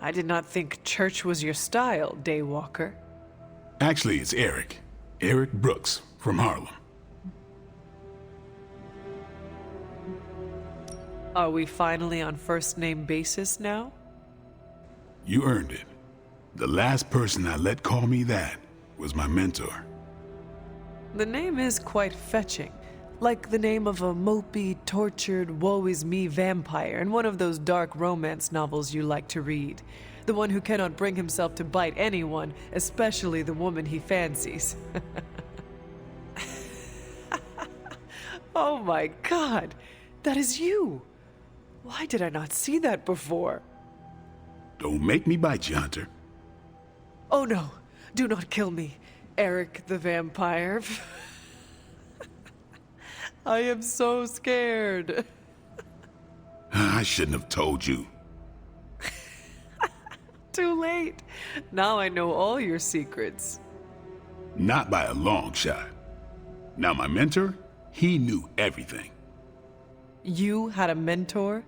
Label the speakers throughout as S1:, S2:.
S1: I did not think church was your style, Daywalker.
S2: Actually, it's Eric. Eric Brooks from Harlem.
S1: Are we finally on first-name basis now?
S2: You earned it. The last person I let call me that was my mentor.
S1: The name is quite fetching. Like the name of a mopey, tortured, woe-is-me vampire in one of those dark romance novels you like to read. The one who cannot bring himself to bite anyone, especially the woman he fancies. Oh my God! That is you! Why did I not see that before?
S2: Don't make me bite you, Hunter.
S1: Oh no! Do not kill me, Eric the vampire. I am so scared.
S2: I shouldn't have told you.
S1: Too late. Now I know all your secrets.
S2: Not by a long shot. Now my mentor, he knew everything.
S1: You had a mentor?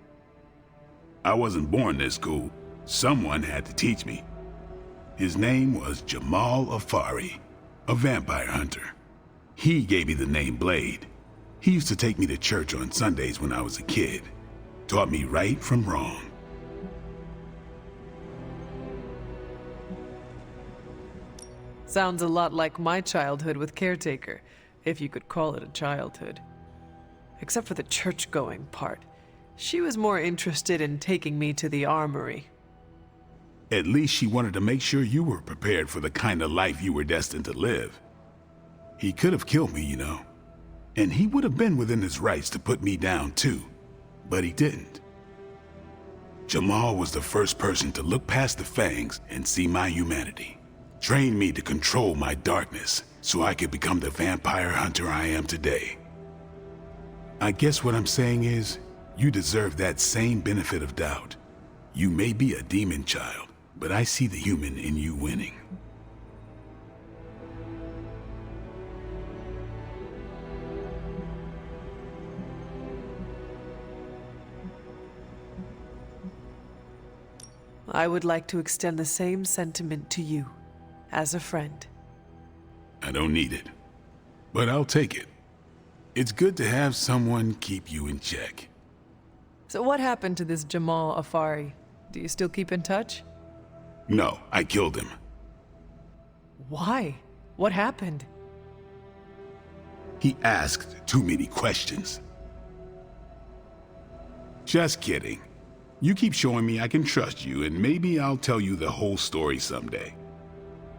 S2: I wasn't born this cool. Someone had to teach me. His name was Jamal Afari, a vampire hunter. He gave me the name Blade. He used to take me to church on Sundays when I was a kid. Taught me right from wrong.
S1: Sounds a lot like my childhood with Caretaker, if you could call it a childhood. Except for the church-going part. She was more interested in taking me to the armory.
S2: At least she wanted to make sure you were prepared for the kind of life you were destined to live. He could have killed me, you know. And he would have been within his rights to put me down too. But he didn't. Jamal was the first person to look past the fangs and see my humanity. Trained me to control my darkness so I could become the vampire hunter I am today. I guess what I'm saying is, you deserve that same benefit of doubt. You may be a demon child, but I see the human in you winning.
S1: I would like to extend the same sentiment to you, as a friend.
S2: I don't need it, but I'll take it. It's good to have someone keep you in check.
S1: So what happened to this Jamal Afari? Do you still keep in touch?
S2: No, I killed him.
S1: Why? What happened?
S2: He asked too many questions. Just kidding. You keep showing me I can trust you, and maybe I'll tell you the whole story someday.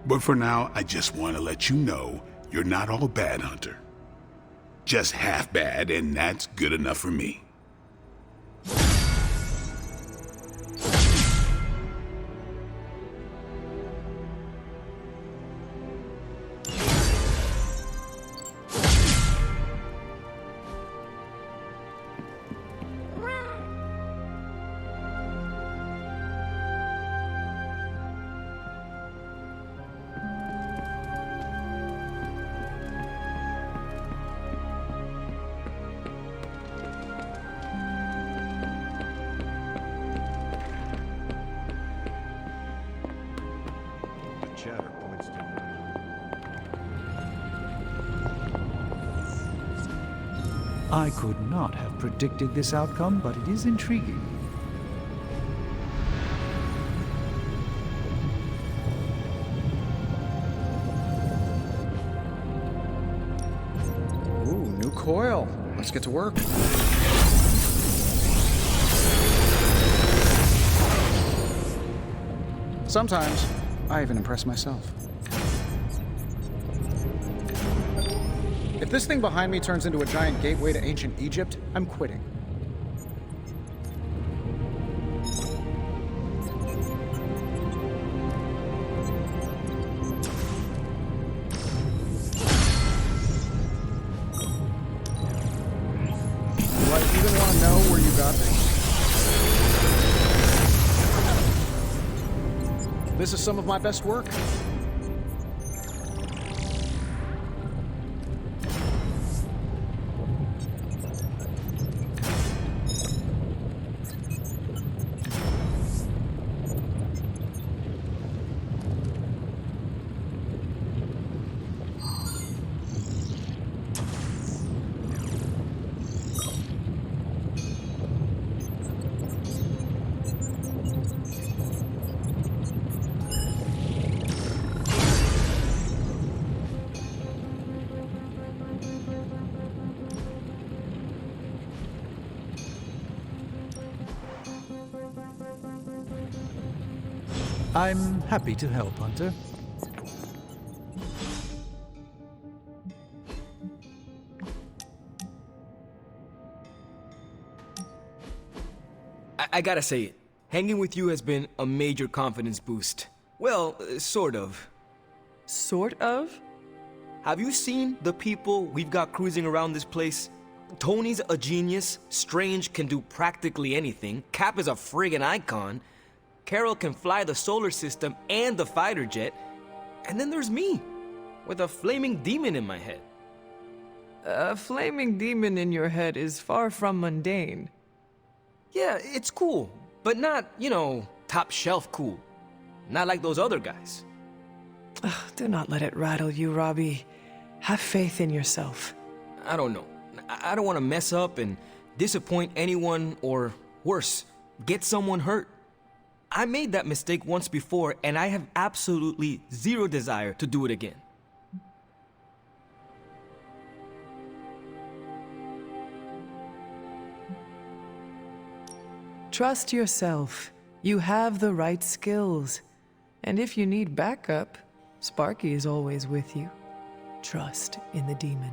S2: But for now, I just want to let you know you're not all bad, Hunter. Just half bad, and that's good enough for me.
S3: Chatter points to
S4: I could not have predicted this outcome, but it is intriguing.
S5: Ooh, new coil. Let's get to work. Sometimes, I even impress myself. If this thing behind me turns into a giant gateway to ancient Egypt, I'm quitting. Do I even want to know where you got this? This is some of my best work.
S4: I'm happy to help, Hunter.
S6: I gotta say it. Hanging with you has been a major confidence boost. Well, sort of.
S1: Sort of?
S6: Have you seen the people we've got cruising around this place? Tony's a genius, Strange can do practically anything, Cap is a friggin' icon, Carol can fly the solar system and the fighter jet, and then there's me, with a flaming demon in my head.
S1: A flaming demon in your head is far from mundane.
S6: Yeah, it's cool, but not, you know, top shelf cool. Not like those other guys.
S1: Do not let it rattle you, Robbie. Have faith in yourself.
S6: I don't know. I don't want to mess up and disappoint anyone or, worse, get someone hurt. I made that mistake once before and I have absolutely zero desire to do it again.
S1: Trust yourself. You have the right skills. And if you need backup, Sparky is always with you. Trust in the demon.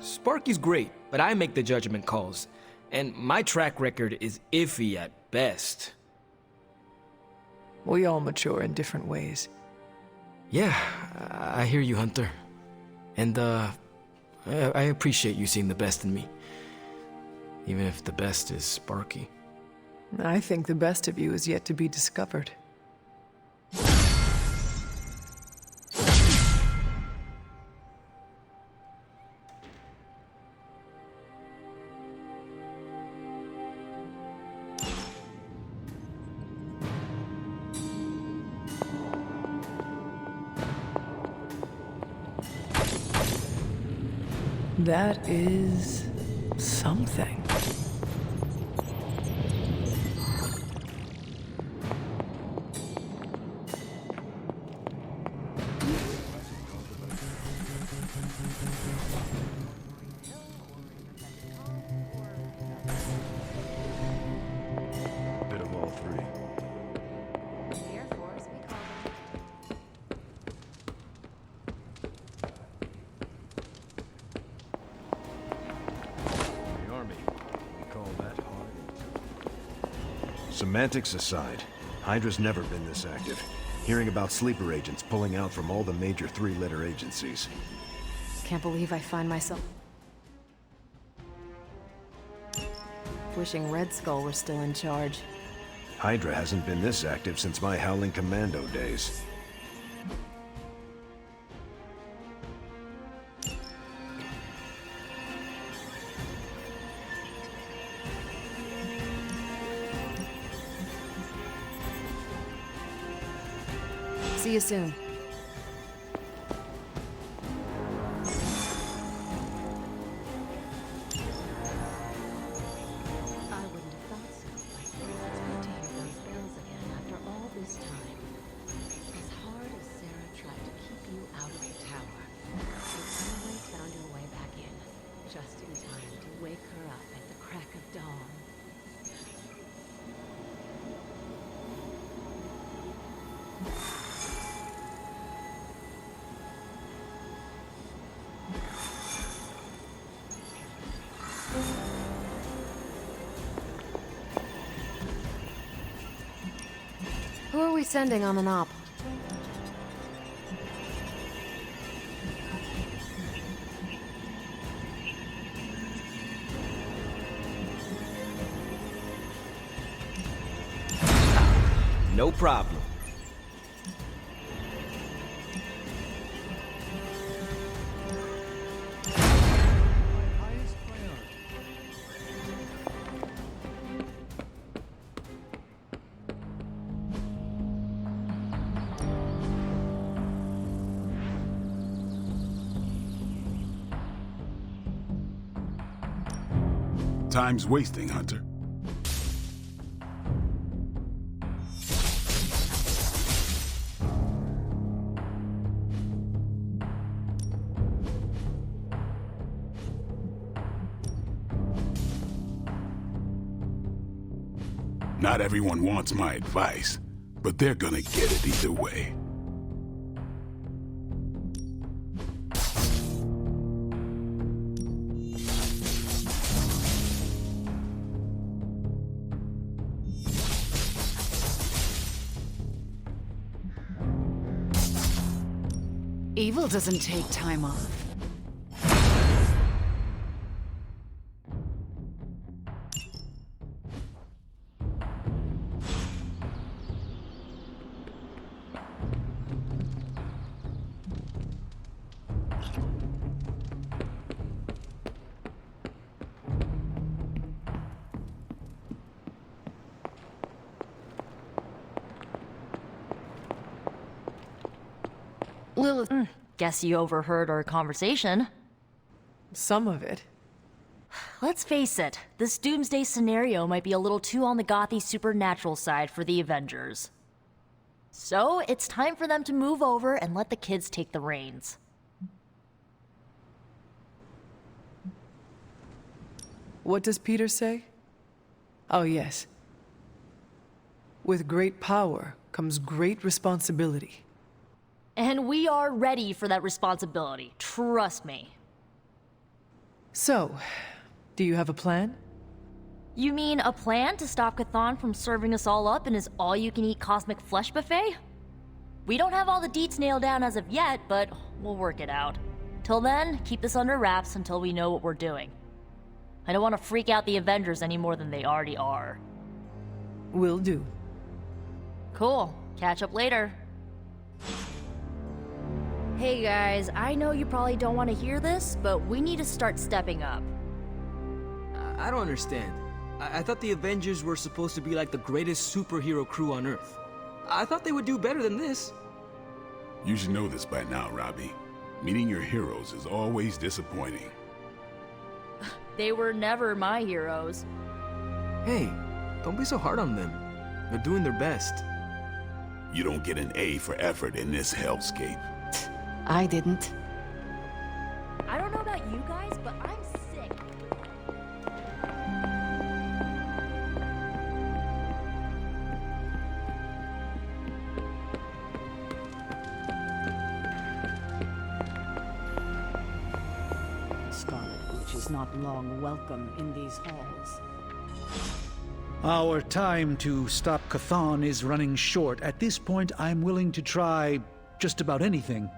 S6: Sparky's great, but I make the judgment calls. And my track record is iffy at best.
S1: We all mature in different ways.
S6: Yeah, I hear you, Hunter. And, I appreciate you seeing the best in me. Even if the best is Sparky.
S1: I think the best of you is yet to be discovered. That is something.
S3: Bit of all three.
S7: Air Force, we call them.
S3: The Army. We call that hard. Semantics aside, Hydra's never been this active. Hearing about sleeper agents pulling out from all the major three-letter agencies.
S7: Can't believe I find myself wishing Red Skull were still in charge.
S3: Hydra hasn't been this active since my Howling Commando days.
S7: See you soon.
S8: I wouldn't have thought so, but it's good to hear those bells again after all this time. As hard as Sarah tried to keep you out of the tower, you always found your way back in, just in time to wake her up at the crack of dawn.
S7: Who are we sending on the knob?
S6: No problem.
S4: Highest priority.
S2: Time's wasting, Hunter. Not everyone wants my advice, but they're gonna get it either way.
S9: Evil doesn't take time off.
S10: Lilith, guess you overheard our conversation.
S1: Some of it.
S10: Let's face it, this doomsday scenario might be a little too on the gothy supernatural side for the Avengers. So, it's time for them to move over and let the kids take the reins.
S1: What does Peter say? Oh, yes. With great power comes great responsibility.
S10: And we are ready for that responsibility, trust me.
S1: So, do you have a plan?
S10: You mean a plan to stop Chthon from serving us all up in his all-you-can-eat cosmic flesh buffet? We don't have all the deets nailed down as of yet, but we'll work it out. Till then, keep this under wraps until we know what we're doing. I don't want to freak out the Avengers any more than they already are.
S1: Will do.
S10: Cool. Catch up later. Hey guys, I know you probably don't want to hear this, but we need to start stepping up.
S6: I don't understand. I thought the Avengers were supposed to be like the greatest superhero crew on Earth. I thought they would do better than this.
S2: You should know this by now, Robbie. Meeting your heroes is always disappointing.
S10: They were never my heroes.
S6: Hey, don't be so hard on them. They're doing their best.
S2: You don't get an A for effort in this hellscape.
S9: I didn't.
S10: I don't know about you guys, but I'm sick.
S9: Scarlet Witch is not long welcome in these halls.
S4: Our time to stop Chthon is running short. At this point, I'm willing to try just about anything.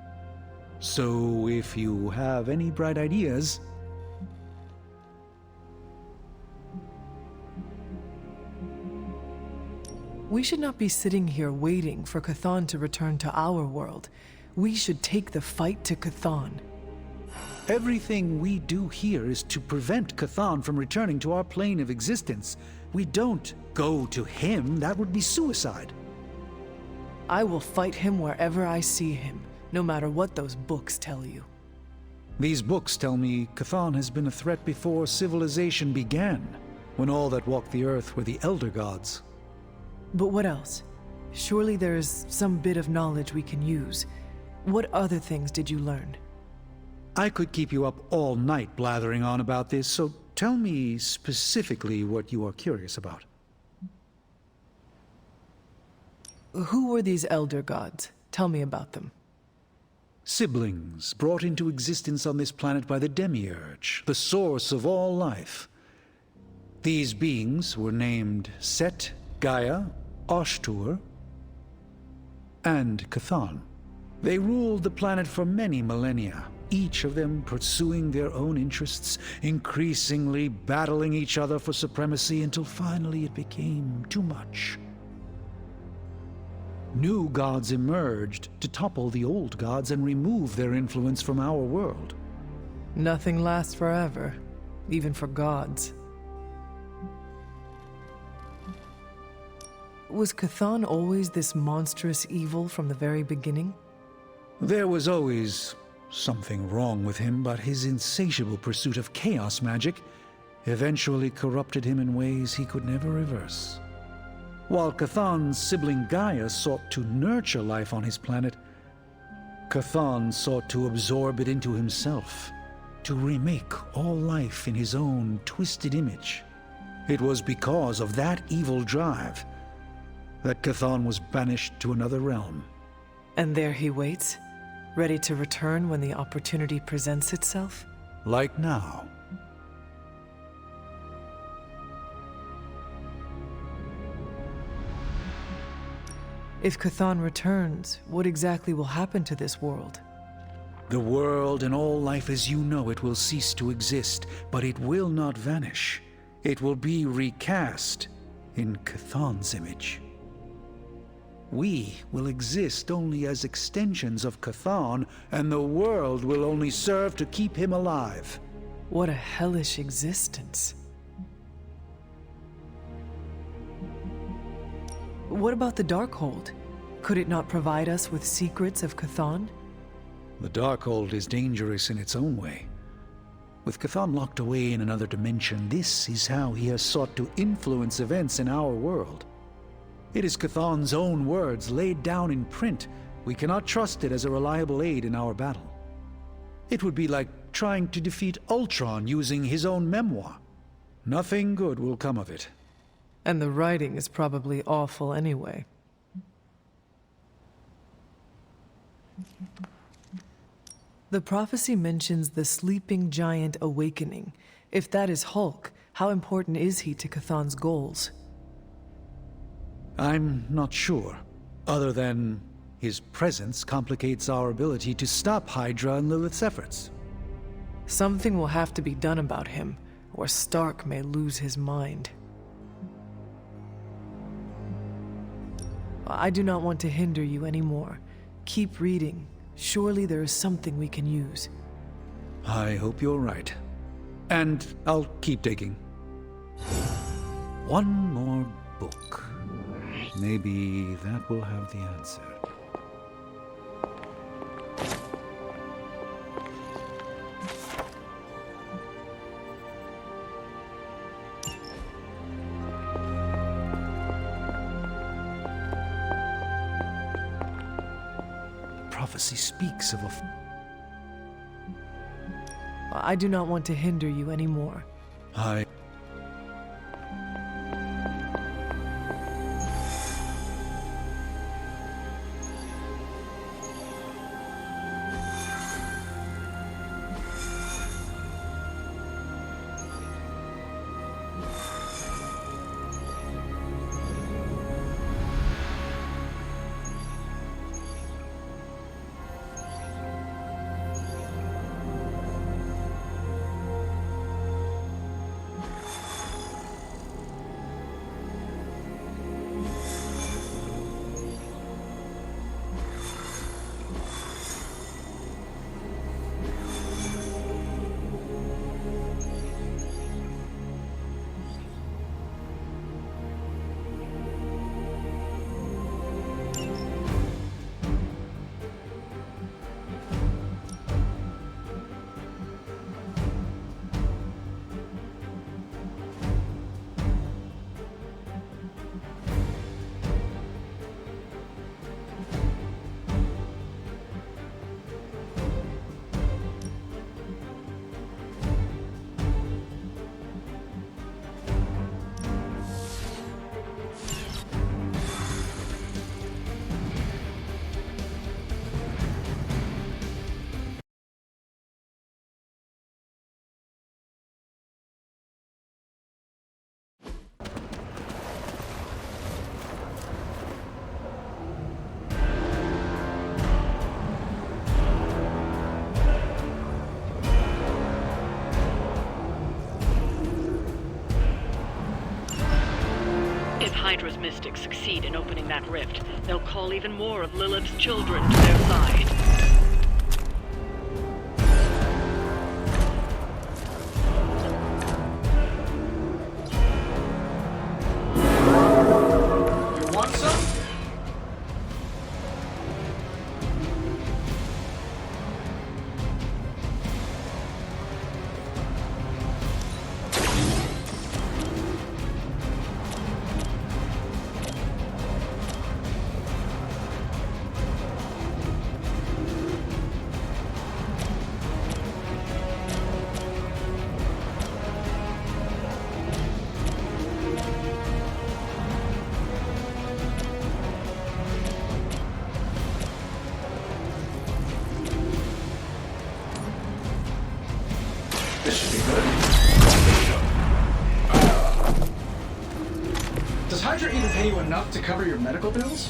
S4: So, if you have any bright ideas...
S1: We should not be sitting here waiting for Chthon to return to our world. We should take the fight to Chthon.
S4: Everything we do here is to prevent Chthon from returning to our plane of existence. We don't go to him. That would be suicide.
S1: I will fight him wherever I see him, no matter what those books tell you.
S4: These books tell me Chthon has been a threat before civilization began, when all that walked the earth were the Elder Gods.
S1: But what else? Surely there is some bit of knowledge we can use. What other things did you learn?
S4: I could keep you up all night blathering on about this, so tell me specifically what you are curious about.
S1: Who were these Elder Gods? Tell me about them.
S4: Siblings brought into existence on this planet by the Demiurge, the source of all life. These beings were named Set, Gaia, Ashtur, and Chthon. They ruled the planet for many millennia, each of them pursuing their own interests, increasingly battling each other for supremacy until finally it became too much. New gods emerged to topple the old gods and remove their influence from our world.
S1: Nothing lasts forever, even for gods. Was Chthon always this monstrous evil from the very beginning?
S4: There was always something wrong with him, but his insatiable pursuit of chaos magic eventually corrupted him in ways he could never reverse. While Chthon's sibling Gaia sought to nurture life on his planet, Chthon sought to absorb it into himself, to remake all life in his own twisted image. It was because of that evil drive that Chthon was banished to another realm.
S1: And there he waits, ready to return when the opportunity presents itself?
S4: Like now.
S1: If Chthon returns, what exactly will happen to this world?
S4: The world and all life as you know it will cease to exist, but it will not vanish. It will be recast in Chthon's image. We will exist only as extensions of Chthon, and the world will only serve to keep him alive.
S1: What a hellish existence. What about the Darkhold? Could it not provide us with secrets of Chthon?
S4: The Darkhold is dangerous in its own way. With Chthon locked away in another dimension, this is how he has sought to influence events in our world. It is Chthon's own words laid down in print. We cannot trust it as a reliable aid in our battle. It would be like trying to defeat Ultron using his own memoir. Nothing good will come of it.
S1: And the writing is probably awful anyway. The prophecy mentions the sleeping giant awakening. If that is Hulk, how important is he to Chthon's goals?
S4: I'm not sure, other than his presence complicates our ability to stop Hydra and Lilith's efforts.
S1: Something will have to be done about him, or Stark may lose his mind. I do not want to hinder you anymore. Keep reading. Surely there is something we can use.
S4: I hope you're right. And I'll keep digging. One more book. Maybe that will have the answer. Prophecy speaks of
S1: I do not want to hinder you anymore.
S4: I...
S11: Hydra's mystics succeed in opening that rift, they'll call even more of Lilith's children to their side.
S5: You want some? This should be good. Does Hydra even pay you enough to cover your medical bills?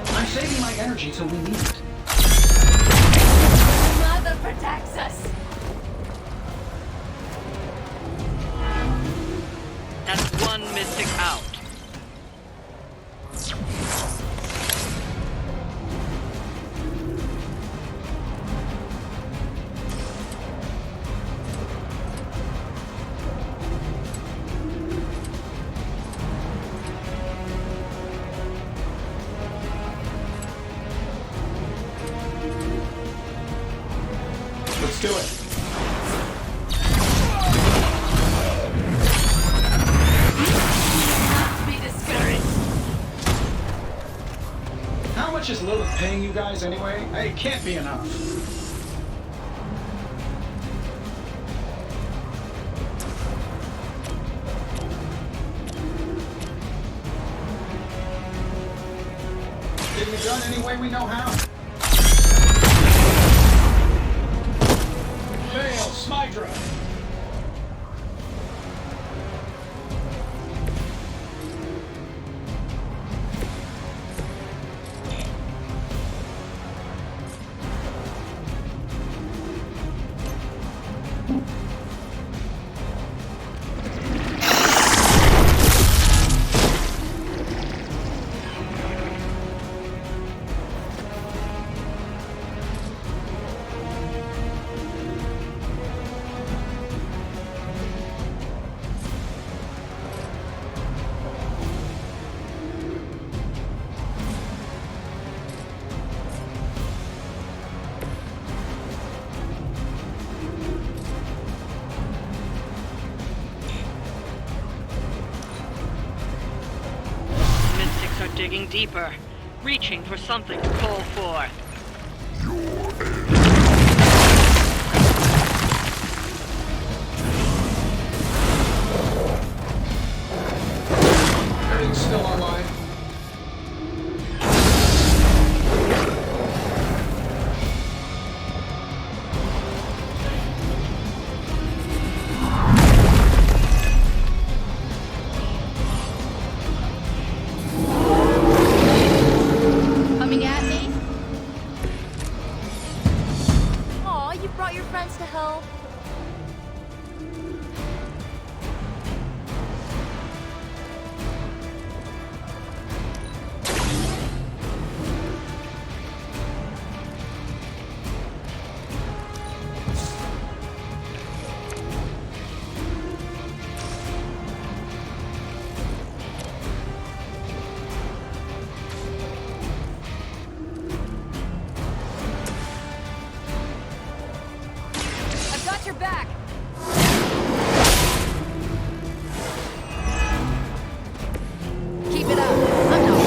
S5: I'm saving my energy till we need it.
S10: Mother protects us!
S11: That's one mystic out.
S5: Let's do it.
S10: Be discouraged.
S5: How much is Lilith paying you guys anyway? It can't be enough. Getting it done any way we know how. Fail, Smydra.
S11: Mystics are digging deeper, reaching for something to call forth.
S5: Everything's still online.
S10: Coming at me? Aw, you brought your friends to help. I've got your back. Keep it up. I'm not.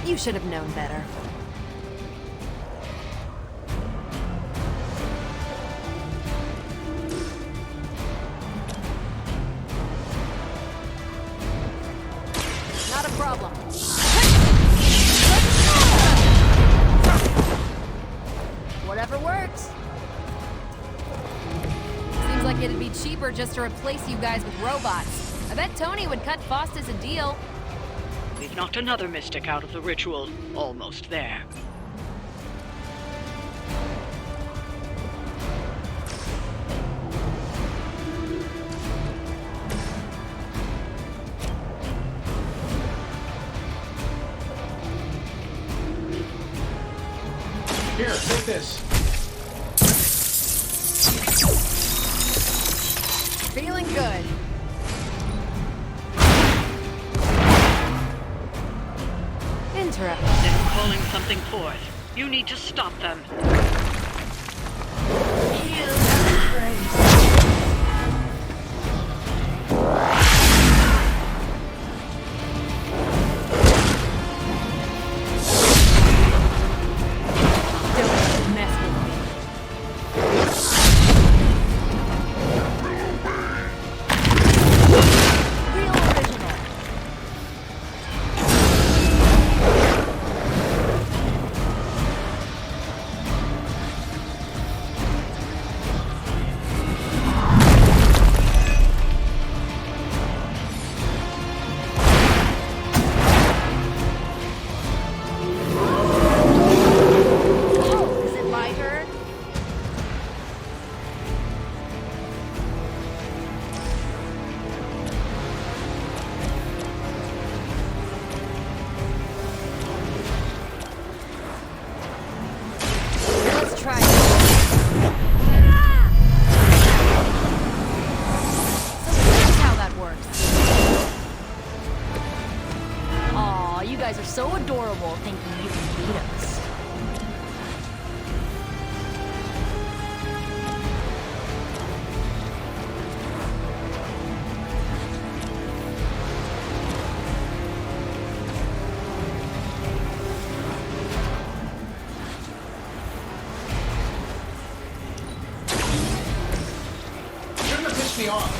S10: You should have known better. Not a problem. Whatever works.
S7: like it'd be cheaper just to replace you guys with robots. I bet Tony would cut Faustus a deal.
S11: We've knocked another mystic out of the ritual. Almost there.
S5: Here, take this.
S7: Feeling good. Interesting.
S11: They're calling something forth. You need to stop them.
S7: Don't mess with me. Real original. Oh, is it my turn? Let's try it. So that's how that works.
S10: Aw, you guys are so adorable thinking you can beat us.
S5: Shouldn't have pissed me off.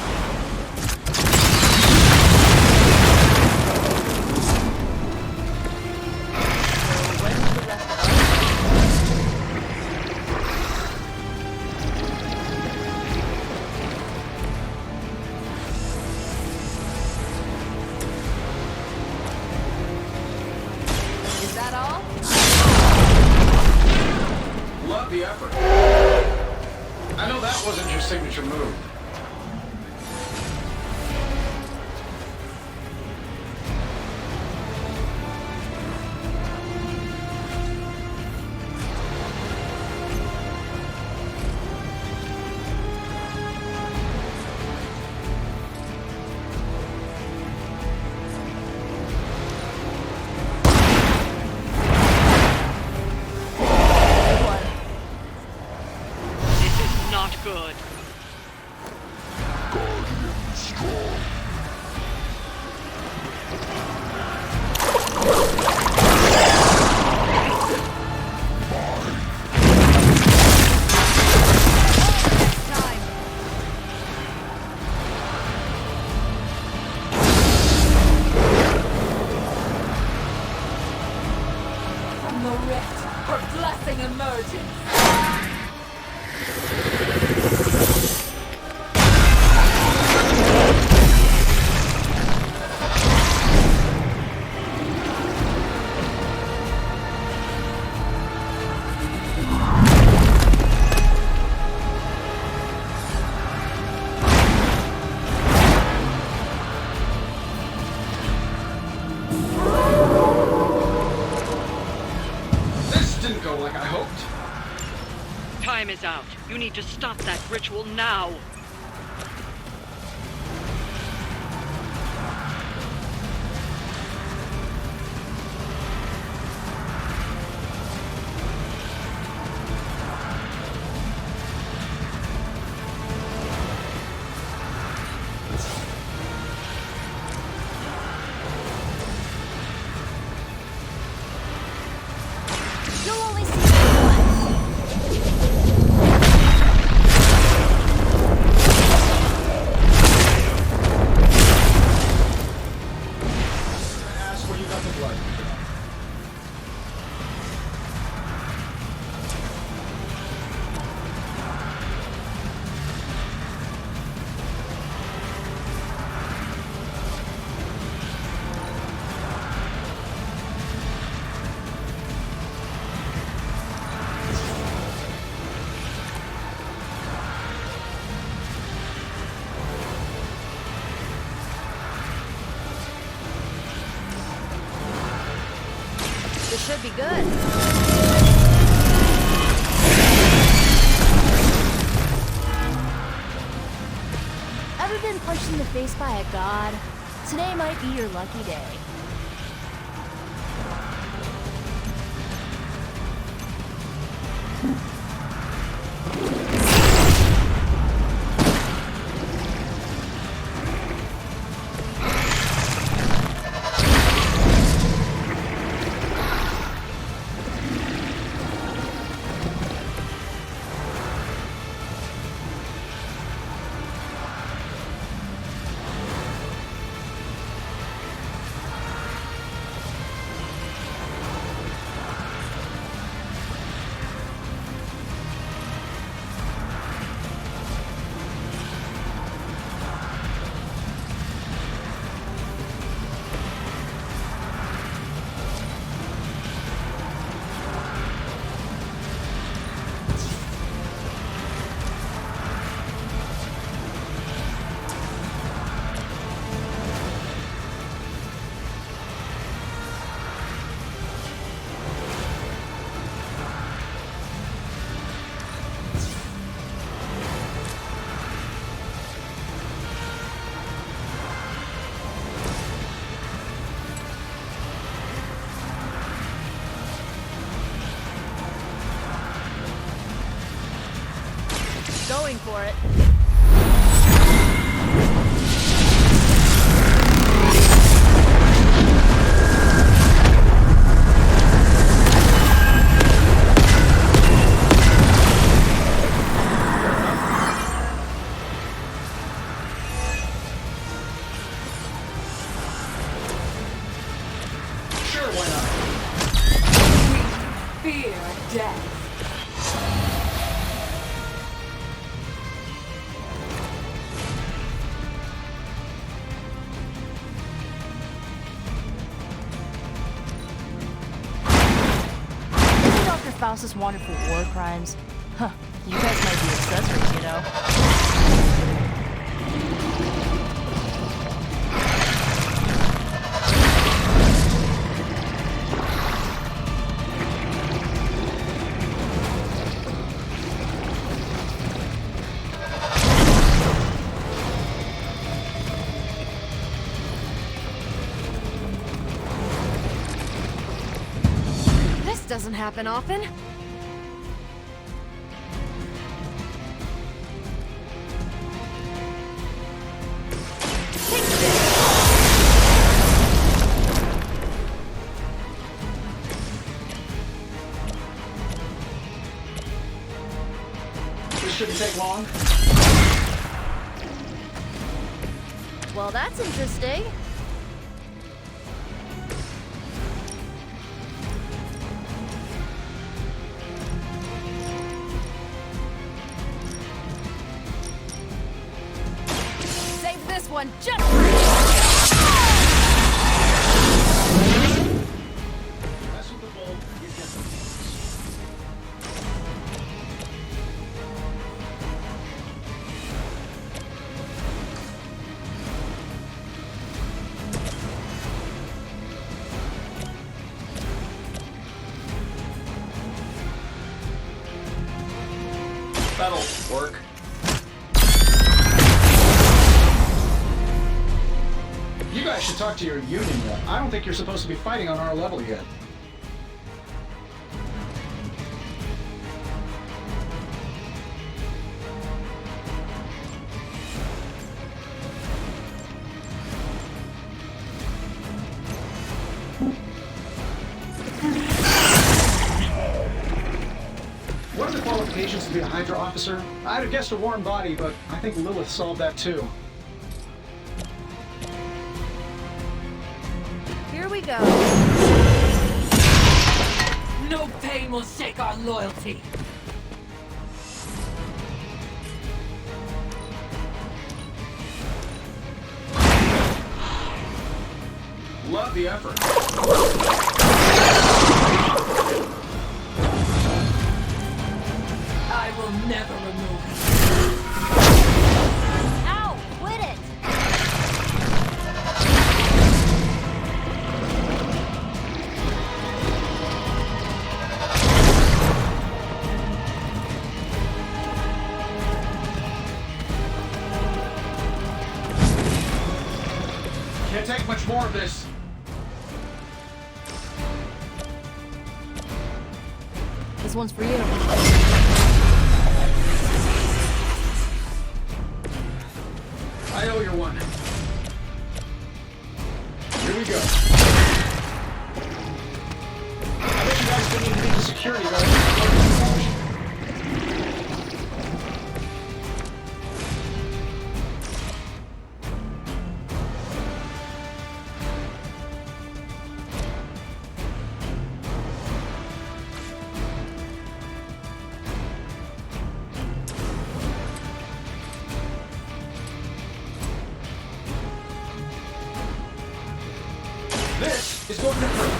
S7: Is that all?
S5: Love the effort. I know that wasn't your signature move.
S11: This is not good.
S7: Time.
S10: From the rift, her blessing emerges.
S5: This didn't go like I hoped.
S11: Time is out. You need to stop that ritual now.
S10: You'll only see it once.
S7: This should be good.
S10: Ever been punched in the face by a god? Today might be your lucky day. Going for it.
S5: Sure, why not?
S1: Fear death.
S10: Isn't Dr. Faustus wanted for war crimes? Huh, you guys might be accessories, you know?
S7: This doesn't happen often.
S5: This shouldn't take long.
S10: Well, that's interesting.
S7: Save this one just for you.
S5: Mess with the bolt, you get the That'll work. You guys should talk to your union rep. I don't think you're supposed to be fighting on our level yet. What are the qualifications to be a Hydra officer? I'd have guessed a warm body, but I think Lilith solved that too.
S7: Here we go.
S1: No pain will shake our loyalty.
S5: Love the effort.
S1: I will never remove it.
S10: Ow! Quit it!
S5: Can't take much more of this.
S10: This one's for you.
S5: I owe you one. Here we go. I bet you guys didn't even need the security guard. This is going to hurt.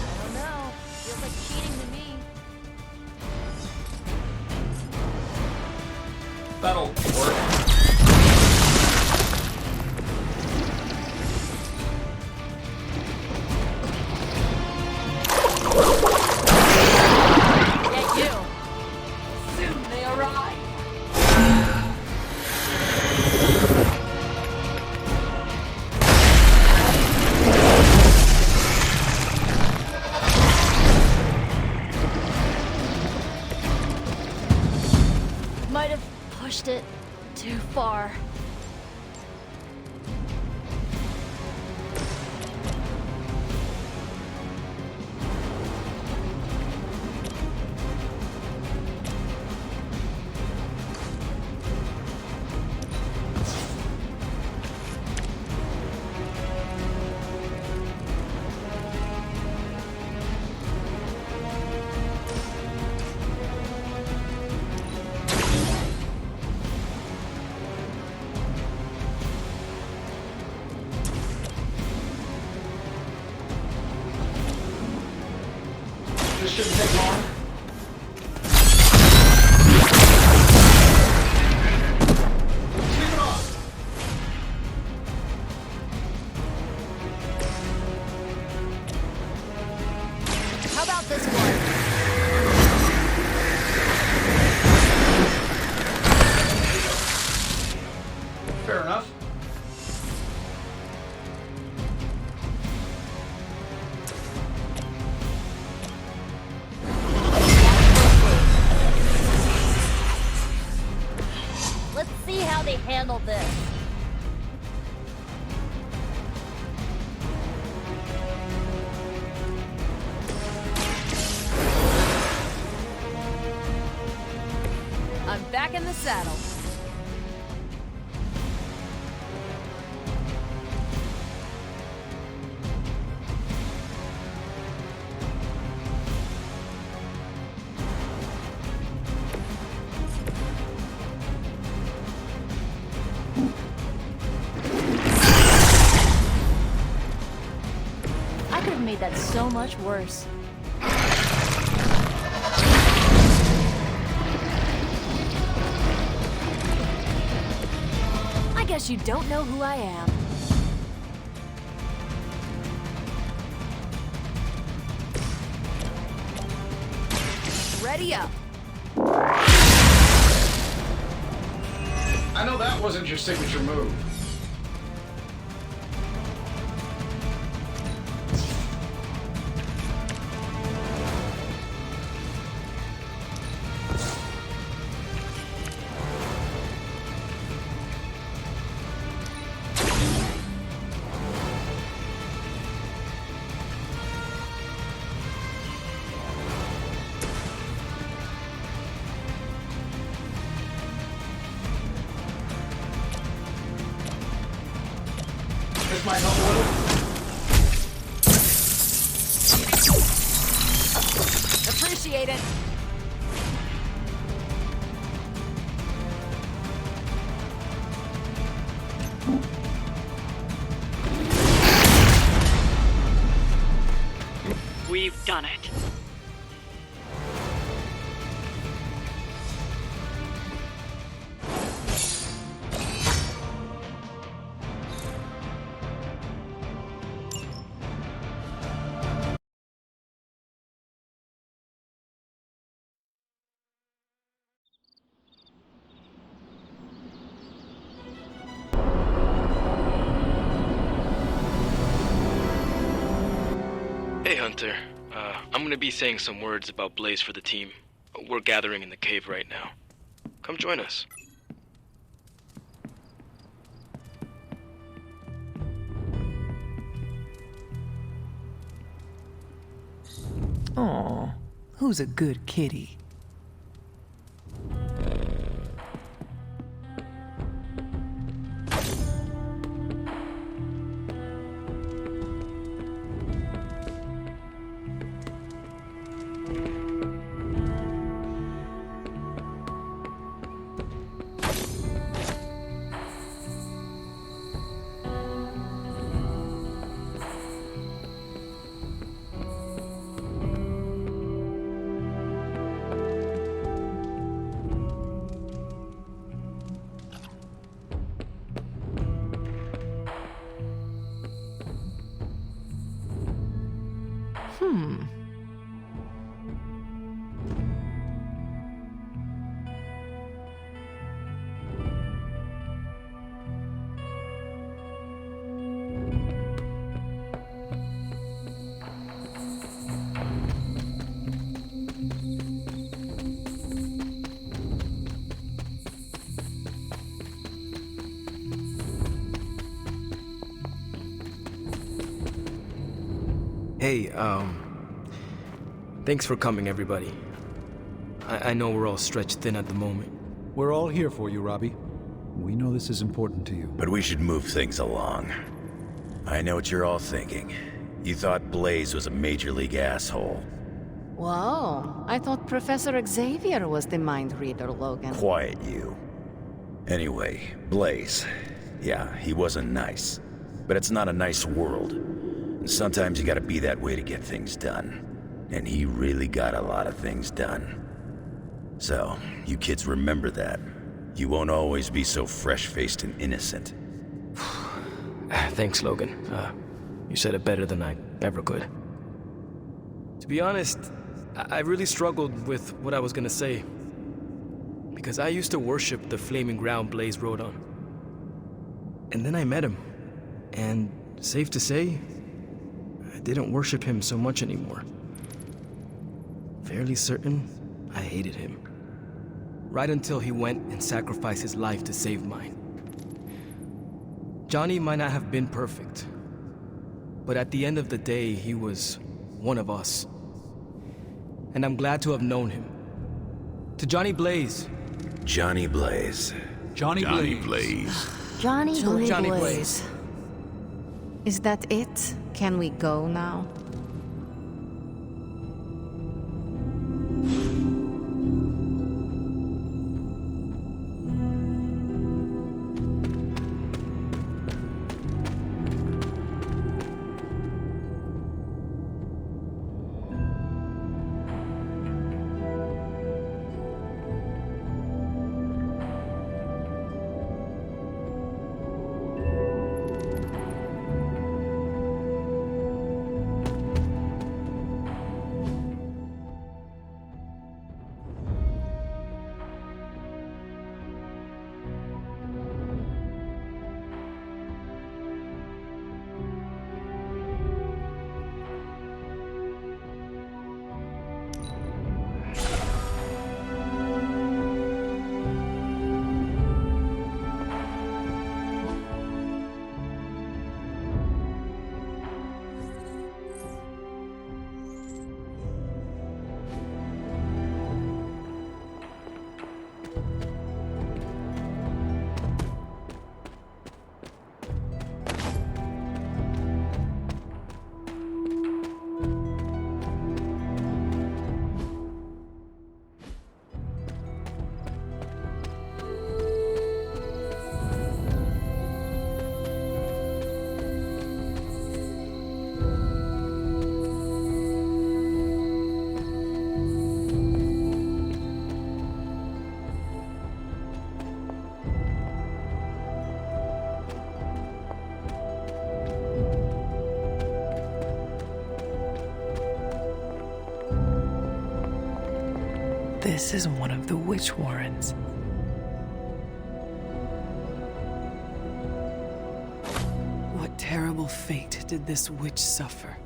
S10: I don't know. Feels like cheating to me.
S5: That'll work.
S10: Get you. Soon they arrive. Might have pushed it too far.
S5: This shouldn't take long. Keep it off.
S10: How about this one?
S5: Fair enough.
S10: Let's see how they handle this. I'm back in the saddle. I could have made that so much worse. I guess you don't know who I am. Ready up.
S5: I know that wasn't your signature move. This might help a little.
S10: Appreciate it.
S11: We've done it.
S6: Hey, Hunter. I'm gonna be saying some words about Blaze for the team. We're gathering in the cave right now. Come join us.
S1: Aw, who's a good kitty?
S6: Hey, thanks for coming, everybody. I know we're all stretched thin at the moment.
S4: We're all here for you, Robbie. We know this is important to you.
S12: But we should move things along. I know what you're all thinking. You thought Blaze was a major league asshole.
S9: Whoa, I thought Professor Xavier was the mind reader, Logan.
S12: Quiet, you. Anyway, Blaze. Yeah, he wasn't nice. But it's not a nice world. And sometimes you gotta be that way to get things done. And he really got a lot of things done. So, you kids remember that. You won't always be so fresh-faced and innocent.
S6: Thanks, Logan. You said it better than I ever could. To be honest, I really struggled with what I was gonna say. Because I used to worship the flaming ground Blaze rode on. And then I met him. And safe to say, I didn't worship him so much anymore. Fairly certain I hated him. Right until he went and sacrificed his life to save mine. Johnny might not have been perfect, but at the end of the day, he was one of us. And I'm glad to have known him. To Johnny Blaze.
S12: Johnny Blaze.
S4: Johnny Blaze.
S9: Johnny Blaze.
S6: Johnny Blaze.
S9: Is that it? Can we go now?
S1: This is one of the witch warrens. What terrible fate did this witch suffer?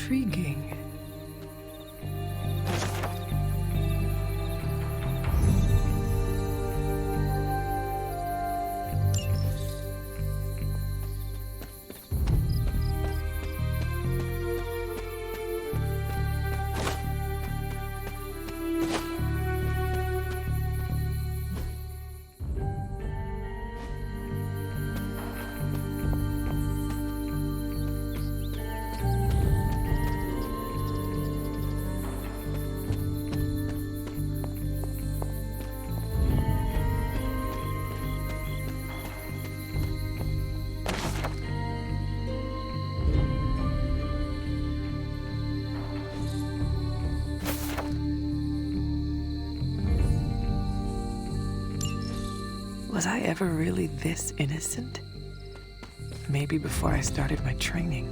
S1: Intriguing. Was I ever really this innocent? Maybe before I started my training.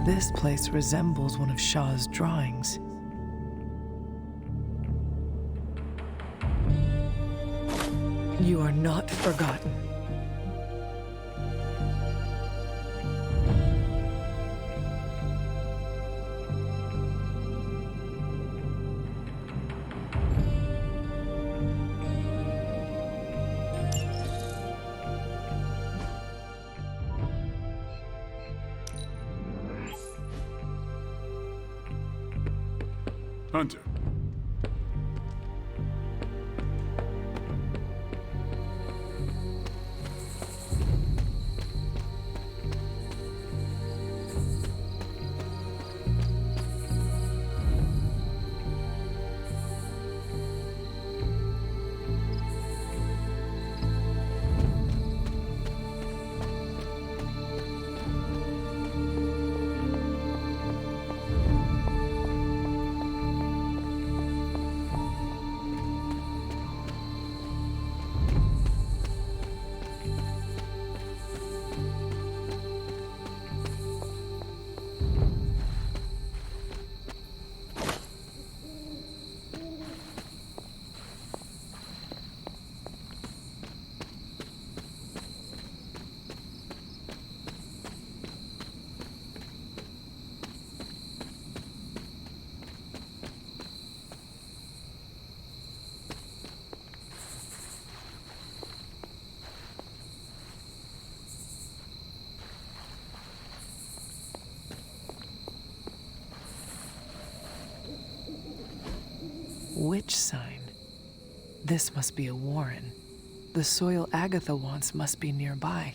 S1: This place resembles one of Shaw's drawings. You are not forgotten.
S2: Hunter.
S1: Witch sign. This must be a warren. The soil Agatha wants must be nearby.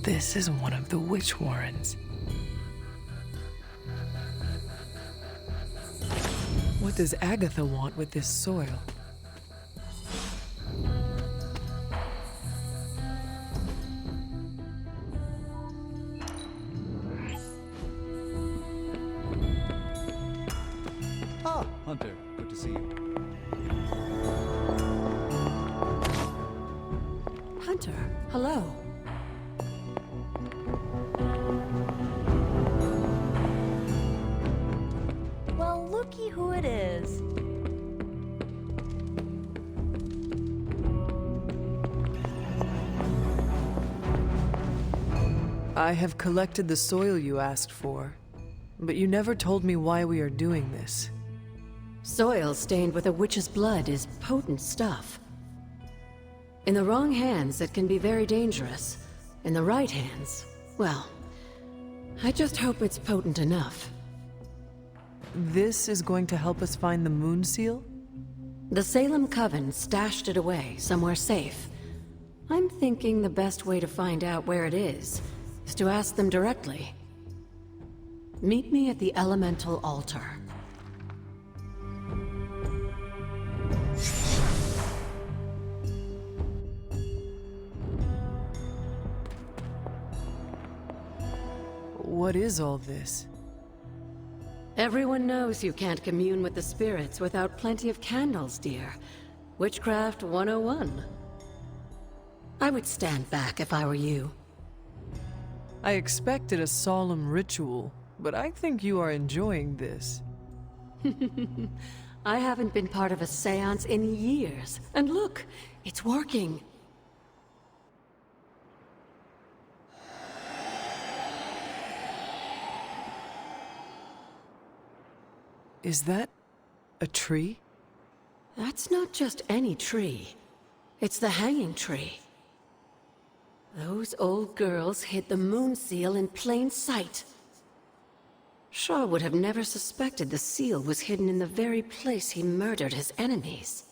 S1: This is one of the witch warrens. What does Agatha want with this soil?
S4: Ah, Hunter, good to see you.
S8: Hunter, hello.
S10: Well, looky who it is.
S1: I have collected the soil you asked for, but you never told me why we are doing this.
S8: Soil stained with a witch's blood is potent stuff. In the wrong hands, it can be very dangerous. In the right hands, well, I just hope it's potent enough.
S1: This is going to help us find the moon seal?
S8: The Salem Coven stashed it away, somewhere safe. I'm thinking the best way to find out where it is to ask them directly. Meet me at the Elemental Altar.
S1: What is all this?
S8: Everyone knows you can't commune with the spirits without plenty of candles, dear. Witchcraft 101. I would stand back if I were you.
S1: I expected a solemn ritual, but I think you are enjoying this.
S8: I haven't been part of a seance in years. And look, it's working.
S1: Is that a tree?
S8: That's not just any tree. It's the hanging tree. Those old girls hid the moon seal in plain sight. Shaw would have never suspected the seal was hidden in the very place he murdered his enemies.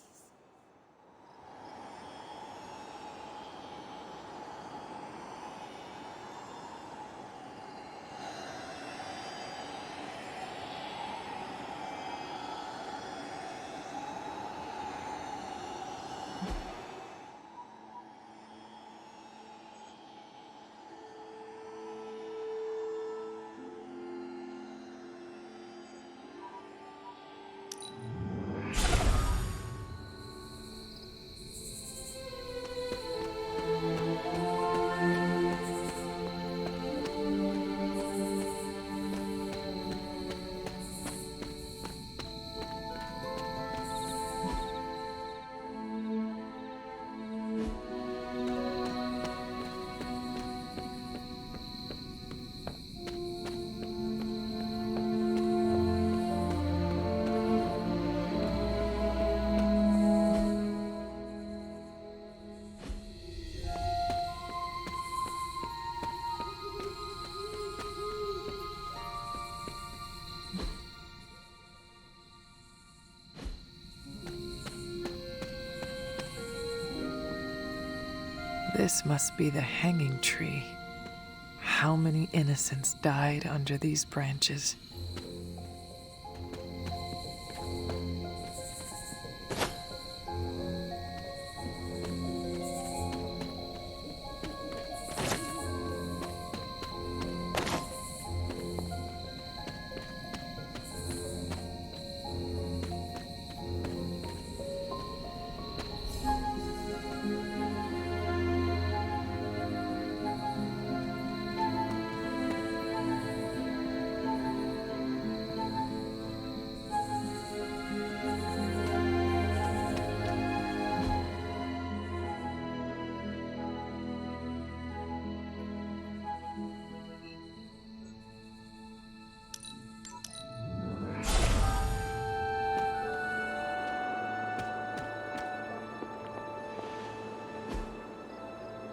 S1: This must be the hanging tree. How many innocents died under these branches?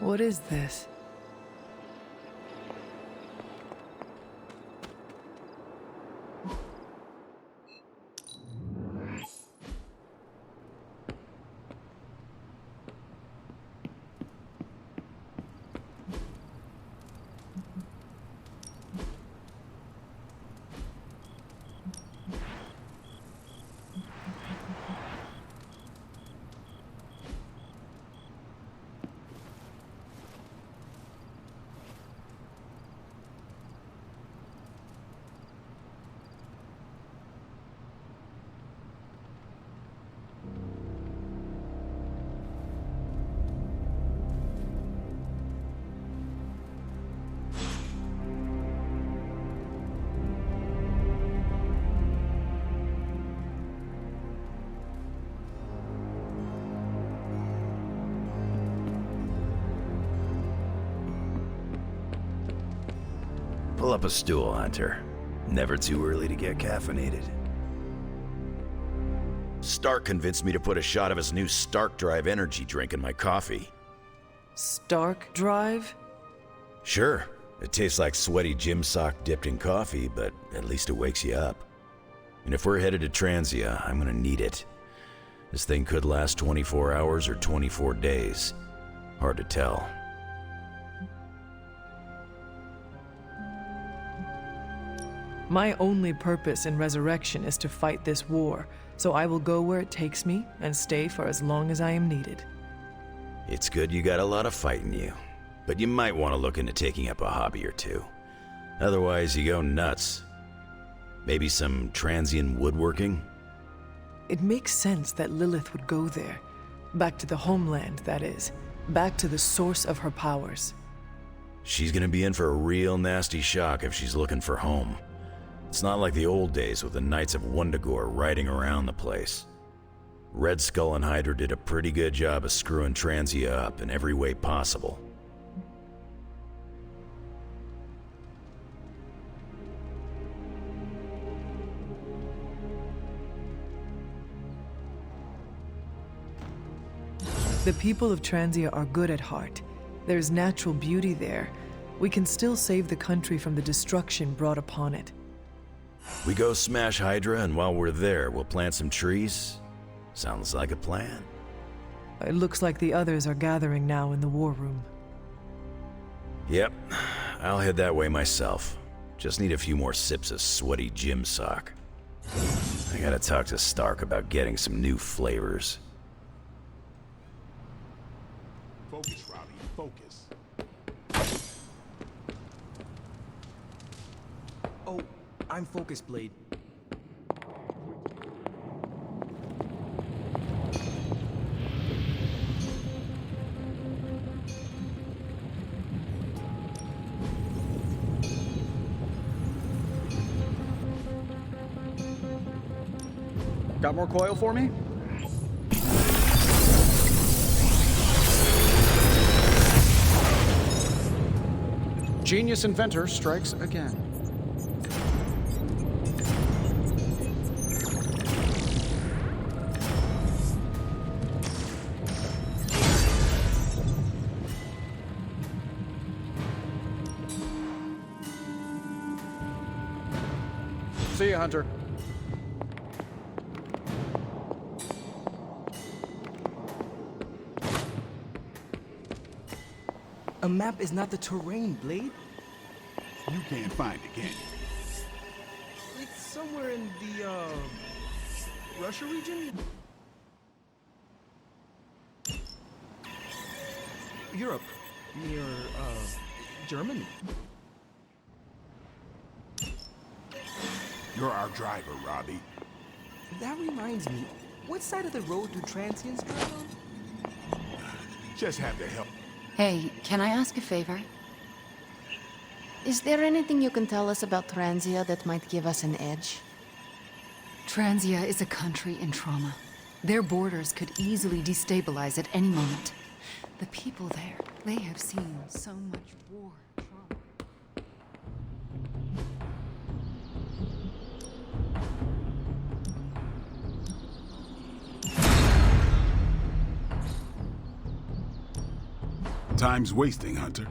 S1: What is this?
S12: Pull up a stool, Hunter. Never too early to get caffeinated. Stark convinced me to put a shot of his new Stark Drive energy drink in my coffee.
S1: Stark Drive?
S12: Sure, it tastes like sweaty gym sock dipped in coffee, but at least it wakes you up. And if we're headed to Transia, I'm gonna need it. This thing could last 24 hours or 24 days. Hard to tell.
S1: My only purpose in Resurrection is to fight this war, so I will go where it takes me and stay for as long as I am needed.
S12: It's good you got a lot of fight in you, but you might want to look into taking up a hobby or two. Otherwise, you go nuts. Maybe some transient woodworking?
S1: It makes sense that Lilith would go there. Back to the homeland, that is. Back to the source of her powers.
S12: She's gonna be in for a real nasty shock if she's looking for home. It's not like the old days with the Knights of Wundagore riding around the place. Red Skull and Hydra did a pretty good job of screwing Transia up in every way possible.
S1: The people of Transia are good at heart. There's natural beauty there. We can still save the country from the destruction brought upon it.
S12: We go smash Hydra, and while we're there, we'll plant some trees? Sounds like a plan.
S1: It looks like the others are gathering now in the war room.
S12: Yep, I'll head that way myself. Just need a few more sips of sweaty gym sock. I gotta talk to Stark about getting some new flavors.
S2: Focus, Robbie, focus.
S6: Oh, I'm focused, Blade.
S5: Got more coil for me? Genius inventor strikes again. See you, Hunter.
S6: A map is not the terrain, Blade.
S2: You can't find it, can you?
S6: It's somewhere in the, Russia region? Europe. Near, Germany.
S2: You're our driver, Robbie.
S6: That reminds me, what side of the road do transients drive on?
S2: Just have to help.
S9: Hey, can I ask a favor? Is there anything you can tell us about Transia that might give us an edge?
S13: Transia is a country in trauma. Their borders could easily destabilize at any moment. The people there, they have seen so much war trauma.
S2: Time's wasting, Hunter.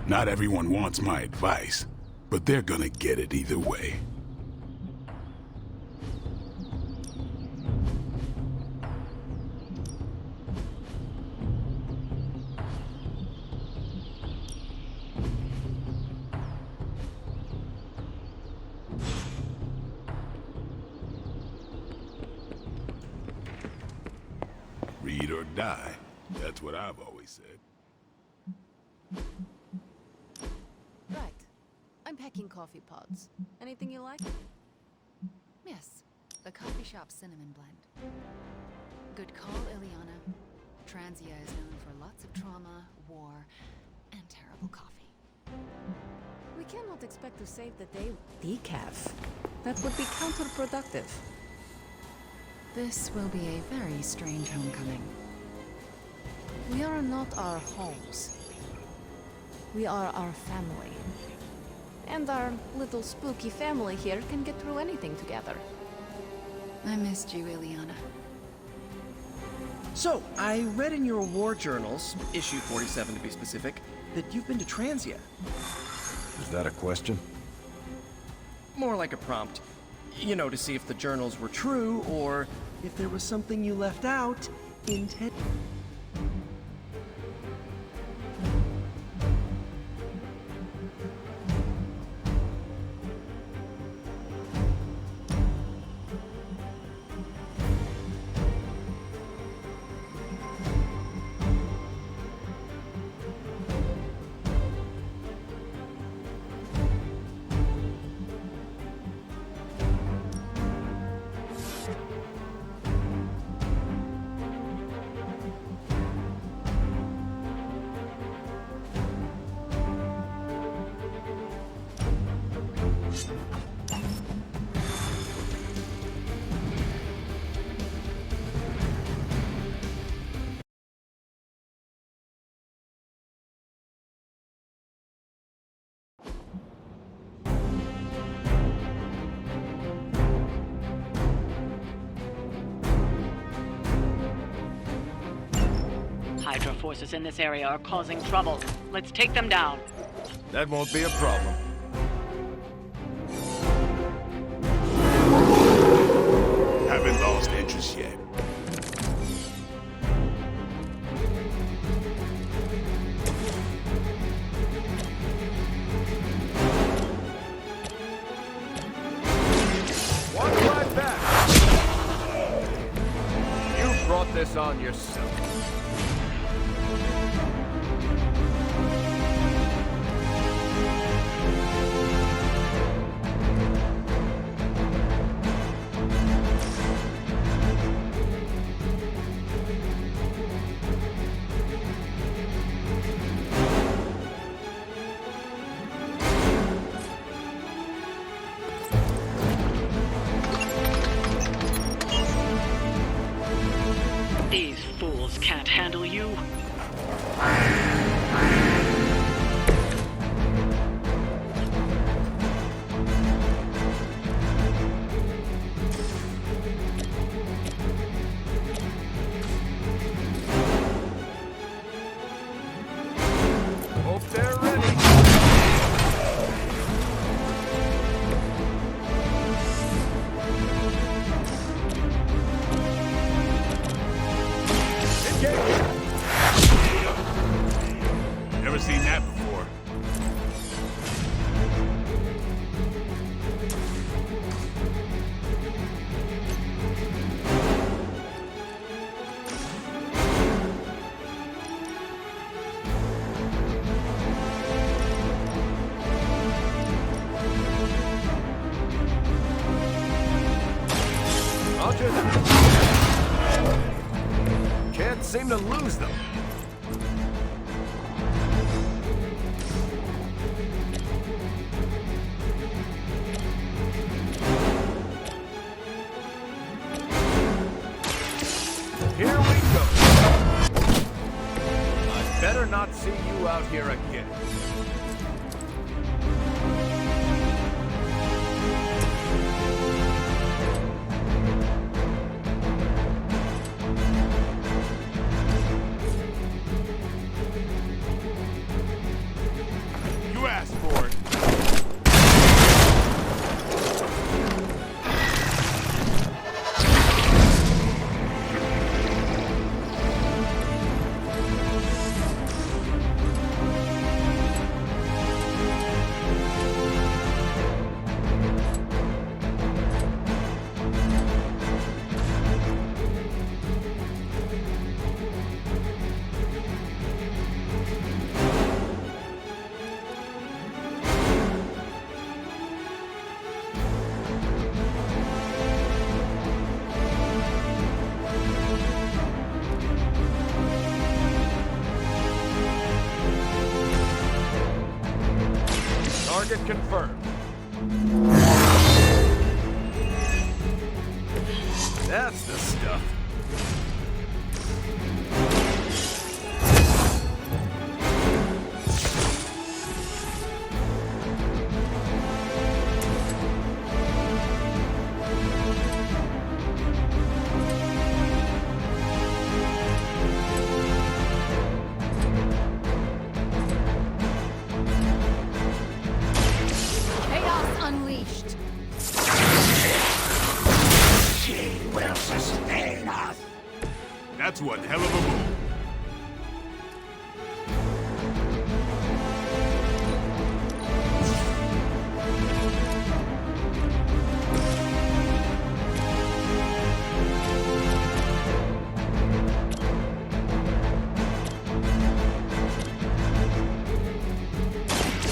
S2: Not everyone wants my advice, but they're gonna get it either way. Read or die. That's what I've always said.
S9: Right. I'm packing coffee pods. Anything you like?
S13: Yes, the coffee shop cinnamon blend. Good call, Ileana. Transia is known for lots of trauma, war, and terrible coffee.
S9: We cannot expect to save the day with decaf. That would be counterproductive.
S13: This will be a very strange homecoming.
S9: We are not our homes. We are our family. And our little spooky family here can get through anything together.
S13: I missed you, Ileana.
S6: So, I read in your war journals, issue 47 to be specific, that you've been to Transia.
S3: Is that a question?
S6: More like a prompt. You know, to see if the journals were true, or if there was something you left out intent.
S11: Hydra forces in this area are causing trouble. Let's take them down.
S3: That won't be a problem.
S2: Haven't lost interest yet.
S3: Watch my back! You brought this on yourself.
S11: These fools can't handle you.
S3: Hope they're ready.
S2: Never seen that before.
S3: Roger that. Can't seem to lose them. Here we go. I better not see you out here again.
S2: You asked for it.
S3: Target confirmed. That's the stuff.
S9: Chaos unleashed.
S2: She will sustain us. That's one hell of a move.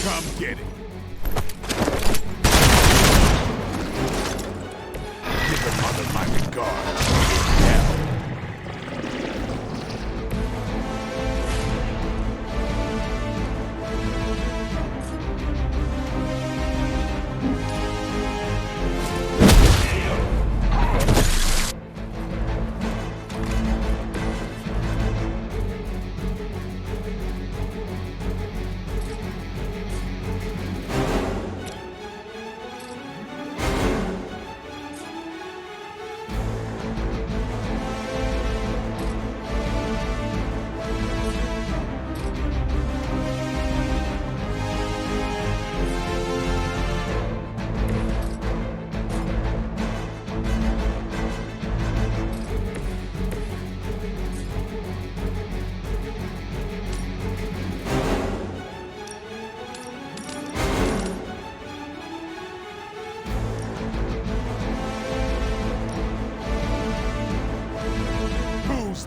S2: Come get it. Give the mother my regard. Hell.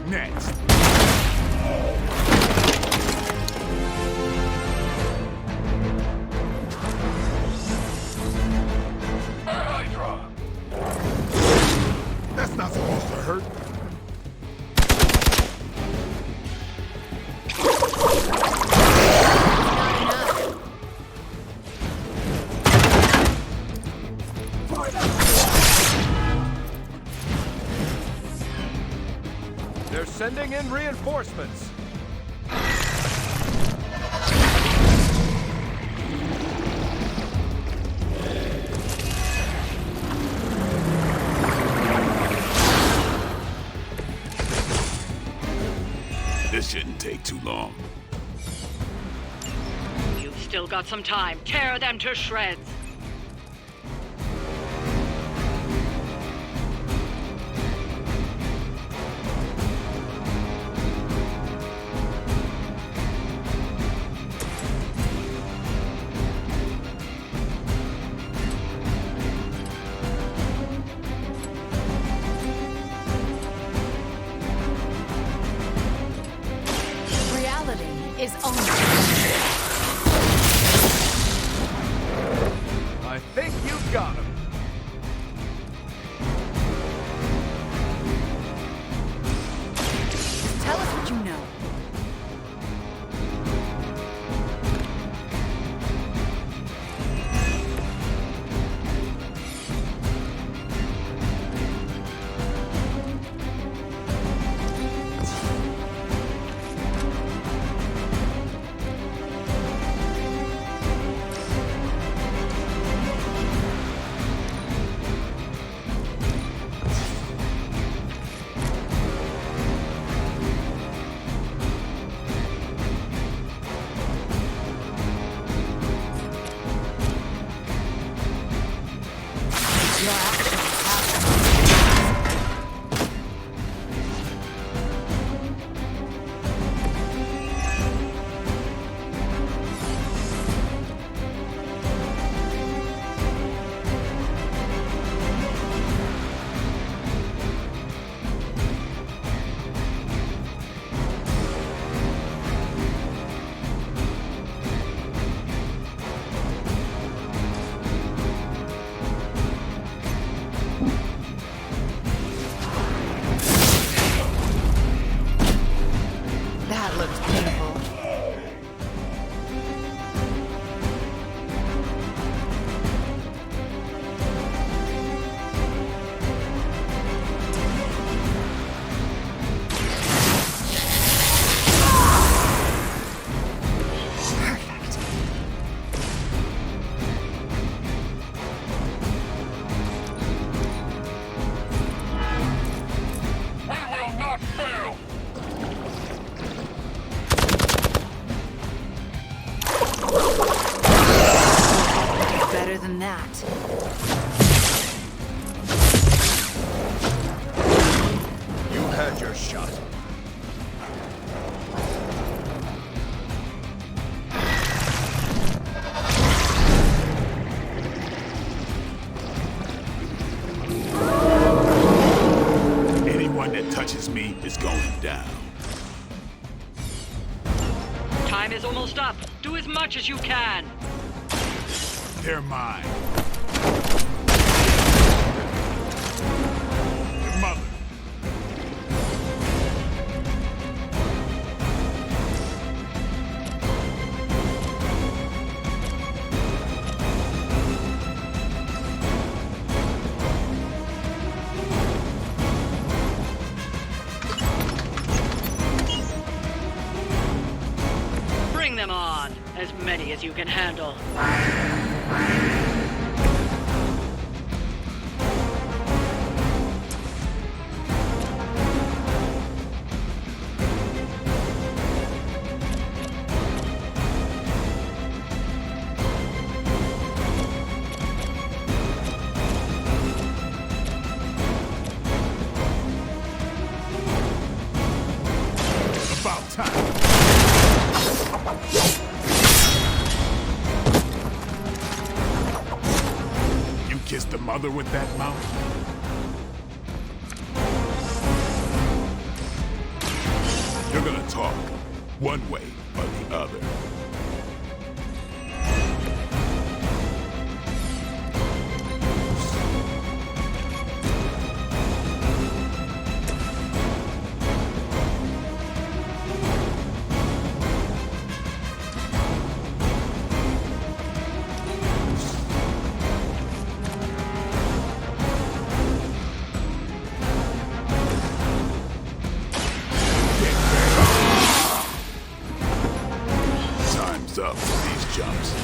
S2: next? Hydra! That's not supposed to hurt.
S3: They're sending in reinforcements.
S2: This shouldn't take too long.
S11: You've still got some time. Tear them to shreds.
S13: Is only.
S3: I think you've got him.
S13: Tell us what you know.
S11: Time is almost up. Do as much as you can.
S2: They're mine. Your mother.
S11: Bring them on. As many as you can handle.
S2: About time. You kissed the mother with that mouth? one way or the other. Time's up for these jumps.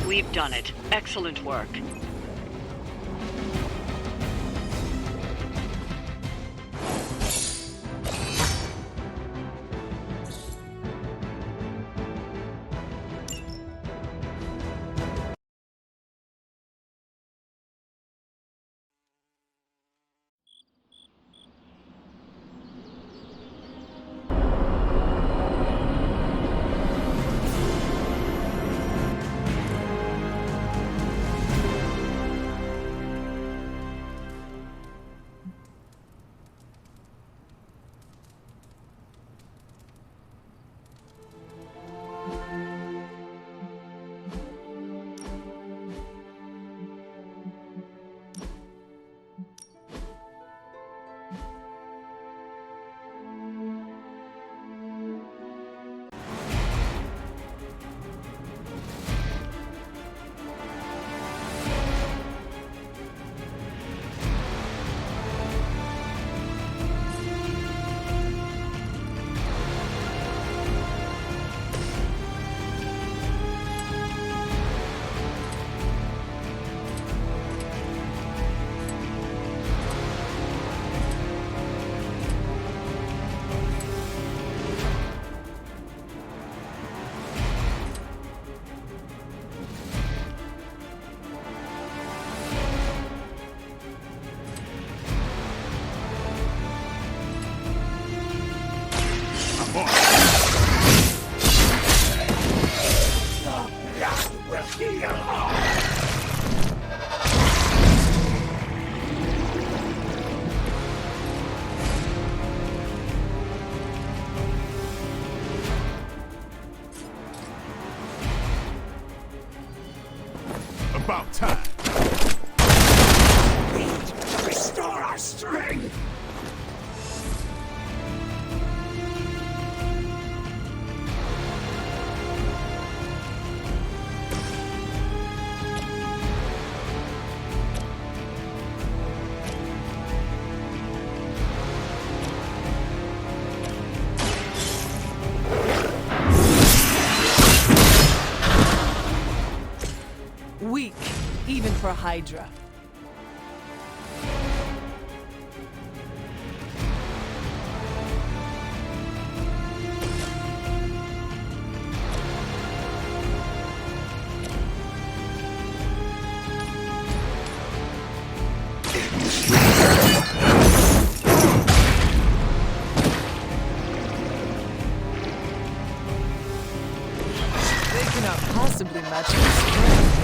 S11: We've done it. Excellent work.
S2: About time.
S14: We need to restore our strength.
S1: Weak, even for Hydra. They cannot possibly match your strength.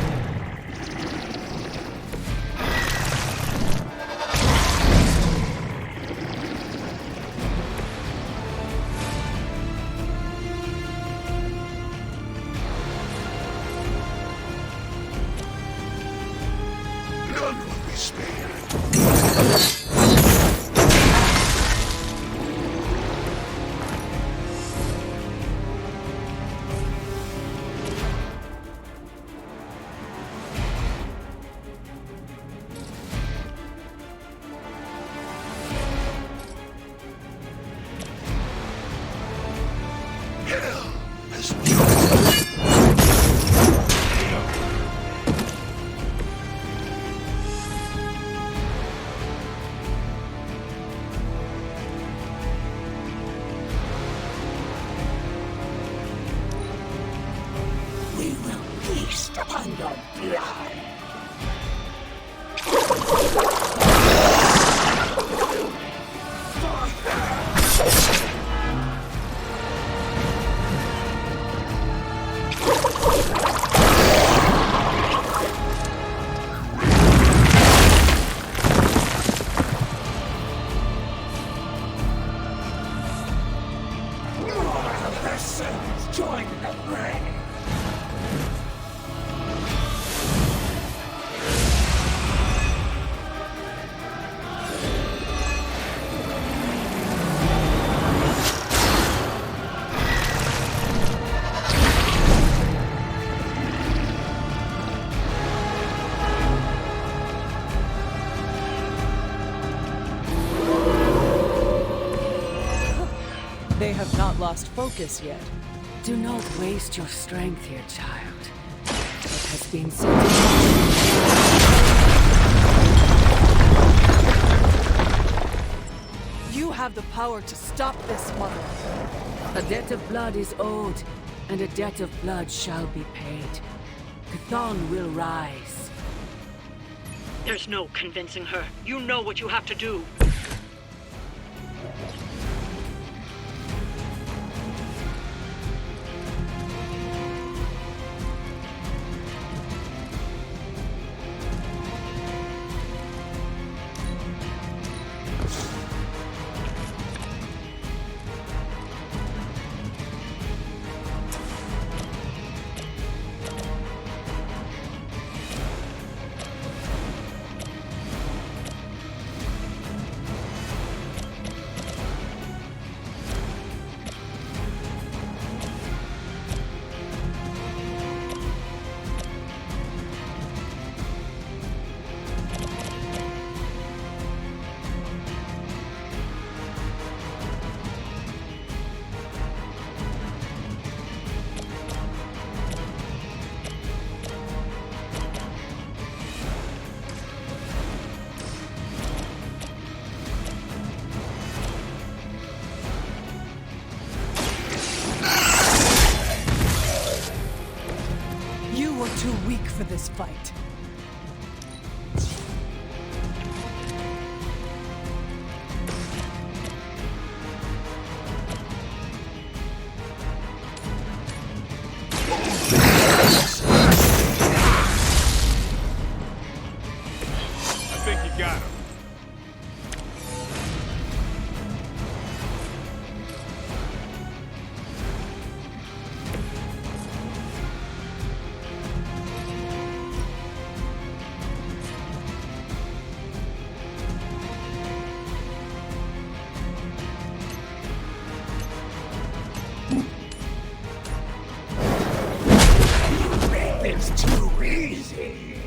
S14: None will be spared. Hell has we will feast upon your blood. More of her sons join the fray.
S1: They have not lost focus yet.
S8: Do not waste your strength here, child. It has been so.
S1: You have the power to stop this, Mother.
S8: A debt of blood is owed, and a debt of blood shall be paid. Chthon will rise.
S11: There's no convincing her. You know what you have to do.
S1: You were too weak for this fight.
S14: I think you got him. It's too easy.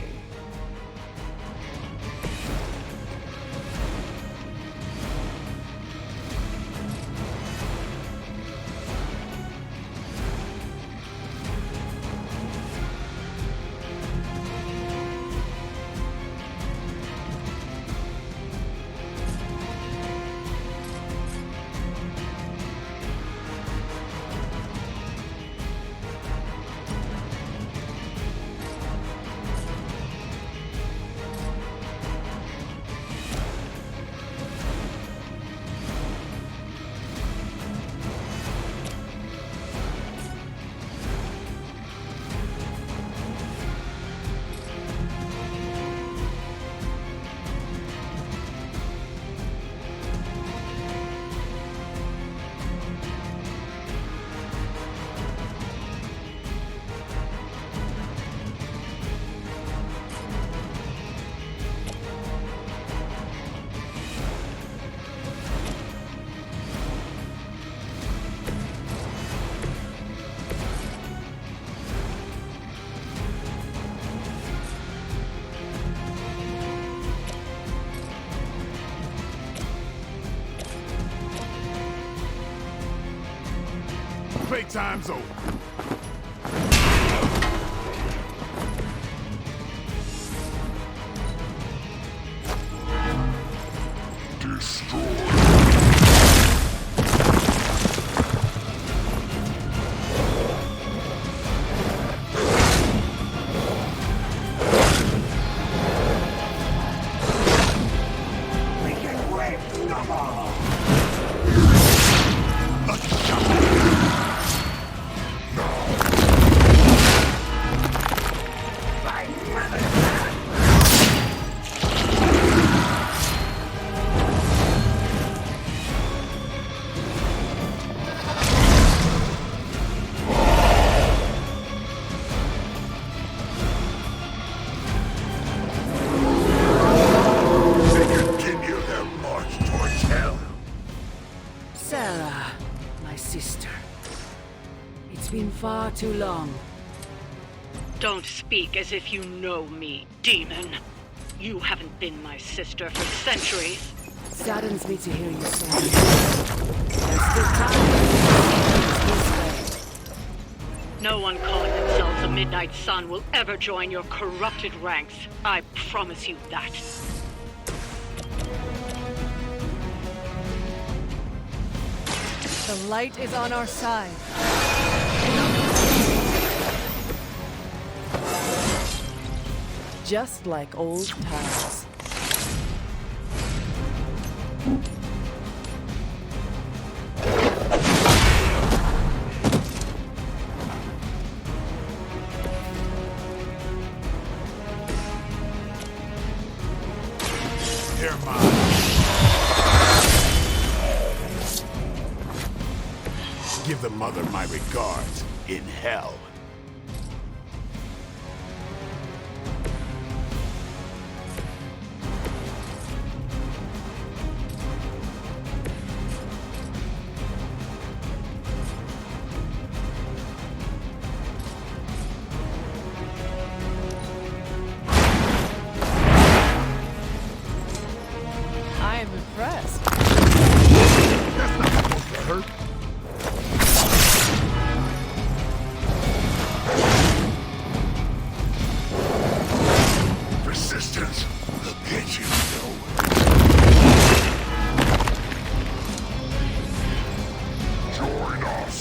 S2: fake time's over.
S14: Sarah, my sister. It's been far too long.
S11: Don't speak as if you know me, demon. You haven't been my sister for centuries.
S14: Saddens me to hear you say this. There's still time. This way.
S11: No one calling themselves a Midnight Sun will ever join your corrupted ranks. I promise you that.
S9: The light is on our side.
S1: Just like old times.
S2: They're mine. Give the mother my regards in hell.
S1: I am impressed.
S2: That's not supposed to hurt. Resistance, the pitch you know. Join us.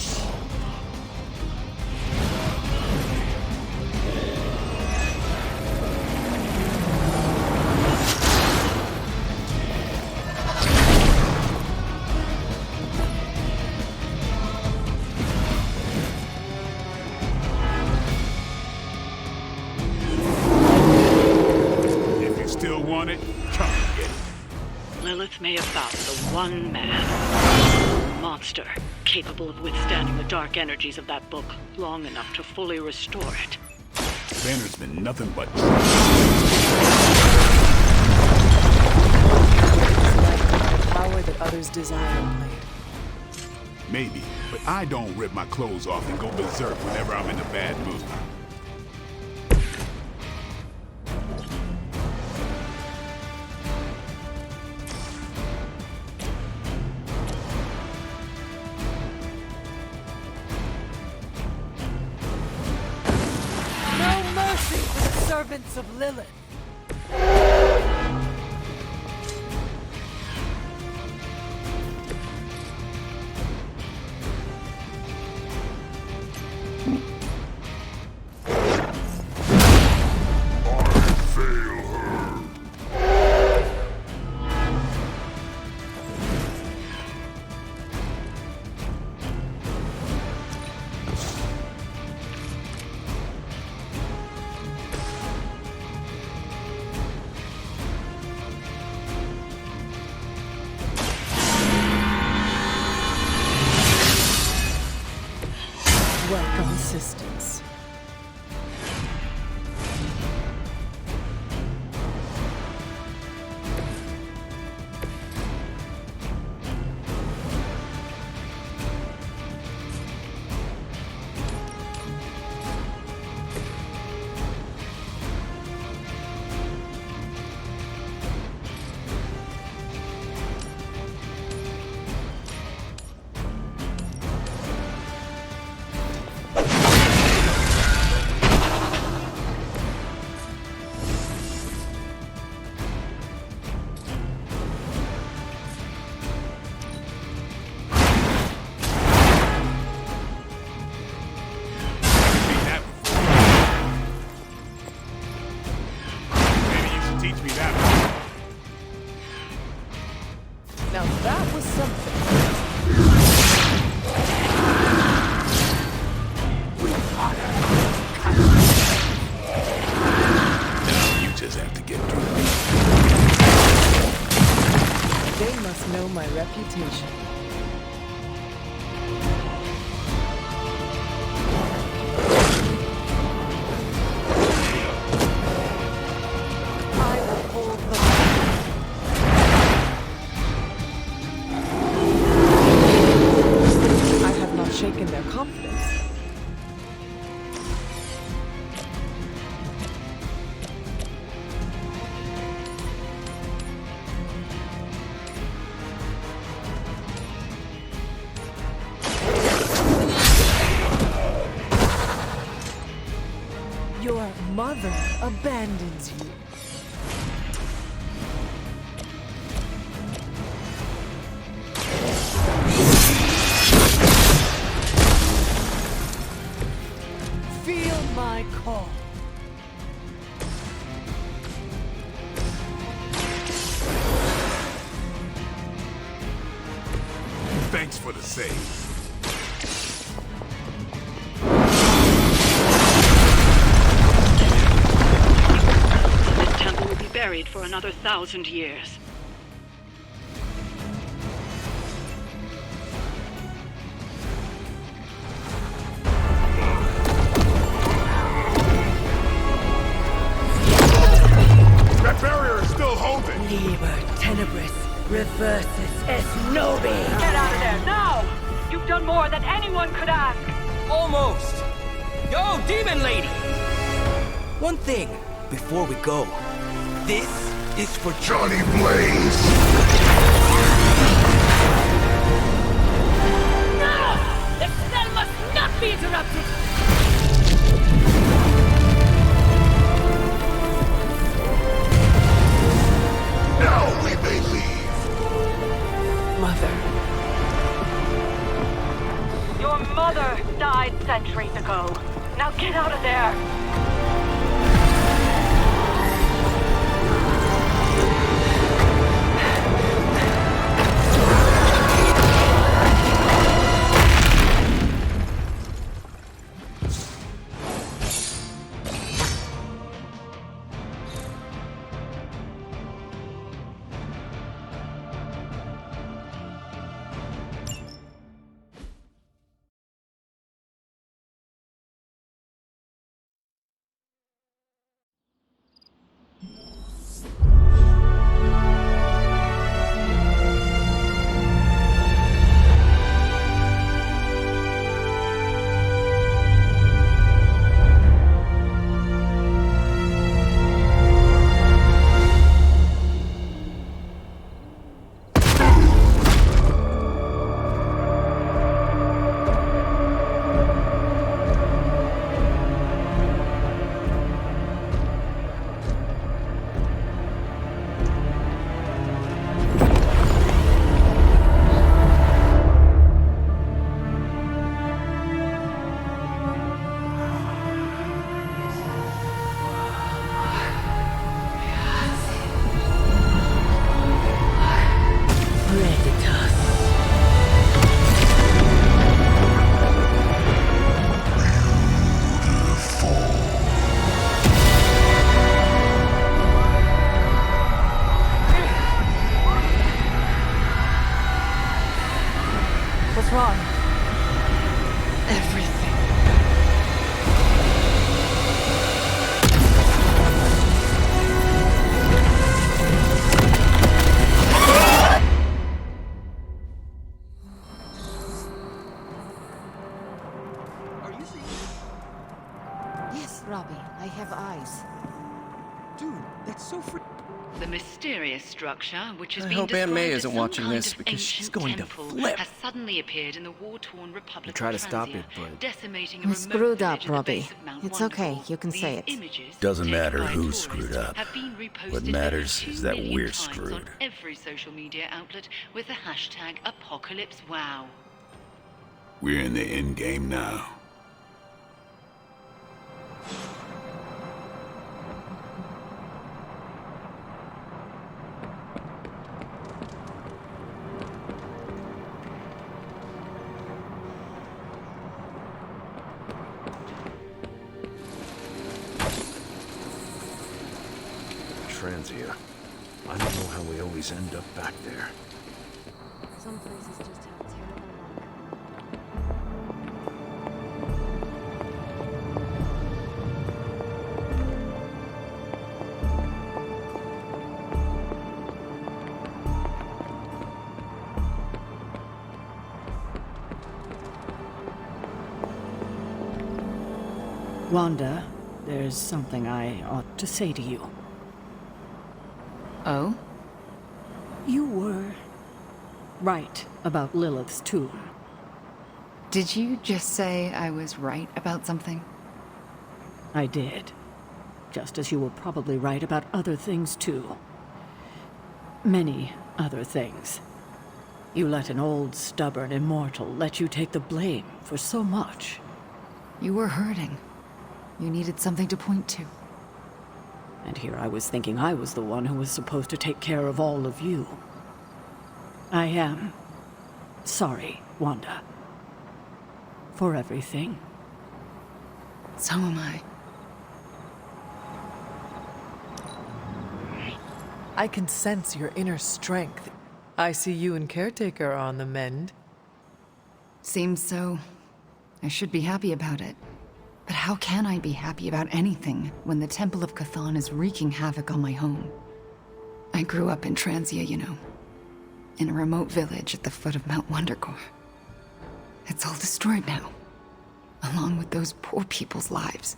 S2: If you still want it, come and get it.
S11: Lilith may have found the one man, monster, capable of withstanding the dark energies of that book long enough to fully restore it.
S2: Banner's been nothing but
S1: Power that others desire, Blade.
S2: maybe, but I don't rip my clothes off and go berserk whenever I'm in a bad mood.
S14: No mercy for the servants of Lilith.
S1: reputation. I will hold the I have not shaken their confidence. Your mother abandons you. Feel my call.
S2: Thanks for the save.
S11: This temple will be buried for another 1,000 years.
S2: That barrier is still holding.
S14: Liber tenebris reversus es nobi.
S11: Get out of there, now! You've done more than anyone could ask!
S6: Almost. Yo, demon lady! One thing before we go. This is for
S2: Johnny Blaze.
S14: No! The spell must not be interrupted!
S2: Now we may leave.
S1: Mother.
S11: Your mother died centuries ago. Now get out of there!
S1: What's wrong? Everything.
S6: Are you serious?
S9: Yes, Robbie, I have eyes.
S6: Dude, that's so free.
S11: The mysterious structure, which has
S15: I
S11: been
S15: hope Aunt
S11: described
S15: May
S11: as
S15: isn't
S11: some
S15: watching
S11: kind
S15: this
S11: of
S15: because she's
S11: ancient
S15: going to
S11: temple,
S15: flip.
S11: has suddenly appeared in the war-torn Republic
S6: We try to
S11: of
S6: stop
S11: Transia,
S6: it, but
S11: decimating a
S9: You
S11: remote
S9: screwed up,
S11: village at the
S9: Robbie.
S11: base of Mount
S9: It's
S11: Wonderful.
S9: okay, you can
S11: These
S9: say it.
S11: images,
S12: Doesn't
S11: taken
S12: matter
S11: by a
S12: who
S11: tourist,
S12: screwed up.
S11: have been reposted
S12: What
S11: over
S12: matters
S11: 2
S12: is that
S11: million
S12: we're
S11: times
S12: screwed.
S11: on every social media outlet with the hashtag #ApocalypseWow.
S2: We're in the end game now.
S3: Transia. I don't know how we always end up back there.
S8: Some places just have terrible luck.
S11: Wanda, there's something I ought to say to you.
S13: Oh?
S11: You were right about Lilith's tomb.
S13: Did you just say I was right about something?
S11: I did. Just as you were probably right about other things, too. Many other things. You let an old, stubborn immortal let you take the blame for so much.
S13: You were hurting. You needed something to point to.
S11: And here I was thinking I was the one who was supposed to take care of all of you. I am sorry, Wanda. For everything.
S13: So am I.
S1: I can sense your inner strength. I see you and Caretaker are on the mend.
S13: Seems so. I should be happy about it. But how can I be happy about anything when the Temple of Chthon is wreaking havoc on my home? I grew up in Transia, you know. In a remote village at the foot of Mount Wondergore. It's all destroyed now. Along with those poor people's lives.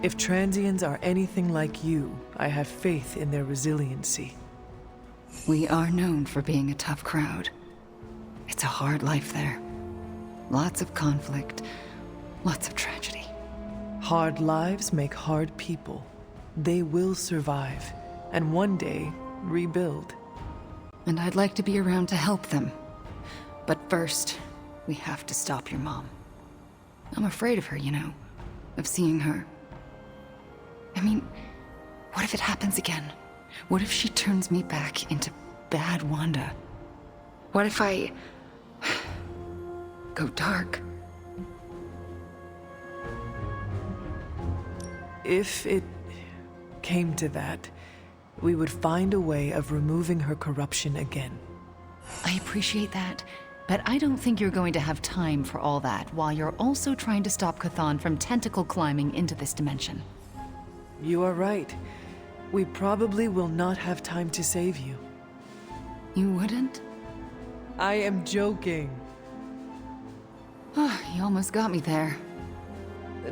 S1: If Transians are anything like you, I have faith in their resiliency.
S13: We are known for being a tough crowd. It's a hard life there. Lots of conflict, lots of tragedy.
S1: Hard lives make hard people. They will survive, and one day, rebuild.
S13: And I'd like to be around to help them. But first, we have to stop your mom. I'm afraid of her, you know. Of seeing her. I mean, what if it happens again? What if she turns me back into bad Wanda? What if I go dark?
S1: If it came to that, we would find a way of removing her corruption again.
S13: I appreciate that, but I don't think you're going to have time for all that while you're also trying to stop Chthon from tentacle climbing into this dimension.
S1: You are right. We probably will not have time to save you.
S13: You wouldn't?
S1: I am joking.
S13: You almost got me there.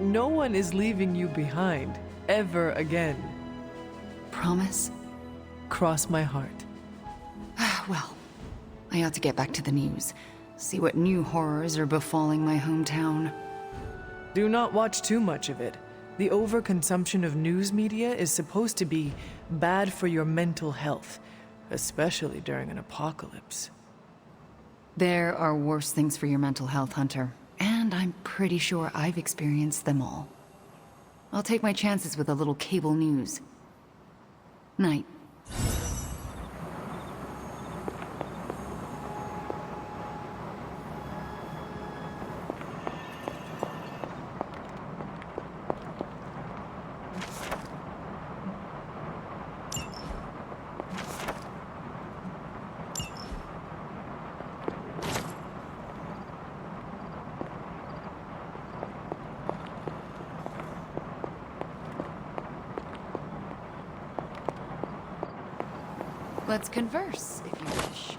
S1: No one is leaving you behind, ever again.
S13: Promise?
S1: Cross my heart.
S13: Well, I ought to get back to the news. See what new horrors are befalling my hometown.
S1: Do not watch too much of it. The overconsumption of news media is supposed to be bad for your mental health, especially during an apocalypse.
S13: There are worse things for your mental health, Hunter. And I'm pretty sure I've experienced them all. I'll take my chances with a little cable news. Night. Let's converse, if you wish.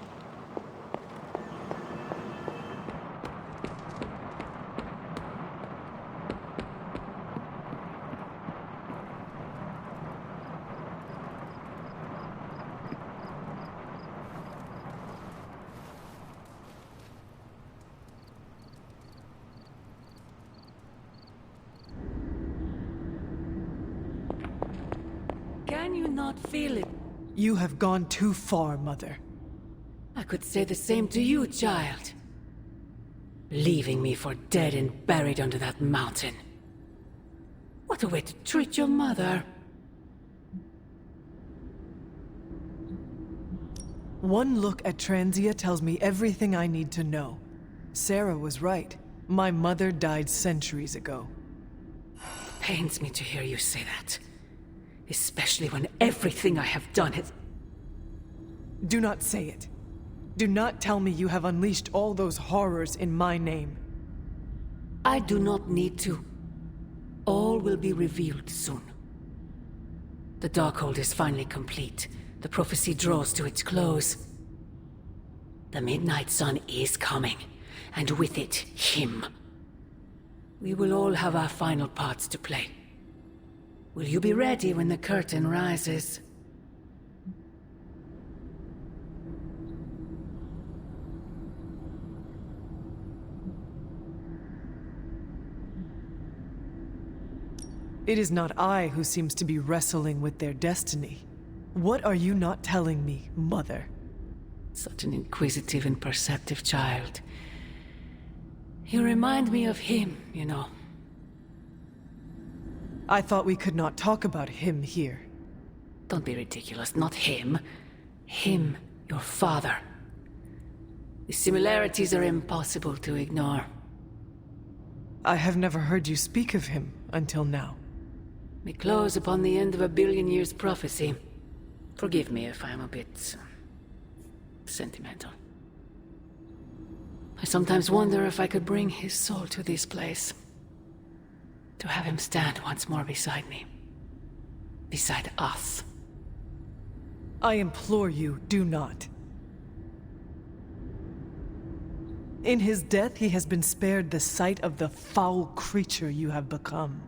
S14: Can you not feel it?
S1: You have gone too far, Mother.
S14: I could say the same to you, child. Leaving me for dead and buried under that mountain. What a way to treat your mother.
S1: One look at Transia tells me everything I need to know. Sarah was right. My mother died centuries ago.
S14: Pains me to hear you say that. Especially when everything I have done has...
S1: Do not say it. Do not tell me you have unleashed all those horrors in my name.
S14: I do not need to. All will be revealed soon. The Darkhold is finally complete. The prophecy draws to its close. The Midnight Sun is coming, and with it, him. We will all have our final parts to play. Will you be ready when the curtain rises?
S1: It is not I who seems to be wrestling with their destiny. What are you not telling me, Mother?
S14: Such an inquisitive and perceptive child. You remind me of him, you know.
S1: I thought we could not talk about him here.
S14: Don't be ridiculous, not him. Him, your father. The similarities are impossible to ignore.
S1: I have never heard you speak of him until now.
S14: We close upon the end of a billion-years prophecy. Forgive me if I'm a bit... sentimental. I sometimes wonder if I could bring his soul to this place. To have him stand once more beside me. Beside us.
S1: I implore you, do not. In his death, he has been spared the sight of the foul creature you have become.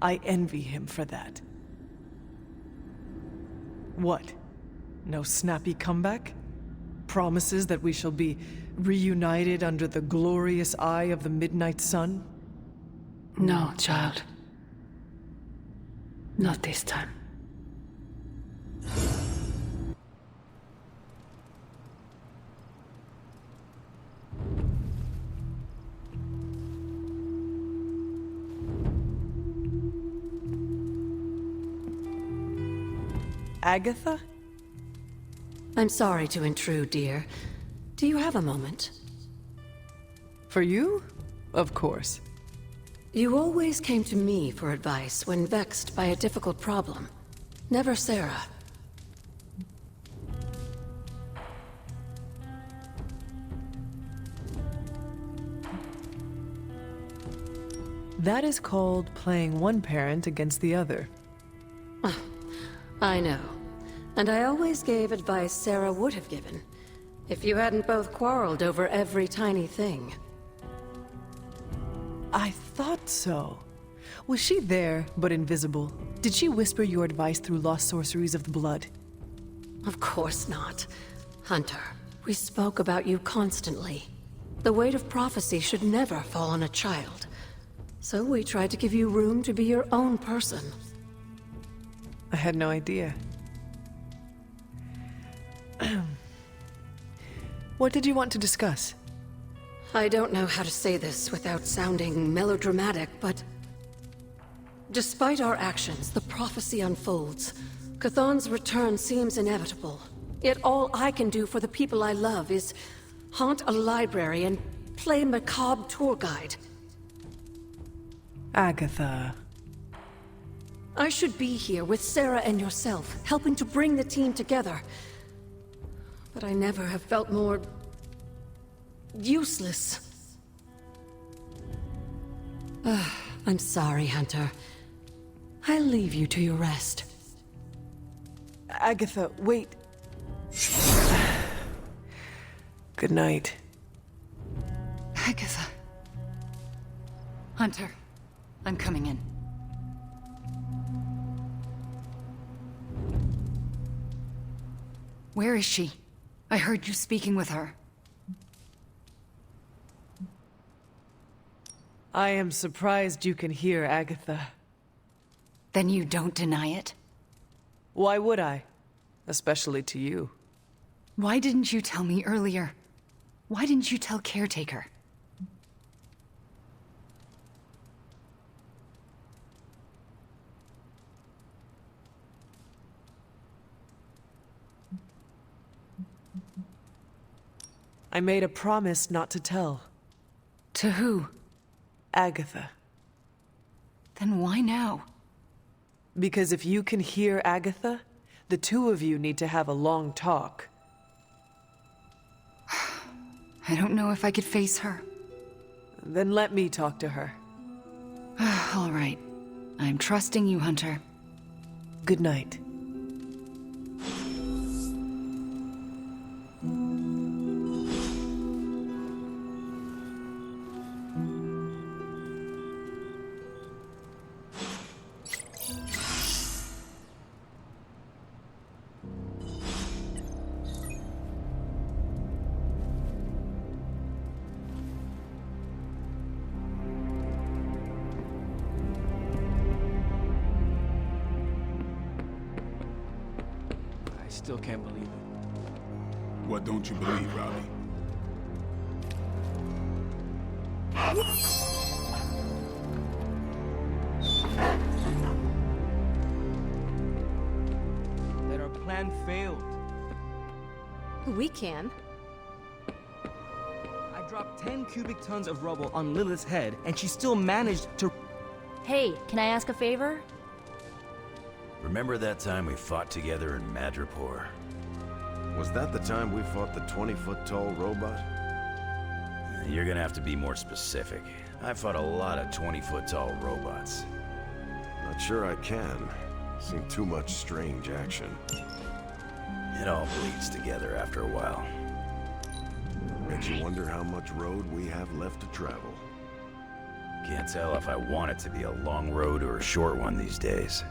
S1: I envy him for that. What? No snappy comeback? Promises that we shall be reunited under the glorious eye of the Midnight Sun?
S14: No, child. Not this time.
S1: Agatha?
S14: I'm sorry to intrude, dear. Do you have a moment?
S1: For you? Of course.
S14: You always came to me for advice when vexed by a difficult problem. Never Sarah.
S1: That is called playing one parent against the other.
S14: I know. And I always gave advice Sarah would have given, if you hadn't both quarreled over every tiny thing.
S1: I thought so. Was she there, but invisible? Did she whisper your advice through lost sorceries of the blood?
S14: Of course not. Hunter, we spoke about you constantly. The weight of prophecy should never fall on a child. So we tried to give you room to be your own person.
S1: I had no idea. What did you want to discuss?
S14: I don't know how to say this without sounding melodramatic, but... despite our actions, the prophecy unfolds. Chthon's return seems inevitable. Yet all I can do for the people I love is haunt a library and play macabre tour guide.
S1: Agatha.
S14: I should be here with Sarah and yourself, helping to bring the team together. But I never have felt more... useless. I'm sorry, Hunter. I'll leave you to your rest.
S1: Agatha, wait. Good night.
S13: Agatha. Hunter, I'm coming in. Where is she? I heard you speaking with her.
S1: I am surprised you can hear, Agatha.
S13: Then you don't deny it?
S1: Why would I? Especially to you.
S13: Why didn't you tell me earlier? Why didn't you tell Caretaker?
S1: I made a promise not to tell.
S13: To who?
S1: Agatha.
S13: Then why now?
S1: Because if you can hear Agatha, the two of you need to have a long talk.
S13: I don't know if I could face her.
S1: Then let me talk to her.
S13: All right. I'm trusting you, Hunter.
S1: Good night.
S6: I still can't believe it.
S2: What don't you believe, Robbie?
S6: That our plan failed.
S9: We can.
S6: I dropped 10 cubic tons of rubble on Lilith's head, and she still managed to...
S10: Hey, can I ask a favor?
S12: Remember that time we fought together in Madripoor?
S3: Was that the time we fought the 20-foot-tall robot?
S12: You're gonna have to be more specific. I fought a lot of 20-foot-tall robots.
S3: Not sure I can. Seen too much strange action.
S12: It all bleeds together after a while.
S3: Makes you wonder how much road we have left to travel.
S12: Can't tell if I want it to be a long road or a short one these days.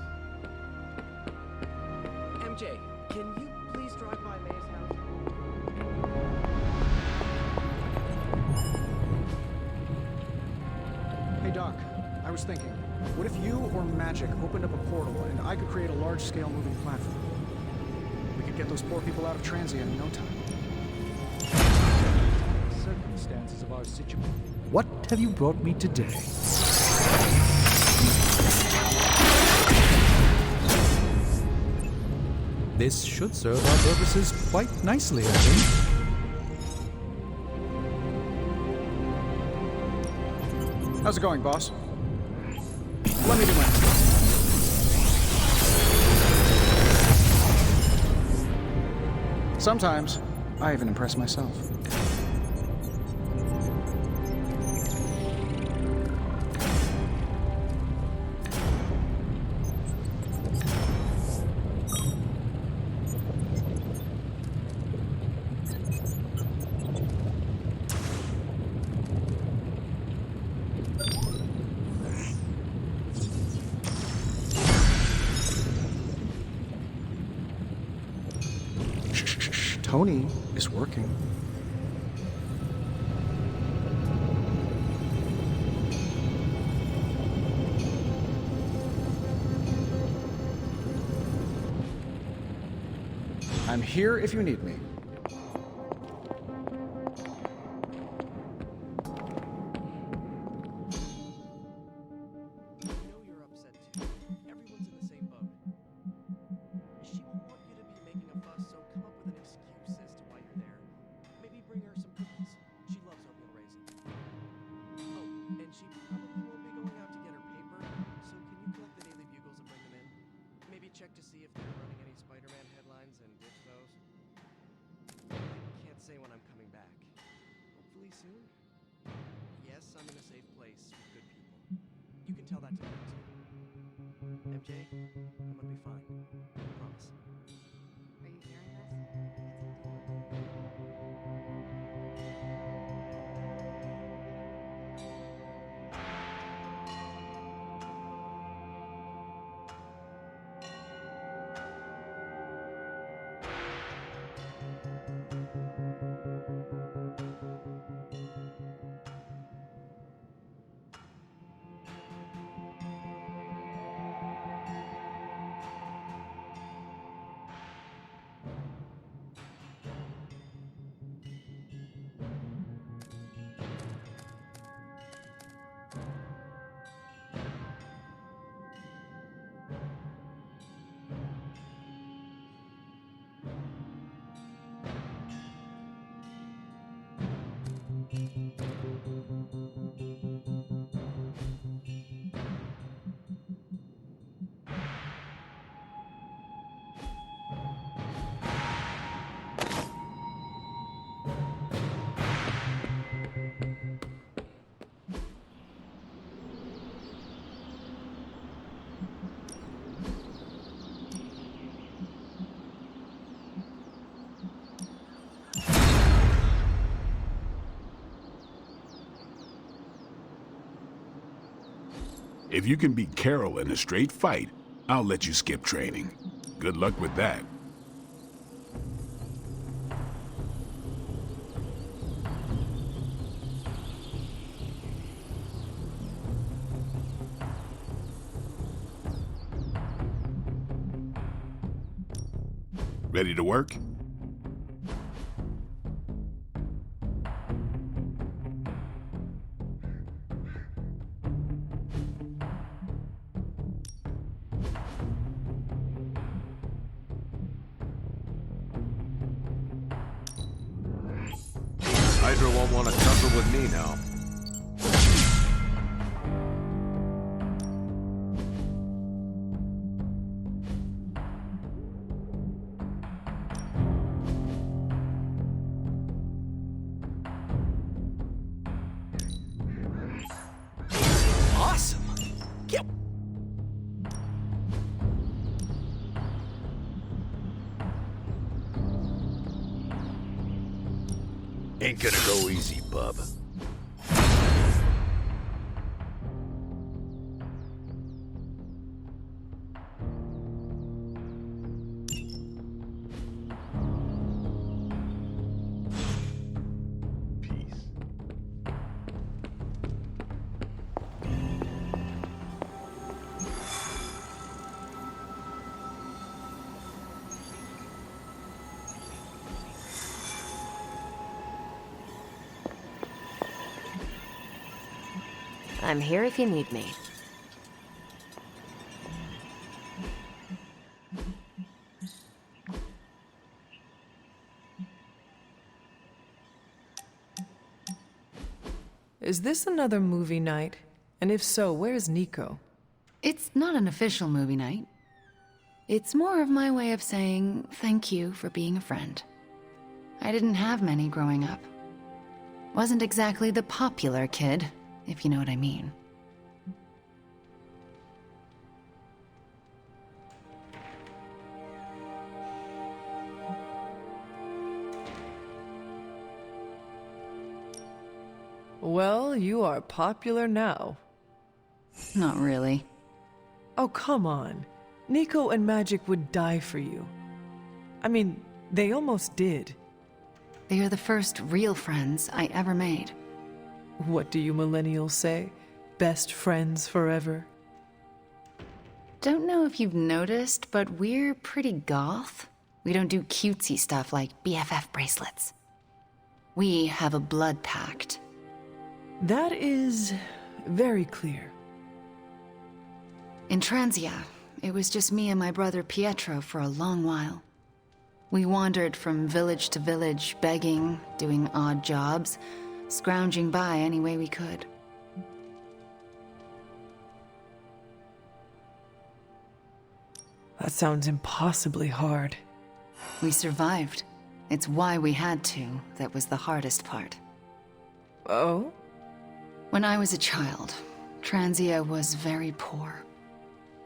S6: MJ, can you please drive by May's house?
S5: Hey, Doc. I was thinking, what if you or magic opened up a portal and I could create a large-scale moving platform? We could get those poor people out of transient in no time.
S4: Circumstances of our situation. What have you brought me today? This should serve our purposes quite nicely, I think.
S5: How's it going, boss? Let me do mine. Sometimes, I even impress myself. Tony is working. I'm here if you need me.
S6: I know you're upset too. Everyone's in the same boat. She won't want you to be making a fuss, so come up with an excuse as to why you're there. Maybe bring her some cookies. She loves oatmeal raisin. Oh, and she probably won't be going out to get her paper, so can you collect the Daily Bugles and bring them in? Maybe check to see if they're running any Spider-Man headlines and ditch those. I can't say when I'm coming back. Hopefully soon? Yes, I'm in a safe place with good people. You can tell that to them too. MJ, I'm gonna be fine. I promise.
S8: Are you hearing this? It's a deal.
S2: If you can beat Carol in a straight fight, I'll let you skip training. Good luck with that. Ready to work?
S3: Hydra won't want to tussle with me now.
S6: Awesome! Yep.
S12: Ain't gonna go easy, bub.
S8: I'm here if you need me.
S1: Is this another movie night? And if so, where's Nico?
S13: It's not an official movie night. It's more of my way of saying thank you for being a friend. I didn't have many growing up. Wasn't exactly the popular kid, if you know what I mean.
S1: Well, you are popular now.
S13: Not really.
S1: Oh, come on. Nico and Magic would die for you. I mean, they almost did.
S13: They are the first real friends I ever made.
S1: What do you millennials say? Best friends forever?
S13: Don't know if you've noticed, but we're pretty goth. We don't do cutesy stuff like BFF bracelets. We have a blood pact.
S1: That is very clear.
S13: In Transia, it was just me and my brother Pietro for a long while. We wandered from village to village, begging, doing odd jobs, scrounging by any way we could.
S1: That sounds impossibly hard.
S13: We survived. It's why we had to. That was the hardest part.
S1: Oh?
S13: When I was a child, Transia was very poor.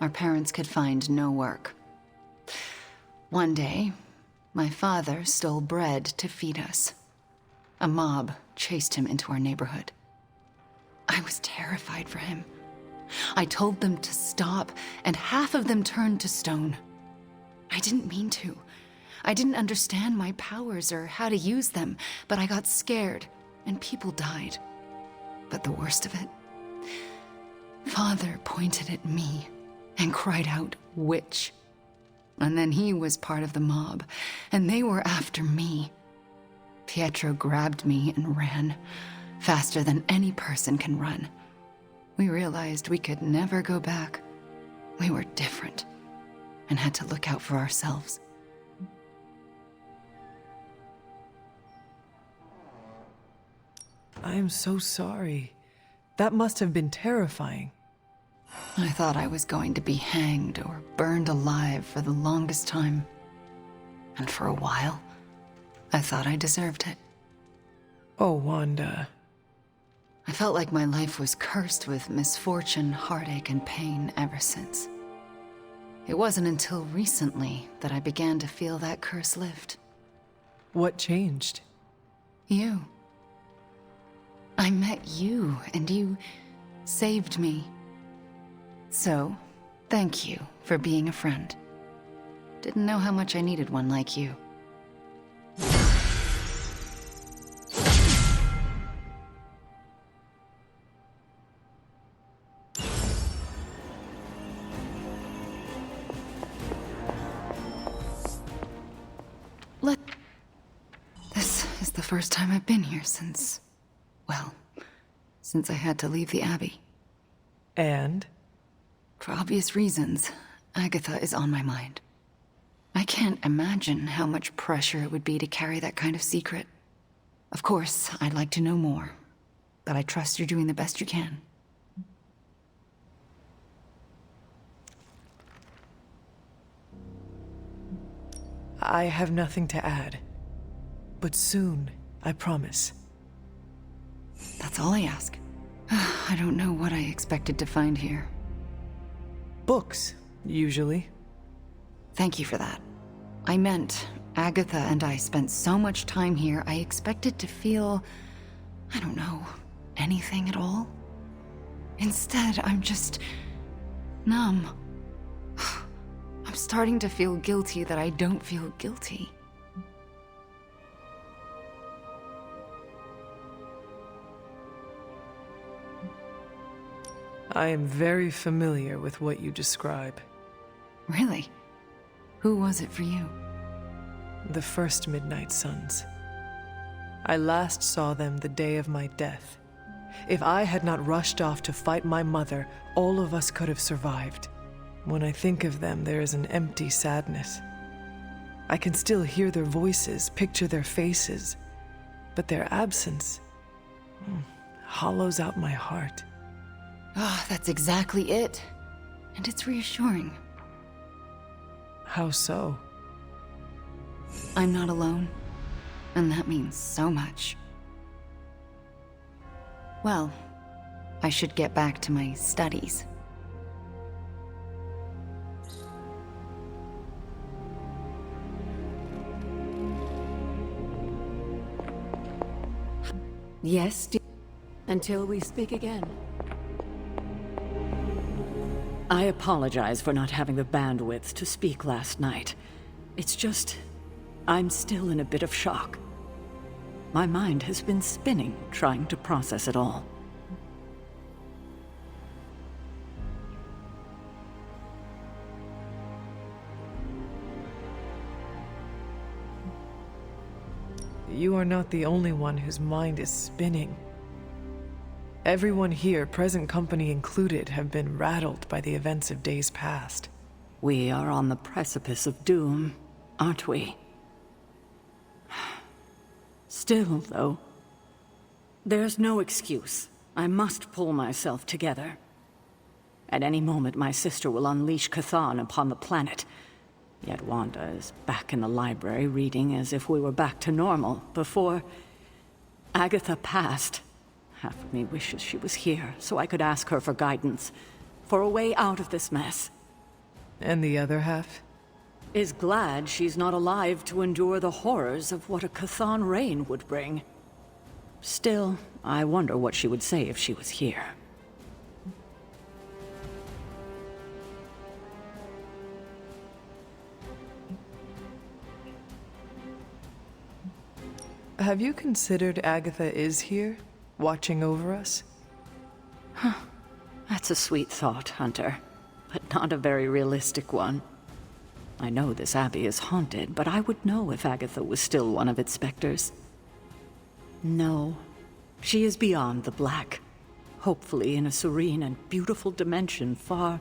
S13: Our parents could find no work. One day, my father stole bread to feed us. A mob chased him into our neighborhood. I was terrified for him. I told them to stop, and half of them turned to stone. I didn't mean to. I didn't understand my powers or how to use them, but I got scared, and people died. But the worst of it, Father pointed at me and cried out, "Witch." And then he was part of the mob, and they were after me. Pietro grabbed me and ran, faster than any person can run. We realized we could never go back. We were different, and had to look out for ourselves.
S1: I am so sorry. That must have been terrifying.
S13: I thought I was going to be hanged or burned alive for the longest time. And for a while, I thought I deserved it.
S1: Oh, Wanda.
S13: I felt like my life was cursed with misfortune, heartache, and pain ever since. It wasn't until recently that I began to feel that curse lift.
S1: What changed?
S13: You. I met you, and you saved me. So, thank you for being a friend. Didn't know how much I needed one like you. This is the first time I've been here since... well, since I had to leave the Abbey.
S1: And?
S13: For obvious reasons, Agatha is on my mind. I can't imagine how much pressure it would be to carry that kind of secret. Of course, I'd like to know more, but I trust you're doing the best you can.
S1: I have nothing to add. But soon, I promise.
S13: That's all I ask. I don't know what I expected to find here.
S1: Books, usually.
S13: Thank you for that. I meant, Agatha and I spent so much time here, I expected to feel... I don't know, anything at all. Instead, I'm just... numb. I'm starting to feel guilty that I don't feel guilty.
S1: I am very familiar with what you describe.
S13: Really? Who was it for you?
S1: The first Midnight Suns. I last saw them the day of my death. If I had not rushed off to fight my mother, all of us could have survived. When I think of them, there is an empty sadness. I can still hear their voices, picture their faces, but their absence hollows out my heart.
S13: Oh, that's exactly it. And it's reassuring.
S1: How so?
S13: I'm not alone, and that means so much. Well, I should get back to my studies.
S14: Yes, until we speak again.
S11: I apologize for not having the bandwidth to speak last night. It's just, I'm still in a bit of shock. My mind has been spinning, trying to process it all.
S1: You are not the only one whose mind is spinning. Everyone here, present company included, have been rattled by the events of days past.
S11: We are on the precipice of doom, aren't we? Still, though, there's no excuse. I must pull myself together. At any moment, my sister will unleash Cathan upon the planet. Yet Wanda is back in the library reading as if we were back to normal before Agatha passed. Half of me wishes she was here so I could ask her for guidance, for a way out of this mess.
S1: And the other half?
S11: Is glad she's not alive to endure the horrors of what a Cathan reign would bring. Still, I wonder what she would say if she was here.
S1: Have you considered Agatha is here, watching over us?
S11: Huh. That's a sweet thought, Hunter, but not a very realistic one. I know this abbey is haunted, but I would know if Agatha was still one of its specters. No, she is beyond the black, hopefully in a serene and beautiful dimension far,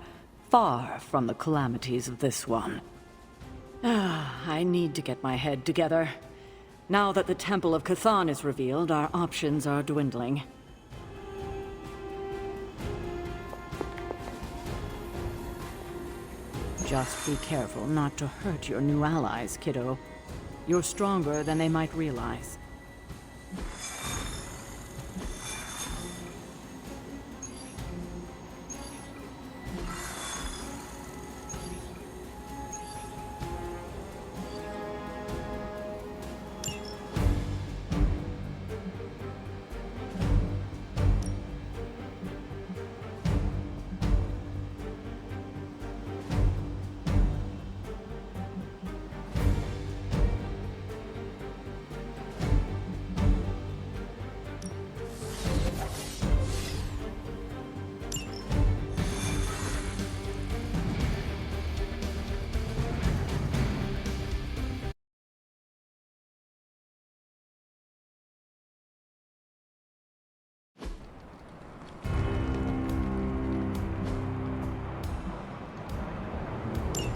S11: far from the calamities of this one. I need to get my head together. Now that the Temple of Cathan is revealed, our options are dwindling. Just be careful not to hurt your new allies, kiddo. You're stronger than they might realize.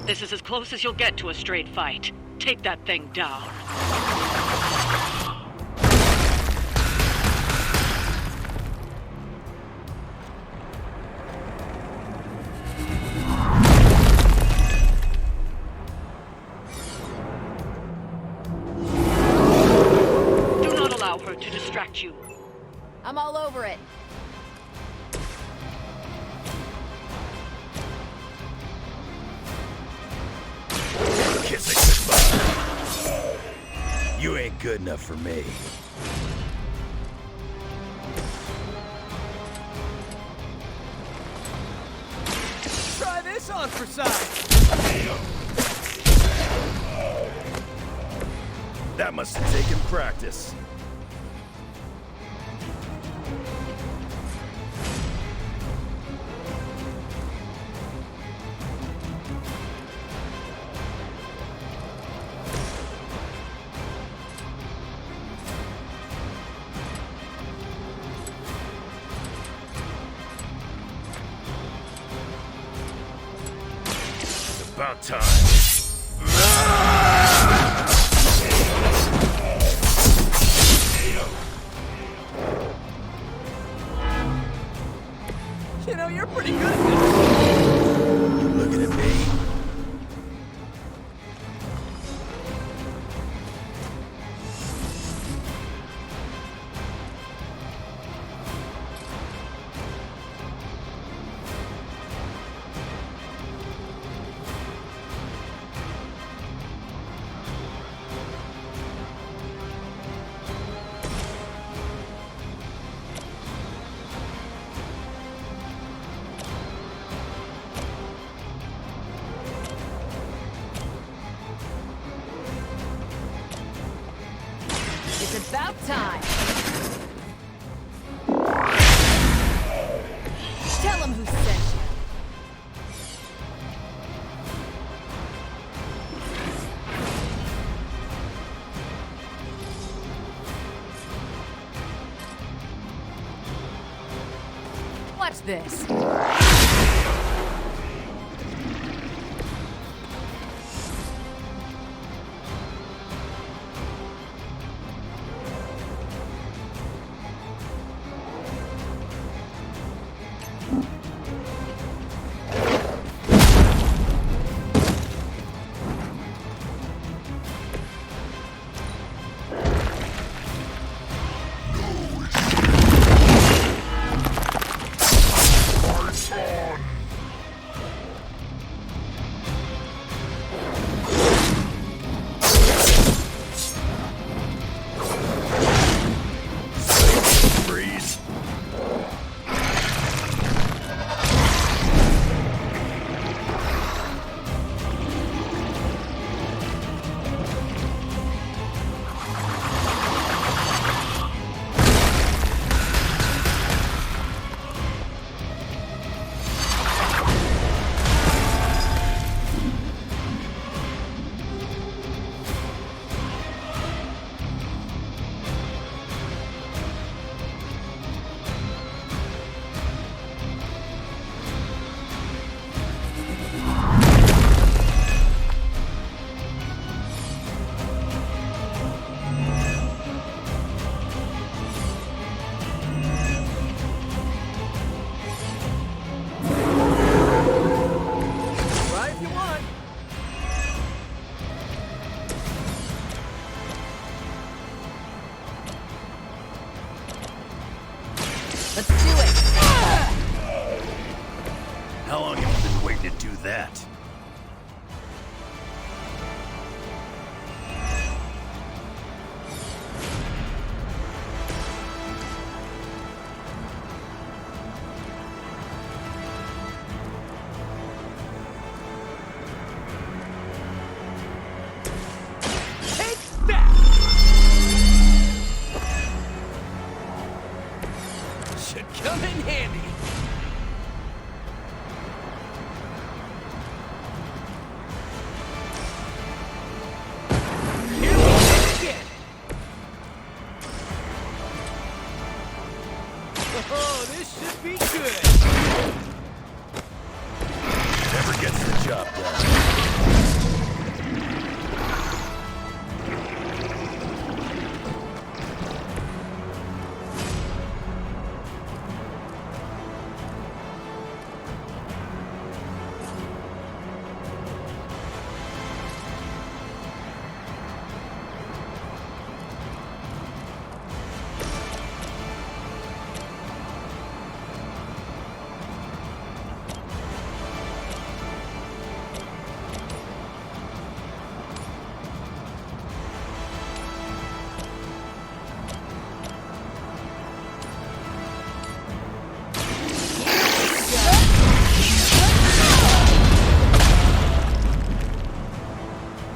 S11: This is as close as you'll get to a straight fight. Take that thing down. Do not allow her to distract you.
S7: I'm all over it.
S12: Kissing goodbye. You ain't good enough for me.
S6: Try this on for size.
S12: That must have taken practice. About time.
S6: You know, you're pretty good at this.
S12: You looking at me?
S7: It's about time. Tell him who sent you. Watch this.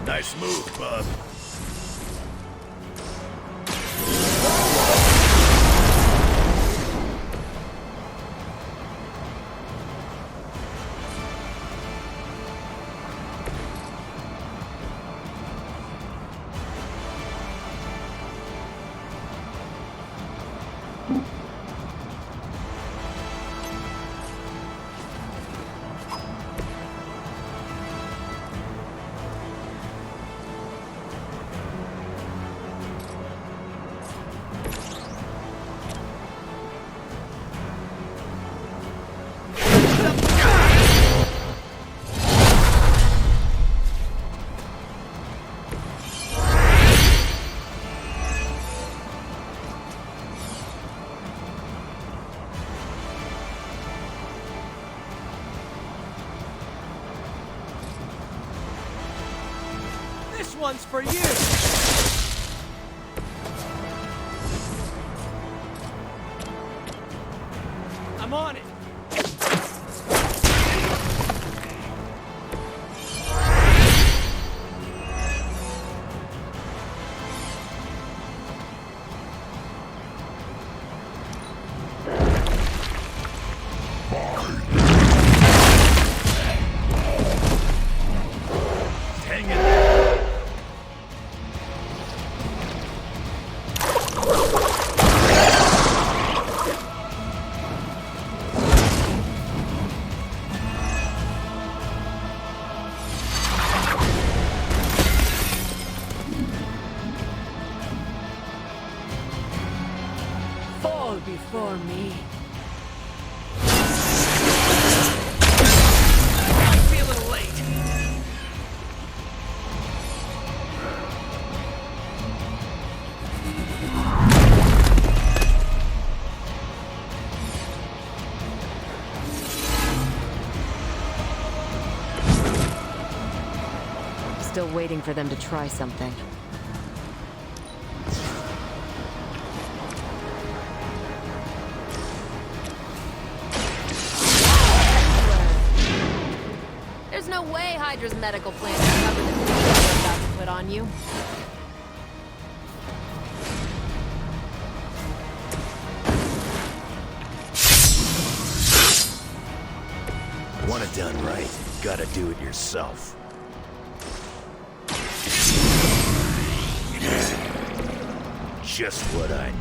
S12: Nice move, bub.
S6: This one's for you! I'm on it!
S14: Fall before me.
S6: Might be a little late.
S8: Still waiting for them to try something.
S7: There's no way Hydra's medical plan can cover the things we're about to put on you.
S12: Want it done right, gotta do it yourself. Just what I need.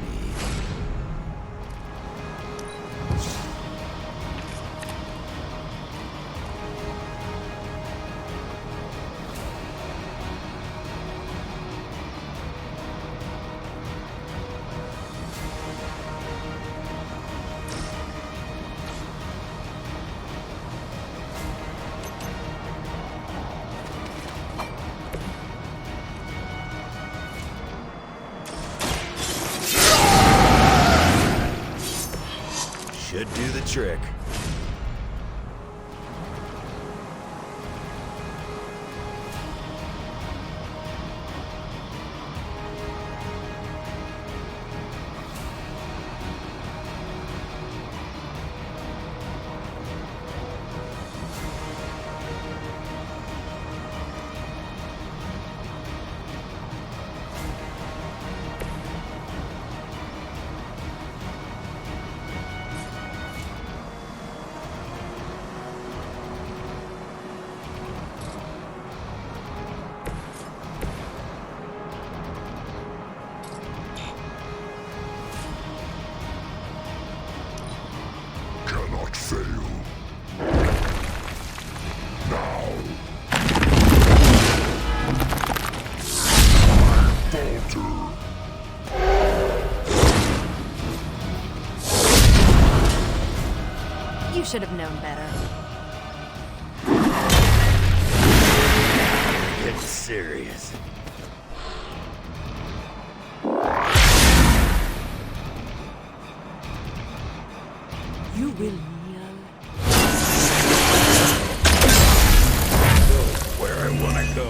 S12: Should do the trick.
S2: Cannot fail. Now. Falter.
S7: You should have known better.
S12: Get serious.
S14: You will kneel.
S12: Go where I wanna go.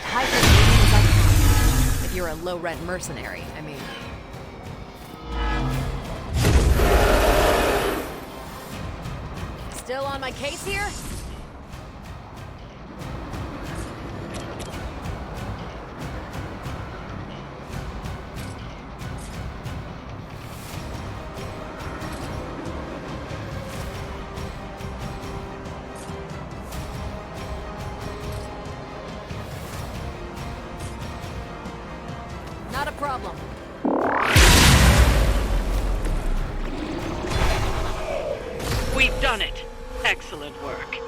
S7: high-tech agent as I can. If you're a low-rent mercenary, I mean. Still on my case here? Not a problem.
S15: We've done it. Excellent work.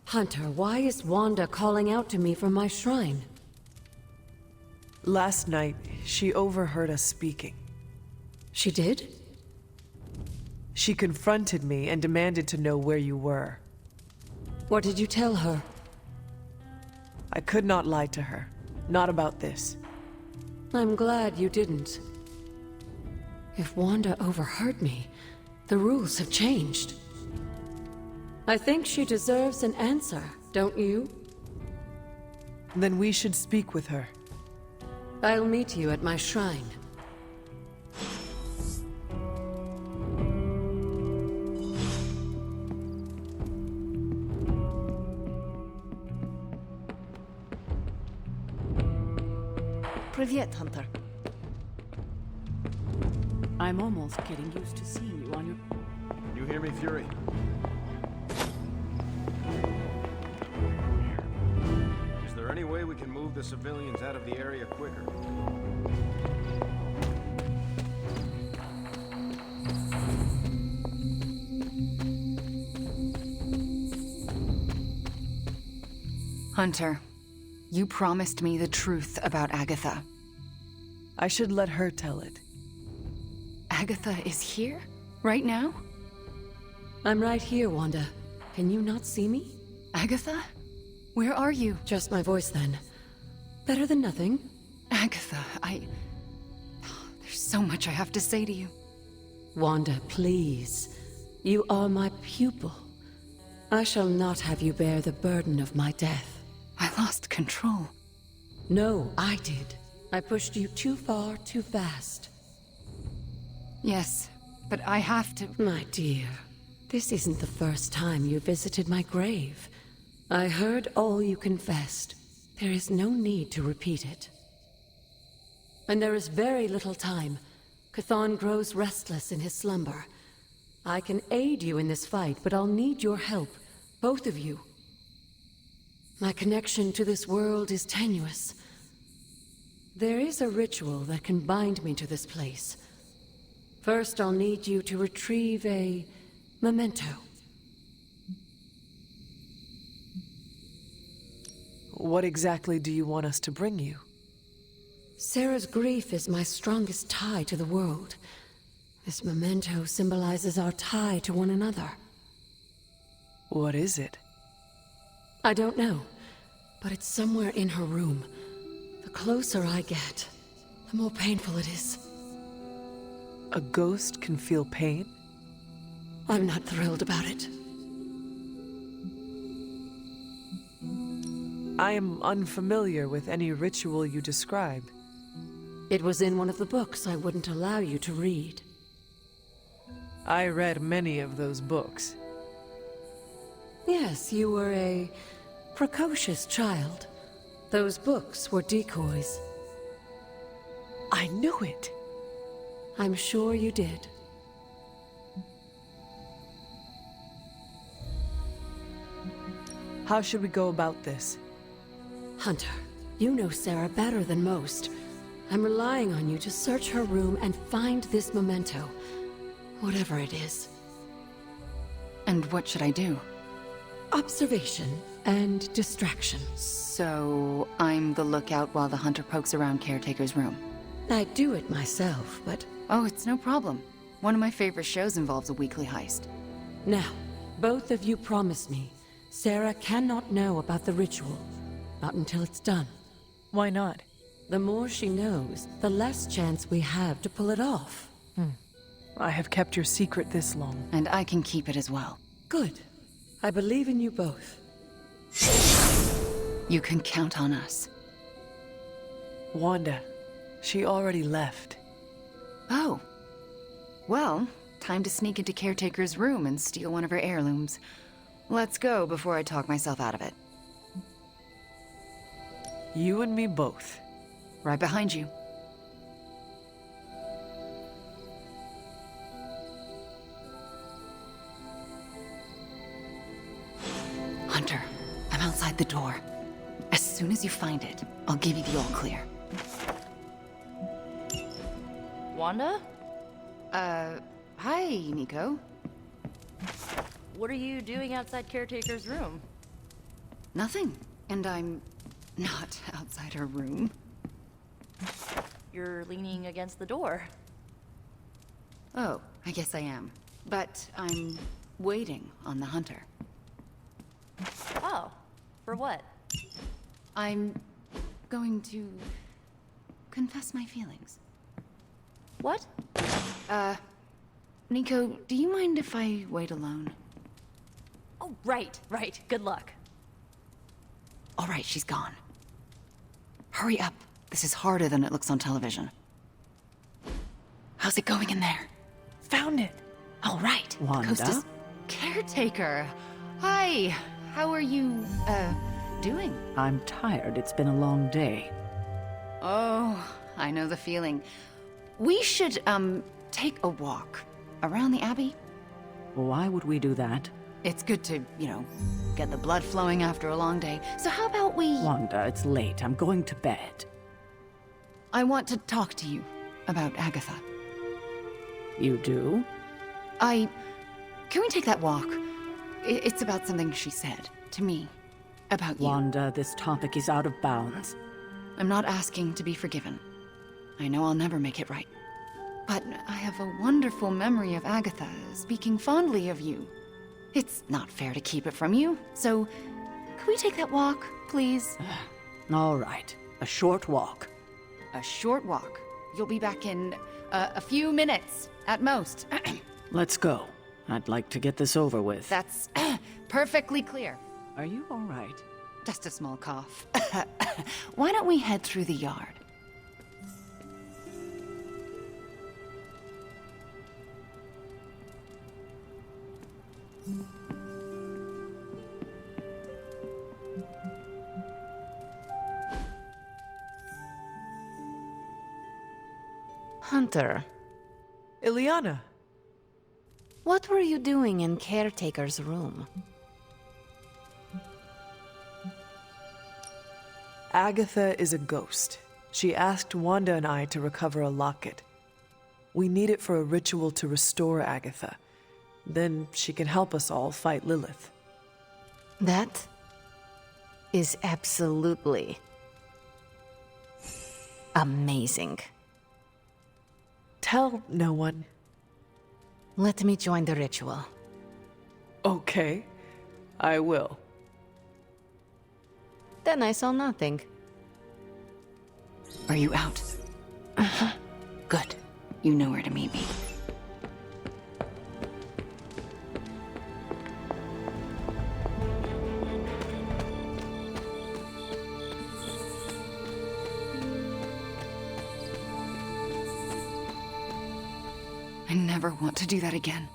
S14: Hunter, why is Wanda calling out to me from my shrine?
S1: Last night, she overheard us speaking.
S14: She did?
S1: She confronted me and demanded to know where you were.
S14: What did you tell her?
S1: I could not lie to her. Not about this.
S14: I'm glad you didn't. If Wanda overheard me, the rules have changed. I think she deserves an answer, don't you?
S1: Then we should speak with her.
S14: I'll meet you at my shrine.
S11: Привет, Hunter. I'm almost getting used to seeing you on your...
S3: Can you hear me, Fury? Is there any way we can move the civilians out of the area quicker?
S13: Hunter, you promised me the truth about Agatha.
S1: I should let her tell it.
S13: Agatha is here? Right now?
S14: I'm right here, Wanda. Can you not see me?
S13: Agatha? Where are you?
S14: Just my voice, then. Better than nothing.
S13: Agatha, there's so much I have to say to you.
S14: Wanda, please. You are my pupil. I shall not have you bear the burden of my death.
S13: I lost control.
S14: No, I did. I pushed you too far, too fast.
S13: Yes, but I have to...
S14: My dear, this isn't the first time you visited my grave. I heard all you confessed. There is no need to repeat it. And there is very little time. Chthon grows restless in his slumber. I can aid you in this fight, but I'll need your help. Both of you. My connection to this world is tenuous. There is a ritual that can bind me to this place. First, I'll need you to retrieve a memento.
S1: What exactly do you want us to bring you?
S14: Sarah's grief is my strongest tie to the world. This memento symbolizes our tie to one another.
S1: What is it?
S14: I don't know, but it's somewhere in her room. The closer I get, the more painful it is.
S1: A ghost can feel pain?
S14: I'm not thrilled about it.
S1: I am unfamiliar with any ritual you describe.
S14: It was in one of the books I wouldn't allow you to read.
S1: I read many of those books.
S14: Yes, you were a precocious child. Those books were decoys.
S1: I knew it!
S14: I'm sure you did.
S1: How should we go about this?
S14: Hunter, you know Sarah better than most. I'm relying on you to search her room and find this memento. Whatever it is.
S13: And what should I do?
S14: Observation and distraction.
S13: So, I'm the lookout while the hunter pokes around Caretaker's room.
S14: I do it myself, but...
S13: Oh, it's no problem. One of my favorite shows involves a weekly heist.
S14: Now, both of you promise me Sarah cannot know about the ritual. Not until it's done.
S1: Why not?
S14: The more she knows, the less chance we have to pull it off.
S1: I have kept your secret this long.
S13: And I can keep it as well.
S14: Good. I believe in you both.
S13: You can count on us.
S1: Wanda, she already left.
S13: Oh. Well, time to sneak into Caretaker's room and steal one of her heirlooms. Let's go before I talk myself out of it.
S1: You and me both.
S13: Right behind you. Hunter, I'm outside the door. As soon as you find it, I'll give you the all clear.
S10: Wanda?
S13: Hi, Nico.
S10: What are you doing outside Caretaker's room?
S13: Nothing. And I'm not outside her room.
S10: You're leaning against the door.
S13: Oh, I guess I am. But I'm waiting on the hunter.
S10: Oh, for what?
S13: I'm going to confess my feelings.
S10: What?
S13: Nico, do you mind if I wait alone?
S10: Oh, right. Good luck.
S13: All right, she's gone. Hurry up. This is harder than it looks on television. How's it going in there?
S1: Found it.
S13: All right.
S11: Wanda?
S13: The coast is Caretaker. Hi. How are you, doing?
S11: I'm tired. It's been a long day.
S13: Oh, I know the feeling. We should, take a walk around the Abbey.
S11: Why would we do that?
S13: It's good to, get the blood flowing after a long day. So how about we...
S11: Wanda, it's late. I'm going to bed.
S13: I want to talk to you about Agatha.
S11: You do?
S13: Can we take that walk? It's about something she said to me. About you.
S11: Wanda, this topic is out of bounds.
S13: I'm not asking to be forgiven. I know I'll never make it right. But I have a wonderful memory of Agatha speaking fondly of you. It's not fair to keep it from you, so could we take that walk, please?
S11: All right. A short walk.
S13: A short walk. You'll be back in a few minutes, at most.
S11: Let's go. I'd like to get this over with.
S13: That's perfectly clear.
S11: Are you all right?
S13: Just a small cough. Why don't we head through the yard?
S9: Hunter,
S1: Ileana,
S9: what were you doing in Caretaker's room?
S1: Agatha is a ghost. She asked Wanda and I to recover a locket. We need it for a ritual to restore Agatha. Then she can help us all fight Lilith.
S9: That is absolutely amazing.
S1: Tell no one.
S9: Let me join the ritual.
S1: Okay, I will.
S9: Then I saw nothing.
S13: Are you out? Good. You know where to meet me. I never want to do that again.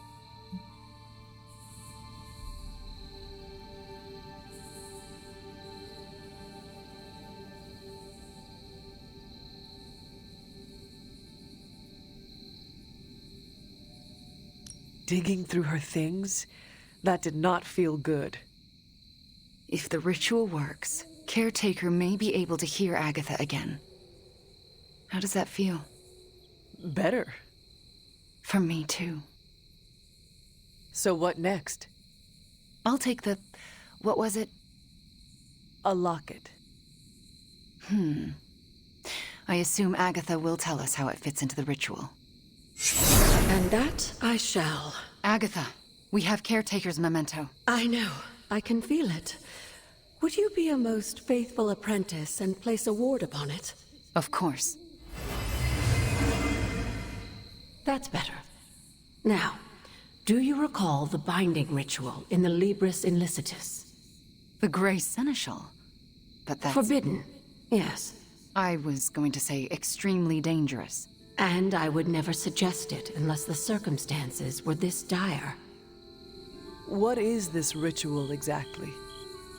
S1: Digging through her things? That did not feel good.
S13: If the ritual works, Caretaker may be able to hear Agatha again. How does that feel?
S1: Better.
S13: For me, too.
S1: So what next?
S13: I'll take the What was it?
S1: A locket.
S13: I assume Agatha will tell us how it fits into the ritual.
S14: And that I shall.
S13: Agatha, we have Caretaker's memento.
S14: I know. I can feel it. Would you be a most faithful apprentice and place a ward upon it?
S13: Of course.
S14: That's better. Now, do you recall the binding ritual in the Libris Illicitius?
S13: The Grey Seneschal? But that's...
S14: Forbidden, yes.
S13: I was going to say extremely dangerous.
S14: And I would never suggest it unless the circumstances were this dire.
S1: What is this ritual exactly?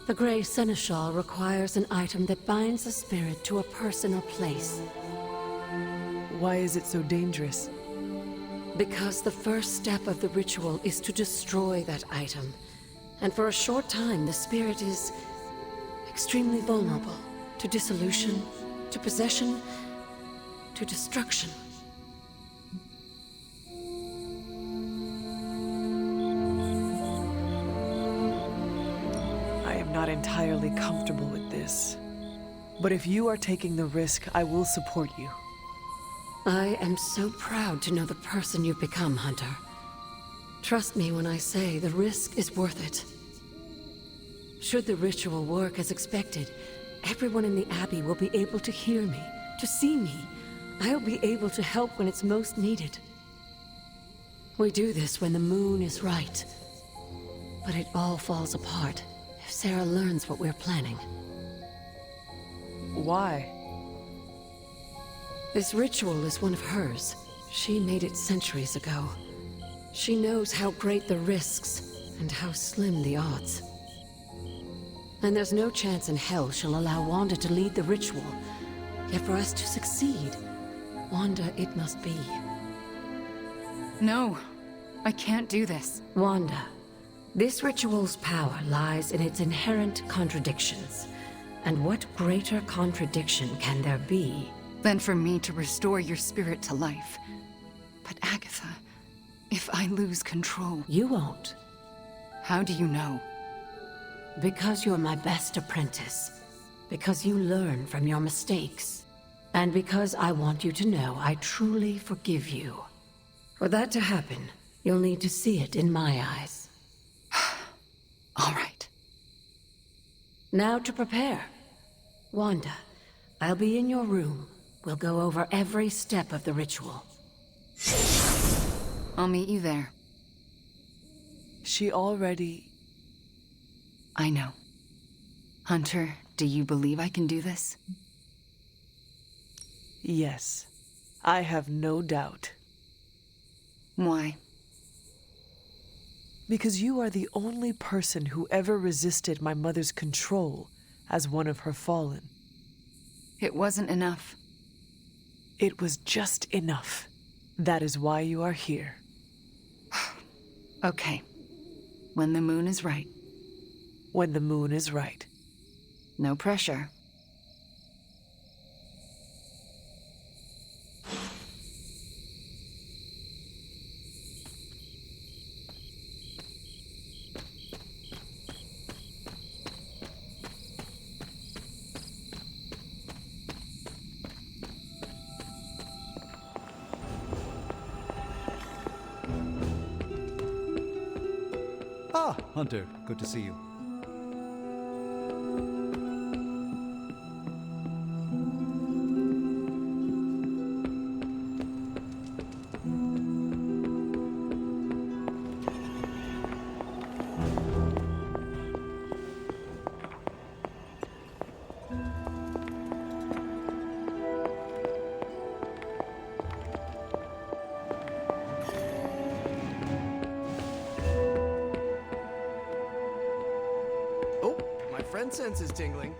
S14: The Grey Seneschal requires an item that binds a spirit to a person or place.
S1: Why is it so dangerous?
S14: Because the first step of the ritual is to destroy that item. And for a short time, the spirit is extremely vulnerable to dissolution, to possession, to destruction.
S1: I am not entirely comfortable with this. But if you are taking the risk, I will support you.
S14: I am so proud to know the person you've become, Hunter. Trust me when I say the risk is worth it. Should the ritual work as expected, everyone in the Abbey will be able to hear me, to see me. I'll be able to help when it's most needed. We do this when the moon is right. But it all falls apart if Sarah learns what we're planning.
S1: Why?
S14: This ritual is one of hers. She made it centuries ago. She knows how great the risks and how slim the odds. And there's no chance in hell she'll allow Wanda to lead the ritual. Yet for us to succeed, Wanda it must be.
S13: No, I can't do this.
S14: Wanda, this ritual's power lies in its inherent contradictions. And what greater contradiction can there be
S13: than for me to restore your spirit to life? But Agatha, if I lose control...
S14: You won't.
S13: How do you know?
S14: Because you're my best apprentice. Because you learn from your mistakes. And because I want you to know I truly forgive you. For that to happen, you'll need to see it in my eyes.
S13: All right.
S14: Now to prepare. Wanda, I'll be in your room. We'll go over every step of the ritual.
S13: I'll meet you there.
S1: She already...
S13: I know. Hunter, do you believe I can do this?
S1: Yes. I have no doubt.
S13: Why?
S1: Because you are the only person who ever resisted my mother's control as one of her fallen.
S13: It wasn't enough.
S1: It was just enough. That is why you are here.
S13: Okay. When the moon is right.
S1: When the moon is right.
S13: No pressure.
S16: Ah, Hunter, good to see you.
S6: Friend sense is tingling.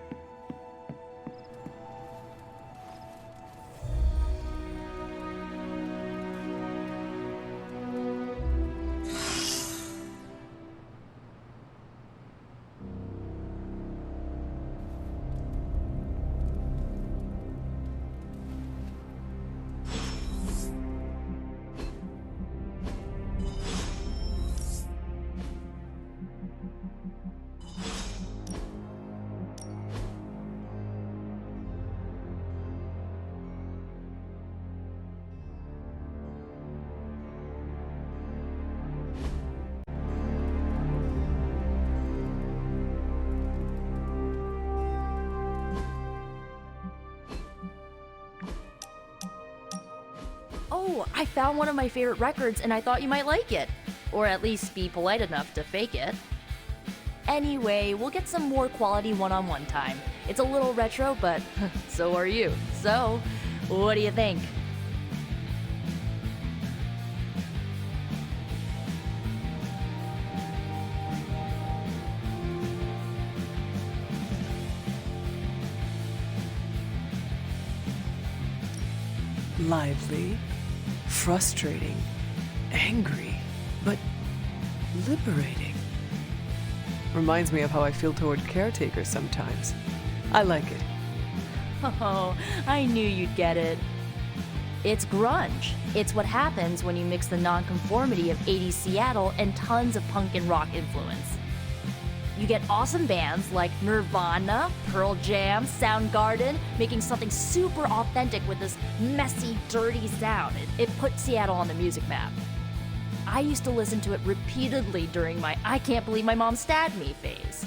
S10: Oh, I found one of my favorite records and I thought you might like it. Or at least be polite enough to fake it. Anyway, we'll get some more quality one-on-one time. It's a little retro, but so are you. So, what do you think?
S1: Lively, frustrating, angry, but liberating. Reminds me of how I feel toward caretakers sometimes. I like it.
S10: Oh, I knew you'd get it. It's grunge. It's what happens when you mix the nonconformity of 80s Seattle and tons of punk and rock influence. You get awesome bands like Nirvana, Pearl Jam, Soundgarden, making something super authentic with this messy, dirty sound. It put Seattle on the music map. I used to listen to it repeatedly during my I can't believe my mom stabbed me phase.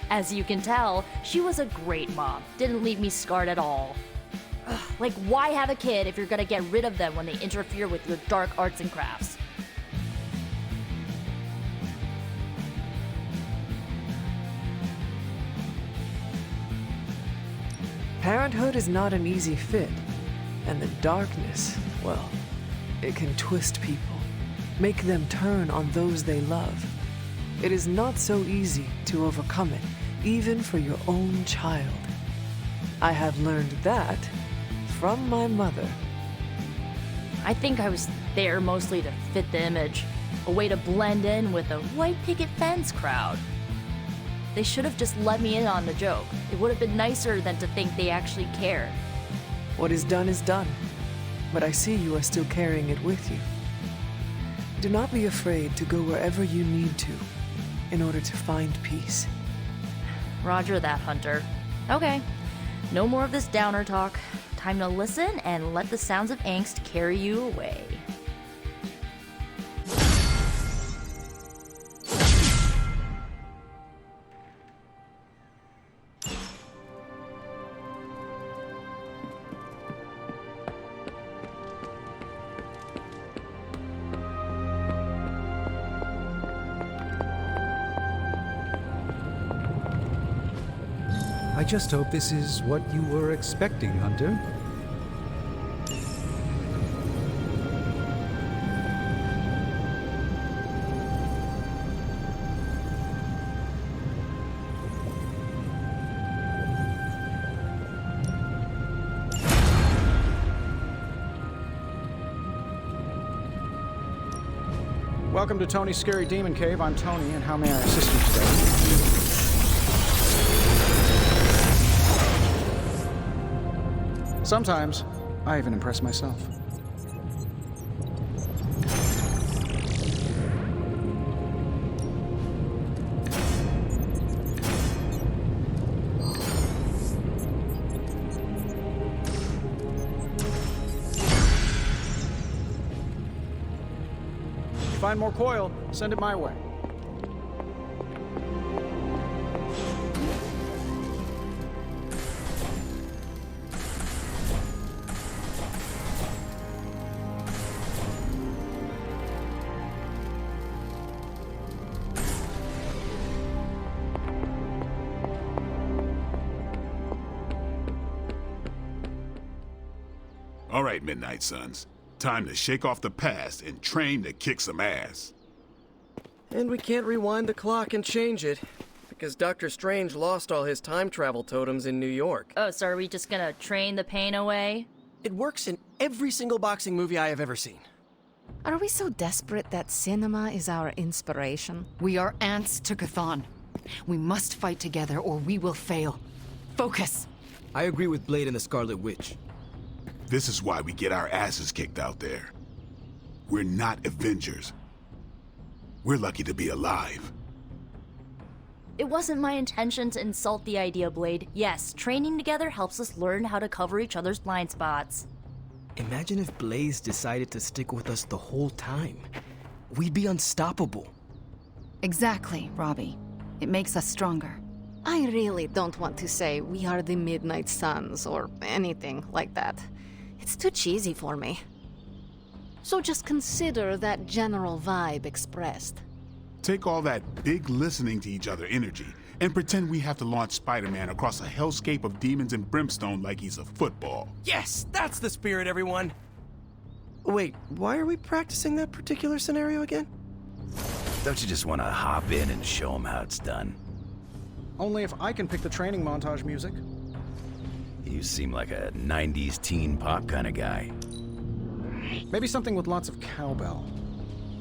S10: As you can tell, she was a great mom. Didn't leave me scarred at all. Ugh, like, why have a kid if you're gonna get rid of them when they interfere with your dark arts and crafts?
S1: Parenthood is not an easy fit, and the darkness, well, it can twist people, make them turn on those they love. It is not so easy to overcome it, even for your own child. I have learned that from my mother.
S10: I think I was there mostly to fit the image, a way to blend in with the white picket fence crowd. They should have just let me in on the joke. It would have been nicer than to think they actually cared.
S1: What is done, but I see you are still carrying it with you. Do not be afraid to go wherever you need to in order to find peace.
S10: Roger that, Hunter. Okay, no more of this downer talk. Time to listen and let the sounds of angst carry you away.
S16: I just hope this is what you were expecting, Hunter.
S5: Welcome to Tony's Scary Demon Cave. I'm Tony, and how may I assist you today? Sometimes, I even impress myself. If you find more coil, send it my way.
S2: All right, Midnight Suns. Time to shake off the past and train to kick some ass.
S6: And we can't rewind the clock and change it, because Dr. Strange lost all his time travel totems in New York.
S10: Oh, so are we just gonna train the pain away?
S6: It works in every single boxing movie I have ever seen.
S9: Are we so desperate that cinema is our inspiration?
S13: We are ants to Chthon. We must fight together or we will fail. Focus!
S6: I agree with Blade and the Scarlet Witch.
S2: This is why we get our asses kicked out there. We're not Avengers. We're lucky to be alive.
S10: It wasn't my intention to insult the idea, Blade. Yes, training together helps us learn how to cover each other's blind spots.
S6: Imagine if Blaze decided to stick with us the whole time. We'd be unstoppable.
S13: Exactly, Robbie. It makes us stronger.
S9: I really don't want to say we are the Midnight Suns or anything like that. It's too cheesy for me. So just consider that general vibe expressed.
S2: Take all that big listening to each other energy and pretend we have to launch Spider-Man across a hellscape of demons and brimstone like he's a football.
S17: Yes, that's the spirit, everyone. Wait, why are we practicing that particular scenario again?
S12: Don't you just want to hop in and show him how it's done?
S5: Only if I can pick the training montage music.
S12: You seem like a 90s teen pop kind of guy.
S5: Maybe something with lots of cowbell.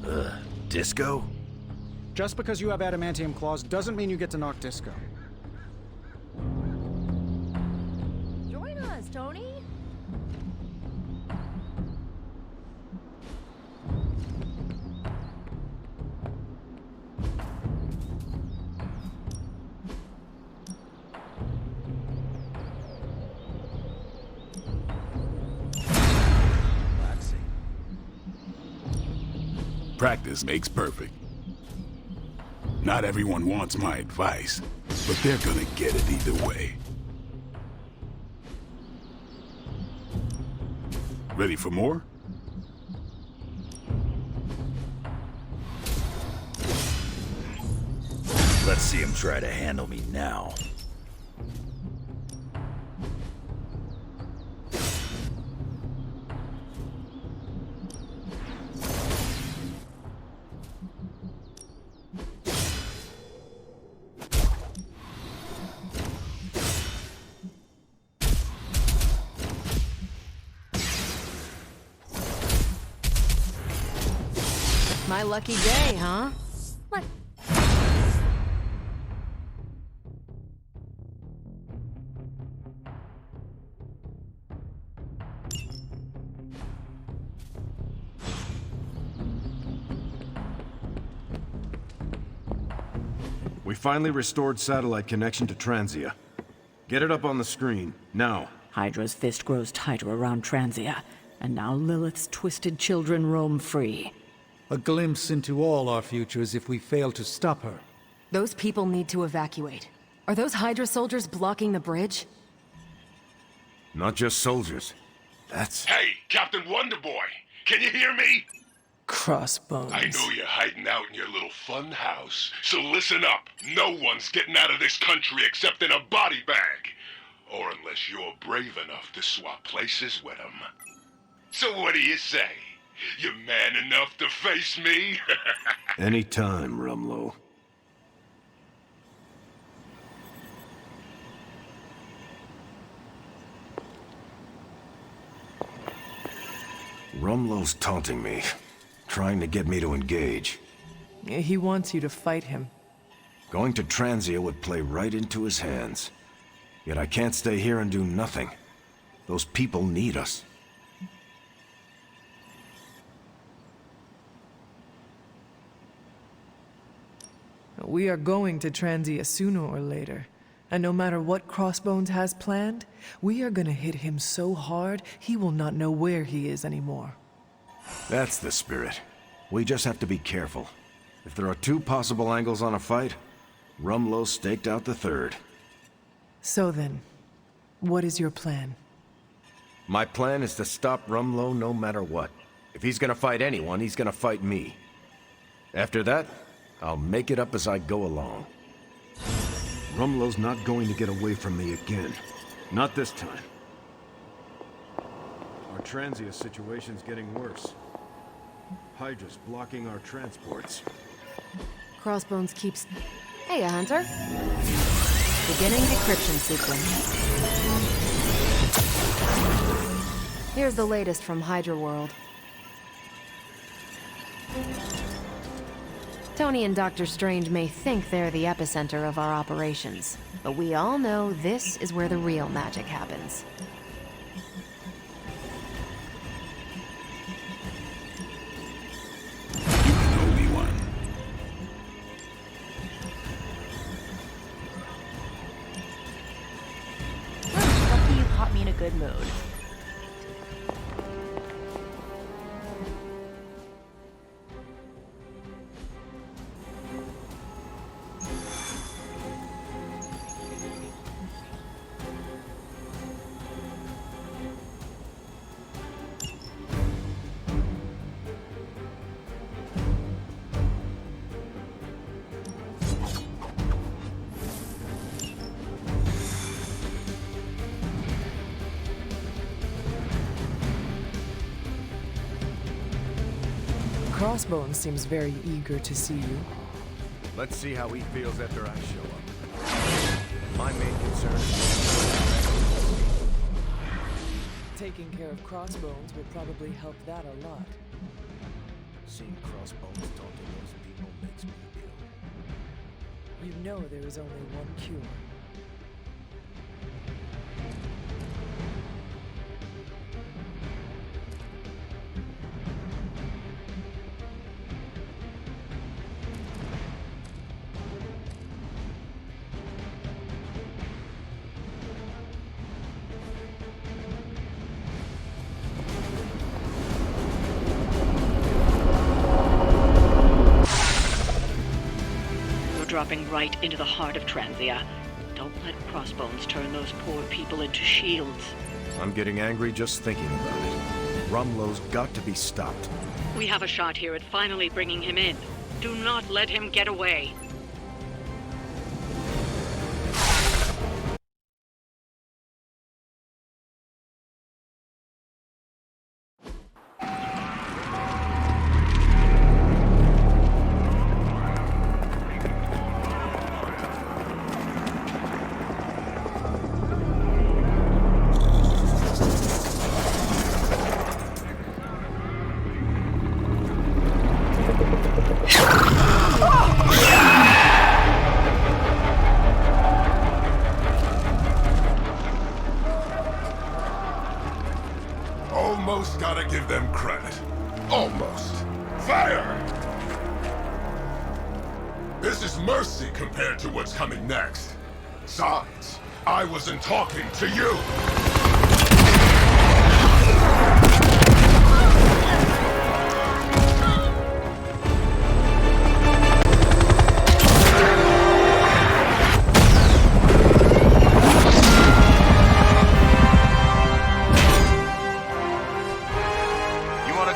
S12: Ugh, disco?
S5: Just because you have adamantium claws doesn't mean you get to knock disco.
S10: Join us, Tony.
S2: Practice makes perfect. Not everyone wants my advice, but they're gonna get it either way. Ready for more?
S12: Let's see him try to handle me now.
S9: My lucky day, huh?
S10: What?
S3: We finally restored satellite connection to Transia. Get it up on the screen, now.
S11: Hydra's fist grows tighter around Transia, and now Lilith's twisted children roam free.
S4: A glimpse into all our futures if we fail to stop her.
S18: Those people need to evacuate. Are those Hydra soldiers blocking the bridge?
S3: Not just soldiers. That's...
S19: Hey, Captain Wonderboy! Can you hear me?
S1: Crossbones.
S19: I know you're hiding out in your little fun house, so listen up. No one's getting out of this country except in a body bag. Or unless you're brave enough to swap places with them. So what do you say? You man enough to face me?
S3: Anytime, Rumlow. Rumlow's taunting me, trying to get me to engage.
S1: He wants you to fight him.
S3: Going to Transia would play right into his hands. Yet I can't stay here and do nothing. Those people need us.
S1: We are going to Transia sooner or later. And no matter what Crossbones has planned, we are gonna hit him so hard, he will not know where he is anymore.
S3: That's the spirit. We just have to be careful. If there are two possible angles on a fight, Rumlow staked out the third.
S1: So then, what is your plan?
S3: My plan is to stop Rumlow no matter what. If he's gonna fight anyone, he's gonna fight me. After that, I'll make it up as I go along. Rumlow's not going to get away from me again. Not this time. Our Transia situation's getting worse. Hydra's blocking our transports.
S18: Crossbones keeps... Hey, a hunter. Beginning decryption sequence. Here's the latest from Hydra World. Tony and Dr. Strange may think they're the epicenter of our operations, but we all know this is where the real magic happens.
S10: Lucky you caught me in a good mood.
S1: Crossbones seems very eager to see you.
S3: Let's see how he feels after I show up. My main concern is...
S1: Taking care of Crossbones will probably help that a lot.
S3: Seeing Crossbones taunting those people makes me ill.
S1: You know there is only one cure.
S15: Dropping right into the heart of Transia. Don't let Crossbones turn those poor people into shields.
S3: I'm getting angry just thinking about it. Rumlow's got to be stopped.
S15: We have a shot here at finally bringing him in. Do not let him get away.
S19: Almost gotta give them credit. Almost. Fire! This is mercy compared to what's coming next. Besides, I wasn't talking to you!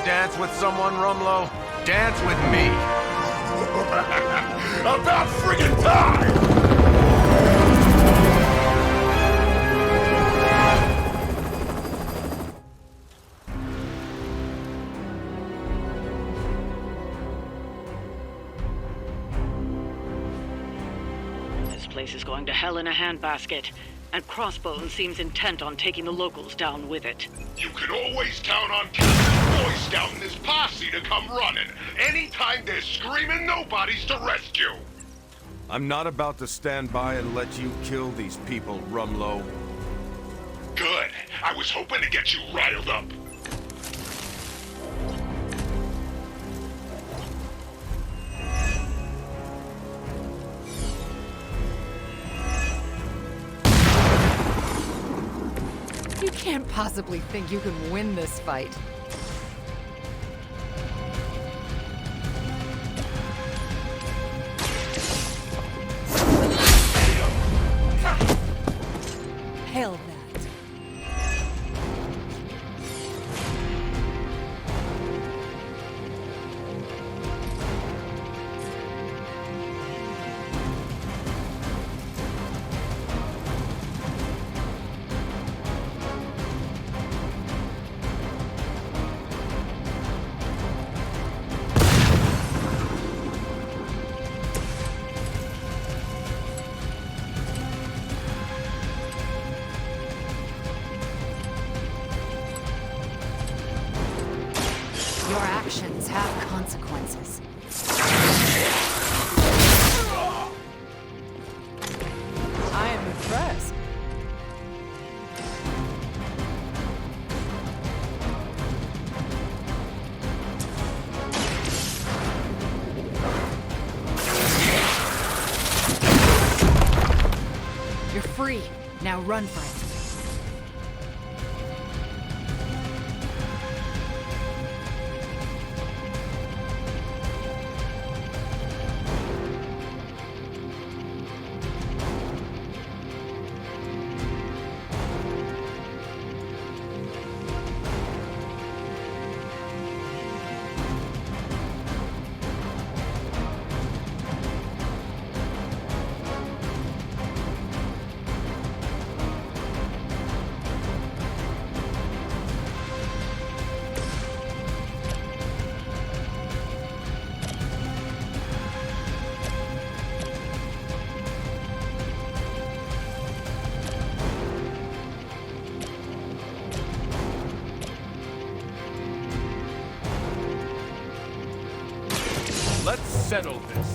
S3: Dance with someone, Rumlow? Dance with me!
S19: About friggin' time!
S15: This place is going to hell in a handbasket, and Crossbones seems intent on taking the locals down with it.
S19: You can always count on Captain Boy Scout and his posse to come running. Anytime there's screaming nobodies to rescue.
S3: I'm not about to stand by and let you kill these people, Rumlow.
S19: Good. I was hoping to get you riled up.
S13: You can't possibly think you can win this fight.
S1: Hell that.
S13: Your actions have consequences.
S1: I am impressed.
S13: You're free. Now run for it.
S20: settle this.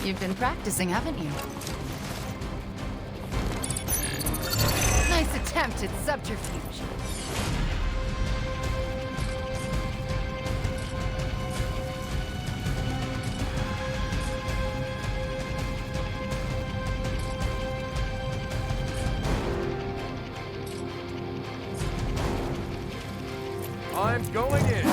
S13: You've been practicing, haven't you? Nice attempt at subterfuge.
S20: I'm going in.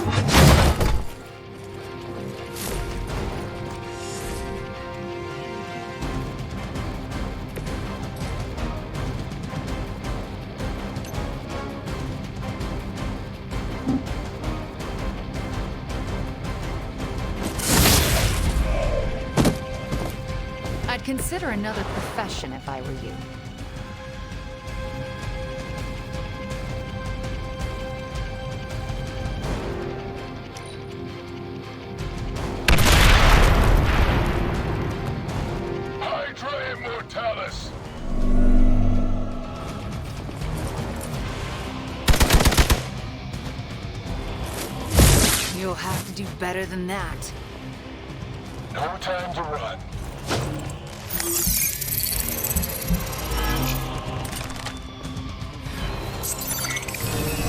S13: I'd consider another profession if I were you.
S19: Hydra Immortalis!
S13: You'll have to do better than that.
S19: No time to run.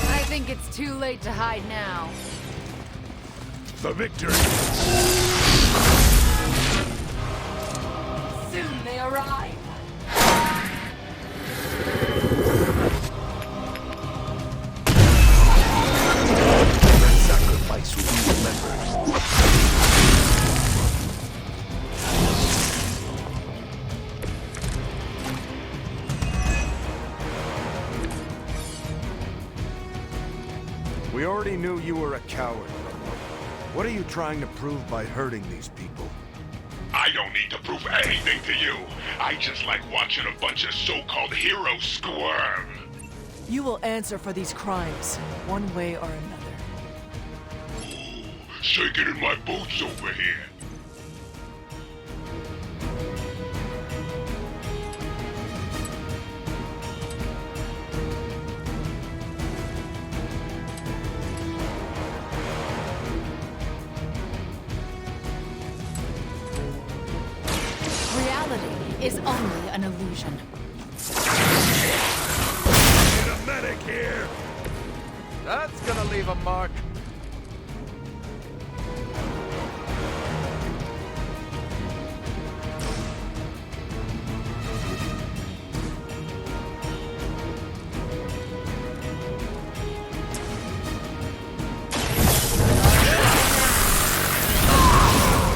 S13: I think it's too late to hide now.
S19: The victory!
S14: Soon they arrive.
S3: That sacrifice will be remembered.
S20: We already knew you were a coward. What are you trying to prove by hurting these people?
S19: I don't need to prove anything to you. I just like watching a bunch of so-called heroes squirm.
S1: You will answer for these crimes, one way or another.
S19: Ooh, shaking in my boots over here.
S13: Reality is only an illusion.
S20: Get a medic here! That's gonna leave a mark.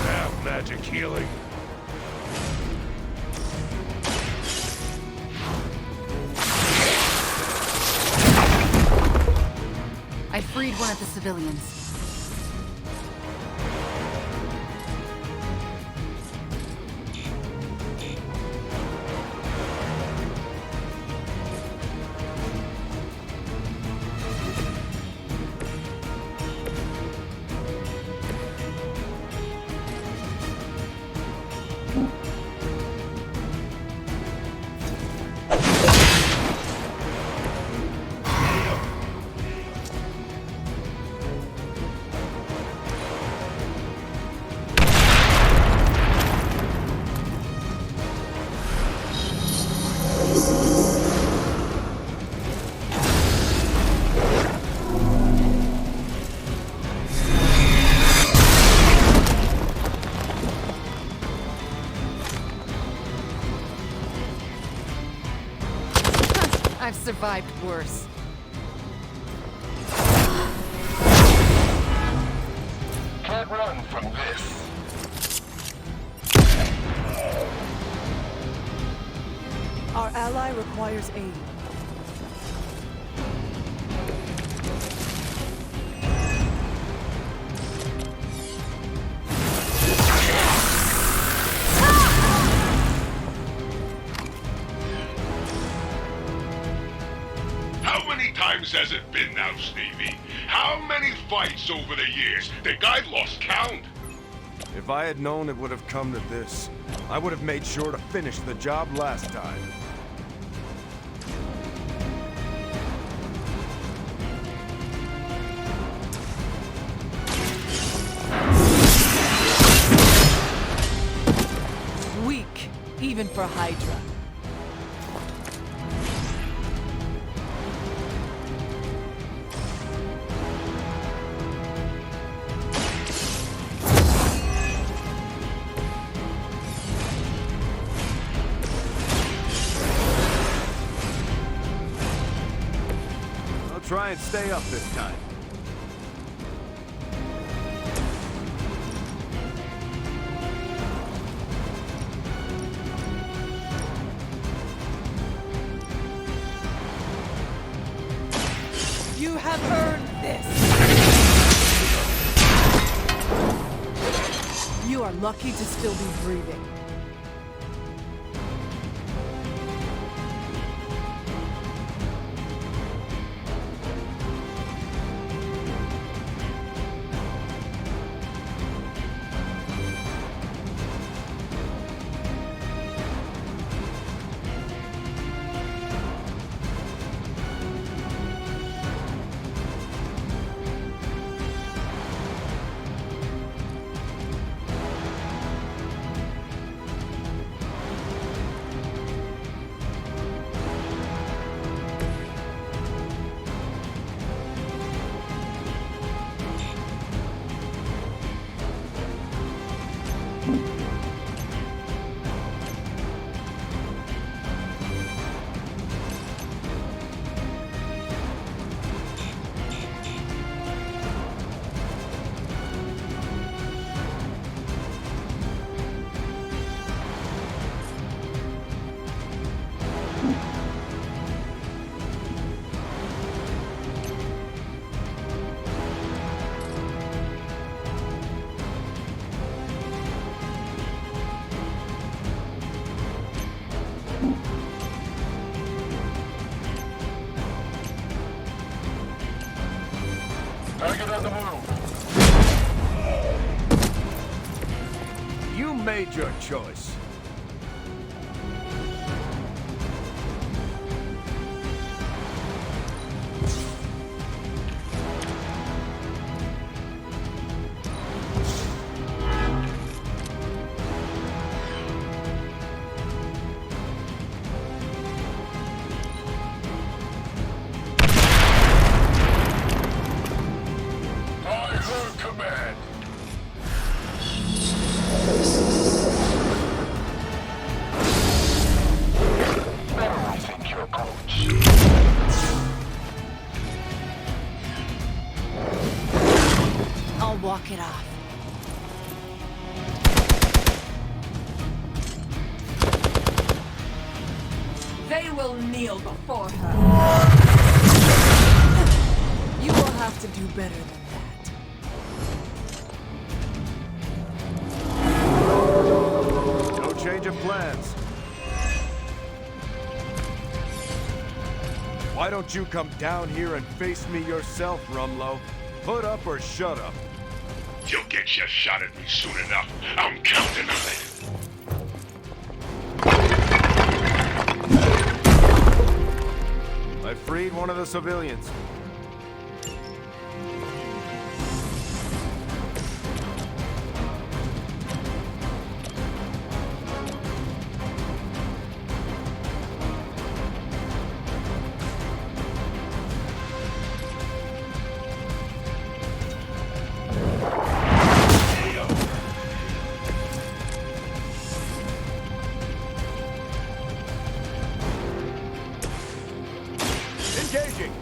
S19: Have magic healing.
S13: I freed one of the civilians. I've survived worse.
S19: Can't run from this.
S1: Our ally requires aid.
S19: How many times has it been now, Stevie? How many fights over the years? Think I've lost count?
S20: If I had known it would have come to this, I would have made sure to finish the job last time.
S1: even for Hydra.
S20: I'll try and stay up this time.
S1: You have earned this! You are lucky to still be breathing.
S20: You made your choice.
S19: I heard command. I think you're coach.
S9: I'll walk it off.
S14: They will kneel before her.
S1: You will have to do better than that.
S20: No change of plans. Why don't you come down here and face me yourself, Rumlow? Put up or shut up.
S19: You'll get your shot at me soon enough. I'm counting on it.
S20: I freed one of the civilians. Engaging!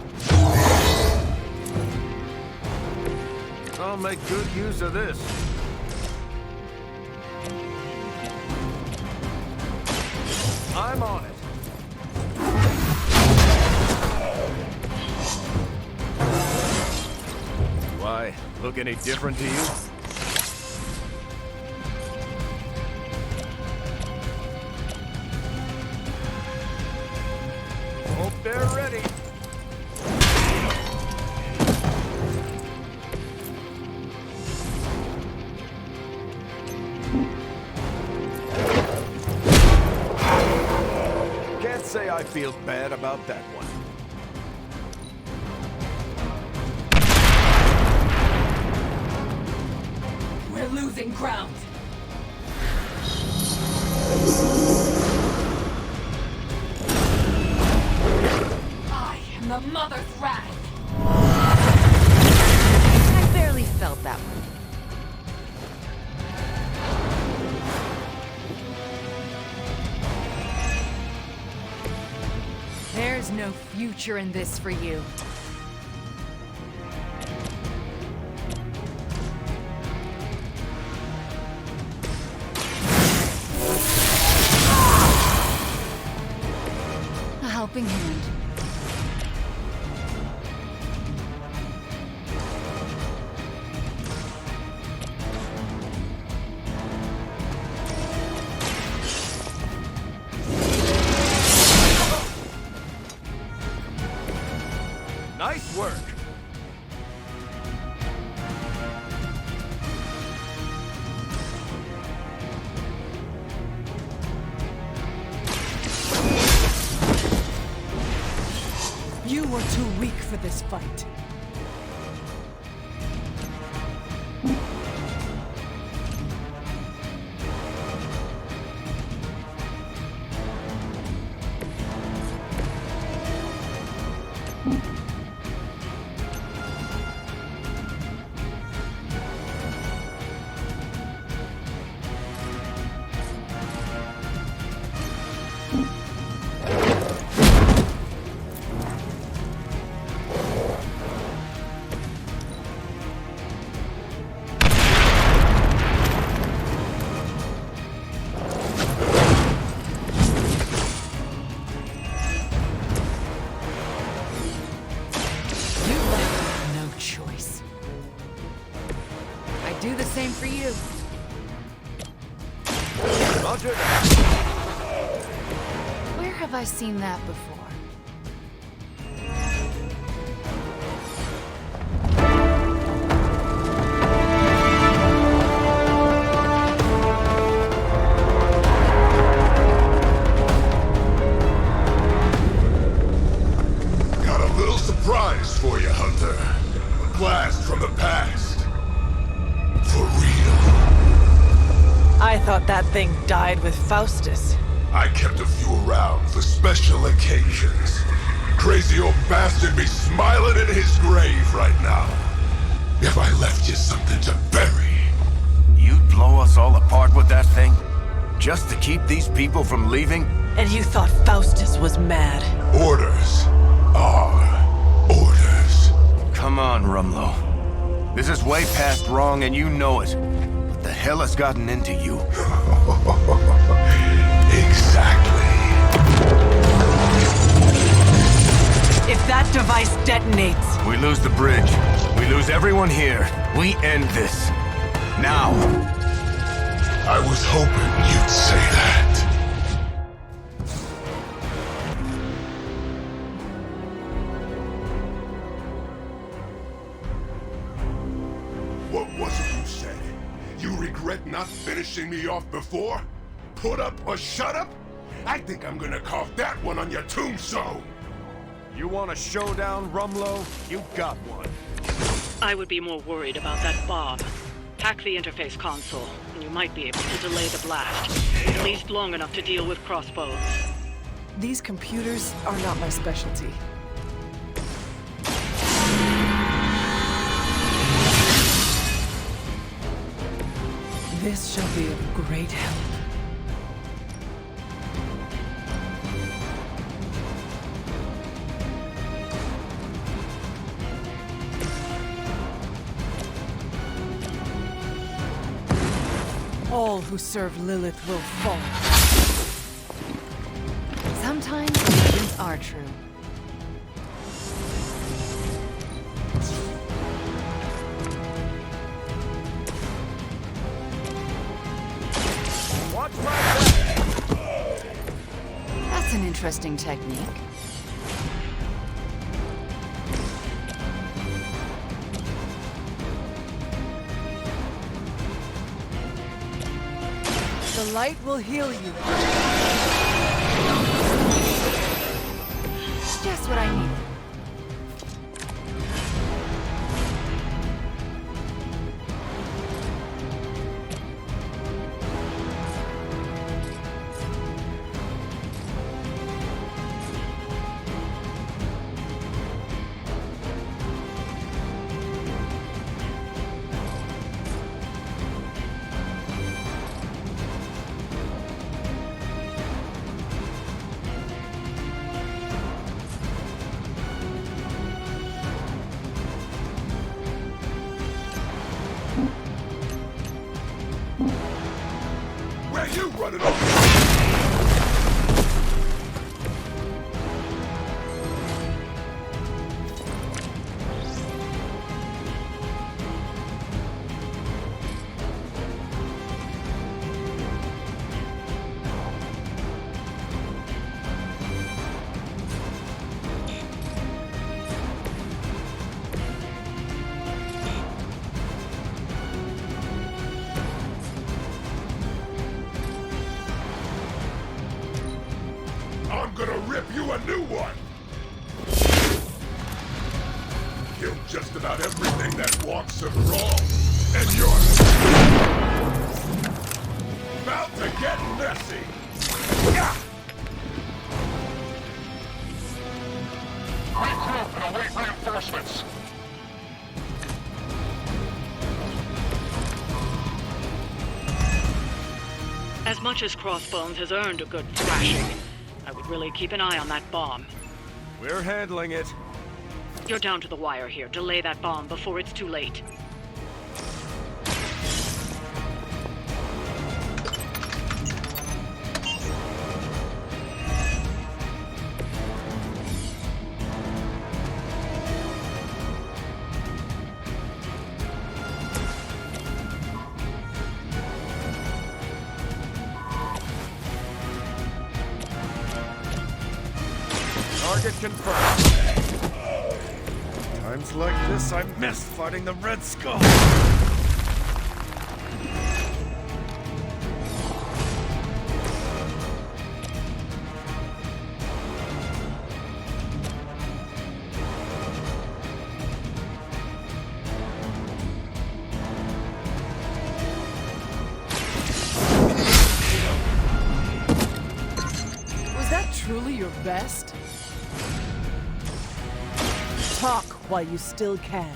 S20: I'll make good use of this. I'm on it. Do I look any different to you? Hope they're ready. Can't say I feel bad about that one.
S14: We're losing ground.
S7: There's no future in this for you.
S13: A helping hand.
S20: Nice work.
S1: You were too weak for this fight.
S13: Do the same for you.
S20: Roger.
S13: Where have I seen that before?
S19: Got a little surprise for you, Hunter. A blast from the past. For real.
S1: I thought that thing died with Faustus.
S19: I kept a few around for special occasions. Crazy old bastard be smiling in his grave right now. If I left you something to bury.
S20: You'd blow us all apart with that thing? Just to keep these people from leaving?
S1: And you thought Faustus was mad.
S19: Orders are orders.
S20: Come on, Rumlow. This is way past wrong and you know it. What the hell has gotten into you?
S19: Exactly.
S1: If that device detonates...
S20: We lose the bridge. We lose everyone here. We end this. Now.
S19: I was hoping you'd say that. What was it you said? You regret not finishing me off before? Put up or shut up? I think I'm gonna carve that one on your tombstone.
S20: You want a showdown, Rumlow? You got one.
S15: I would be more worried about that Bob. Hack the interface console, and you might be able to delay the blast. At least long enough to deal with crossbows.
S1: These computers are not my specialty. This shall be of great help. All who serve Lilith will fall.
S13: Sometimes legends are true.
S20: Watch my back!
S13: That's an interesting technique.
S1: The light will heal you.
S13: Just what I needed.
S19: Where you running off? I'm gonna rip you a new one! Killed just about everything that walks across, and you're about to get messy! Yeah! Regroup and await reinforcements!
S15: As much as Crossbones has earned a good thrashing, I would really keep an eye on that bomb.
S3: We're handling it.
S15: You're down to the wire here. Delay that bomb before it's too late.
S3: Target confirmed. Times like this, I miss fighting the Red Skull.
S1: Was that truly your best? Talk while you still can.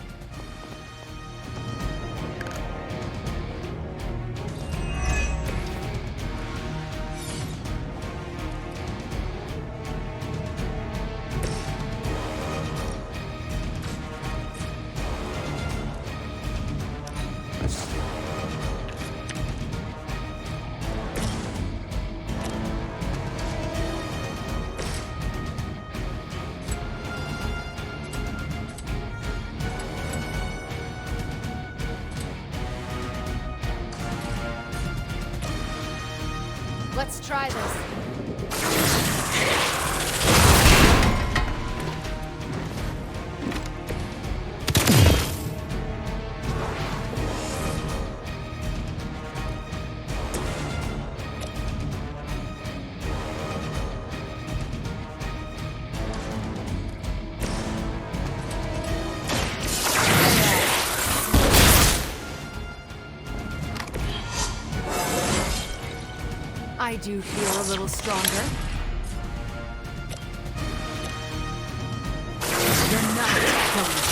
S9: Let's try this. I do feel a little stronger. You're not going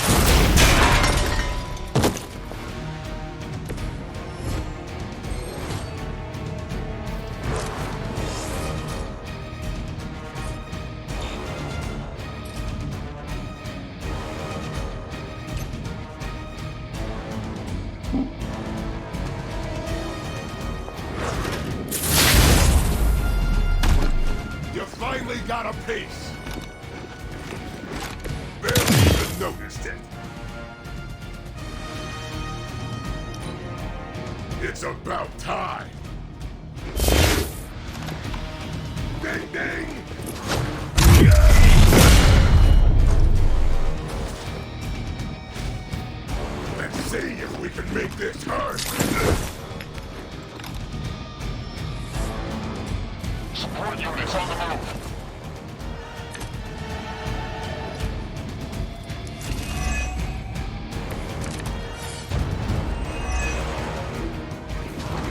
S19: Finally got a piece! Barely even noticed it. It's about time! Ding ding! Let's see if we can make this hurt! Support units on the move!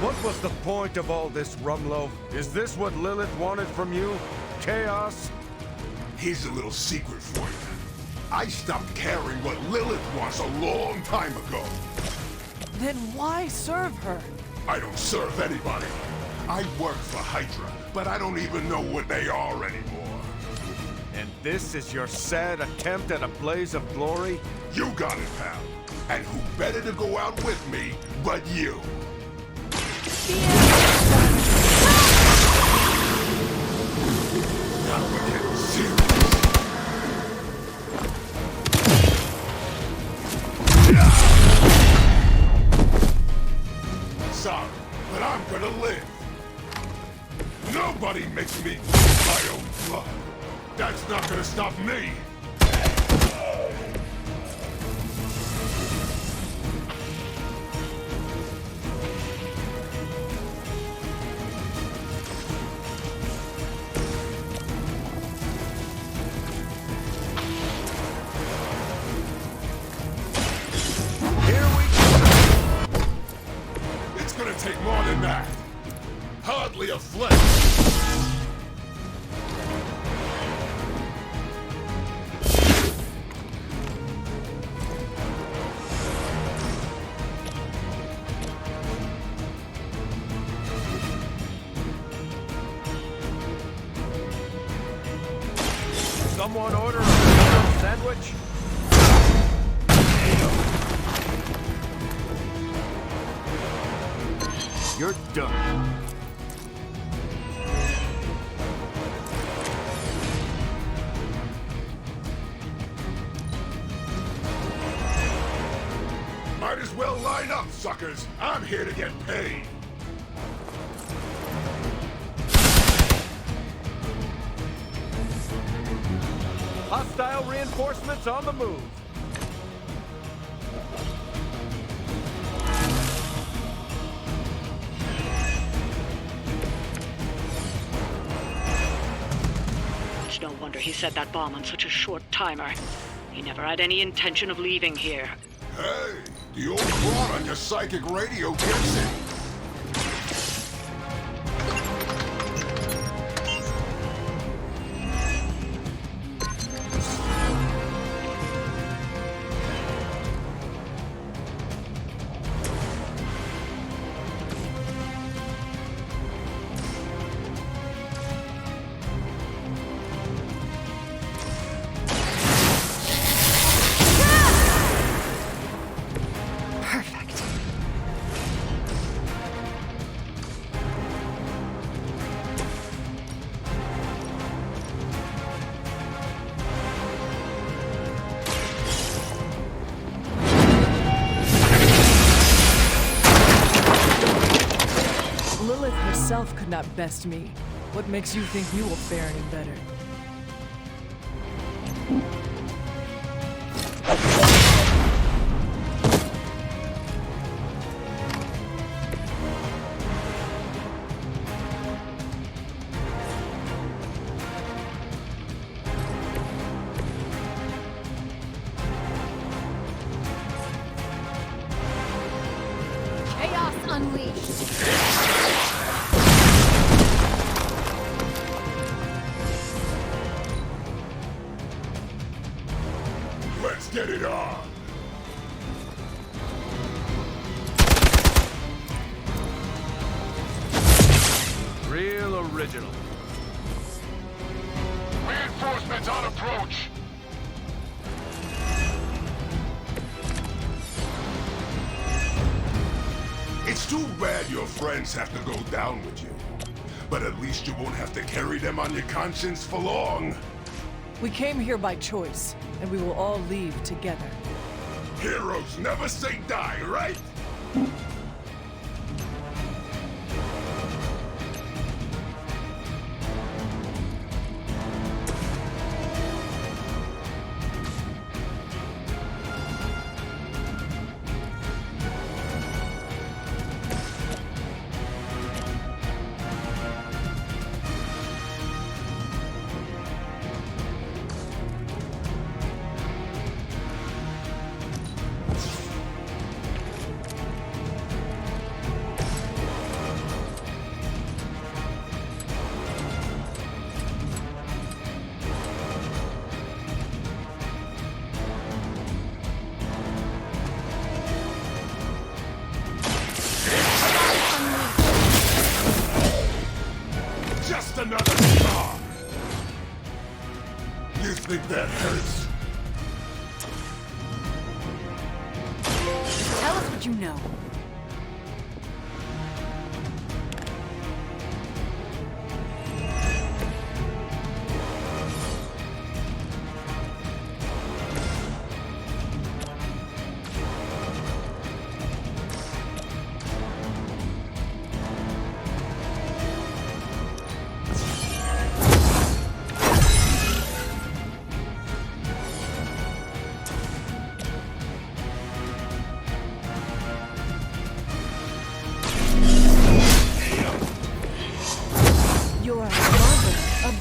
S3: What was the point of all this, Rumlow? Is this what Lilith wanted from you? Chaos?
S19: Here's a little secret for you. I stopped caring what Lilith wants a long time ago.
S1: Then why serve her?
S19: I don't serve anybody. I work for Hydra, but I don't even know what they are anymore.
S3: And this is your sad attempt at a blaze of glory?
S19: You got it, pal. And who better to go out with me but you?
S9: Yeah.
S19: Nobody makes me drink my own blood. That's not gonna stop me. It's gonna take more than that. Hardly a flex.
S3: Someone order a potato sandwich? You're done.
S19: Might as well line up, suckers. I'm here to get paid.
S3: Hostile reinforcements on the move.
S15: It's no wonder he set that bomb on such a short timer. He never had any intention of leaving here.
S19: Hey, the old broad on your psychic radio gets it.
S13: Perfect.
S1: Lilith herself could not best me. What makes you think you will fare any better?
S7: Chaos unleashed.
S19: Let's get it on.
S3: Real original.
S19: Reinforcements on approach. It's too bad your friends have to go down with you. But at least you won't have to carry them on your conscience for long.
S1: We came here by choice, and we will all leave together.
S19: Heroes never say die, right? Just another star. You think that hurts?
S7: Tell us what you know.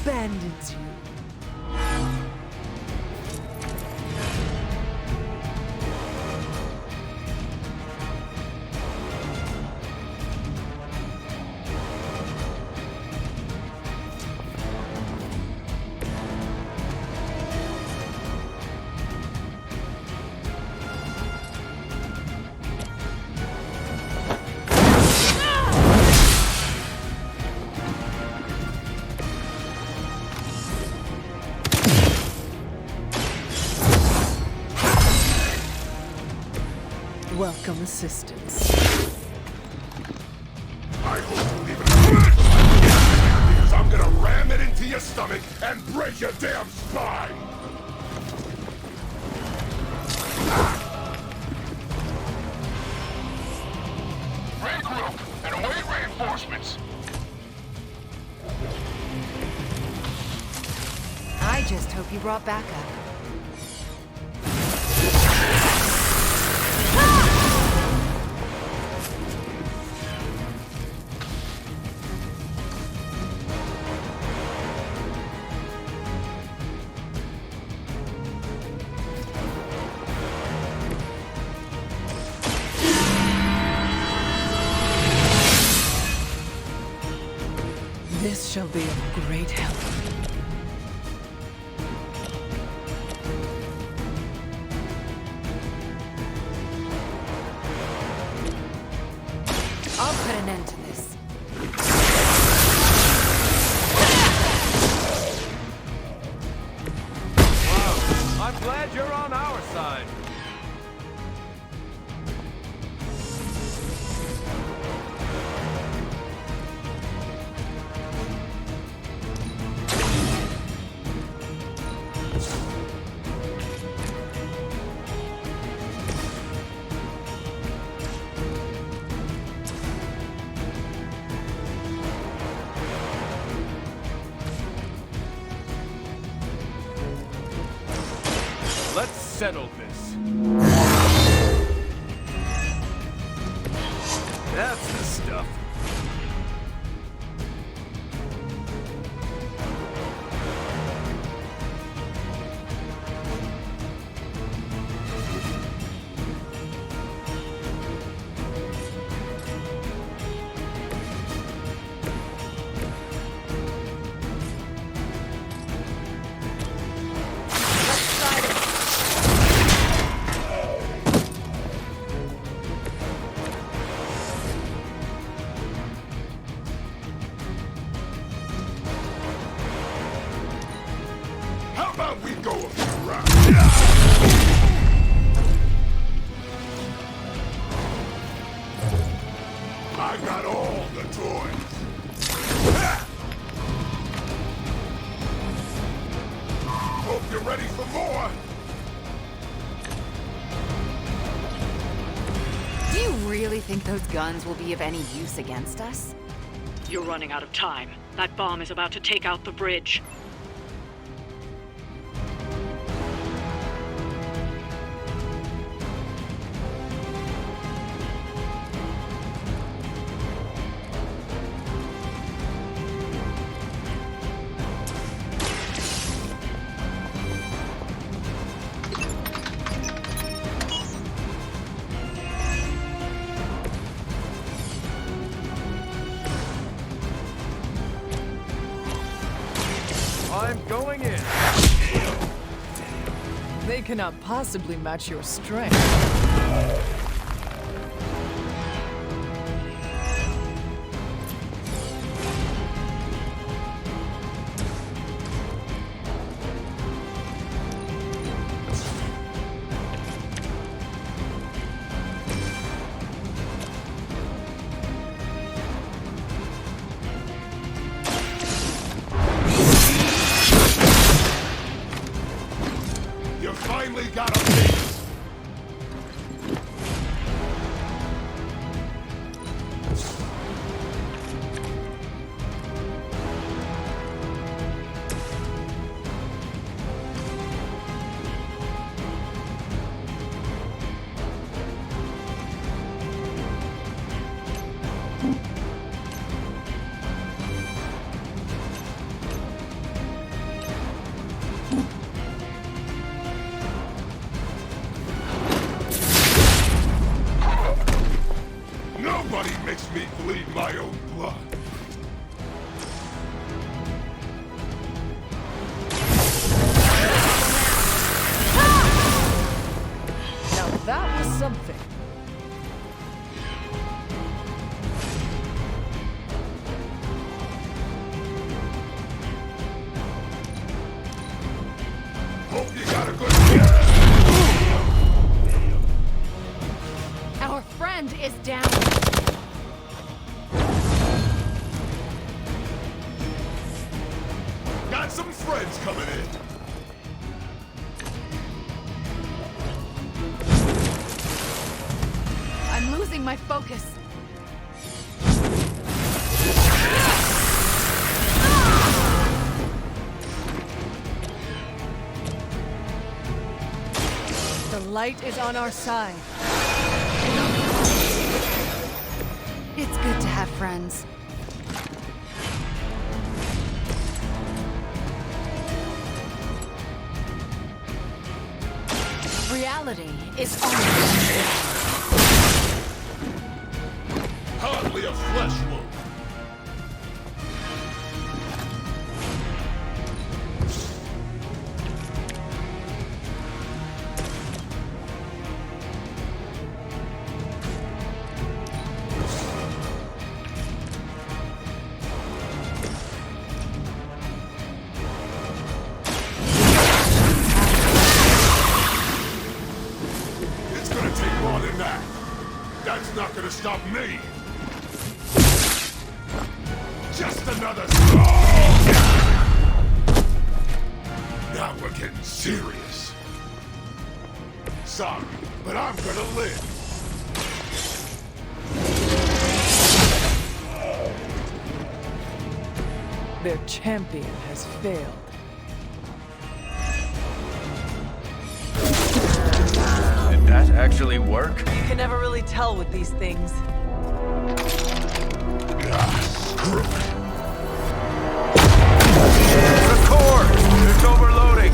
S1: abandons you. Welcome assistance.
S19: I hope you leave it alone, because I'm gonna ram it into your stomach and break your damn spine! Regroup and await reinforcements!
S13: I just hope you brought backup.
S1: This shall be of great help.
S13: I'll put an end to this.
S3: Wow, I'm glad you're on our side. Let's settle this. That's the stuff.
S19: How about we go a few rounds? I got all the toys. Hope you're ready for more.
S13: Do you really think those guns will be of any use against us?
S15: You're running out of time. That bomb is about to take out the bridge.
S3: I'm going in.
S1: They cannot possibly match your strength.
S19: You finally got a piece. some friends coming in.
S9: I'm losing my focus.
S1: The light is on our side.
S13: It's good to have friends.
S9: Reality is on us.
S19: Hardly a flesh wound. It's gonna take more than that. That's not gonna stop me. Just another song! Now we're getting serious. Sorry, but I'm gonna live.
S1: Their champion has failed.
S20: Did that actually work?
S1: You can never really tell with these things.
S19: Screw it.
S20: The core! It's overloading!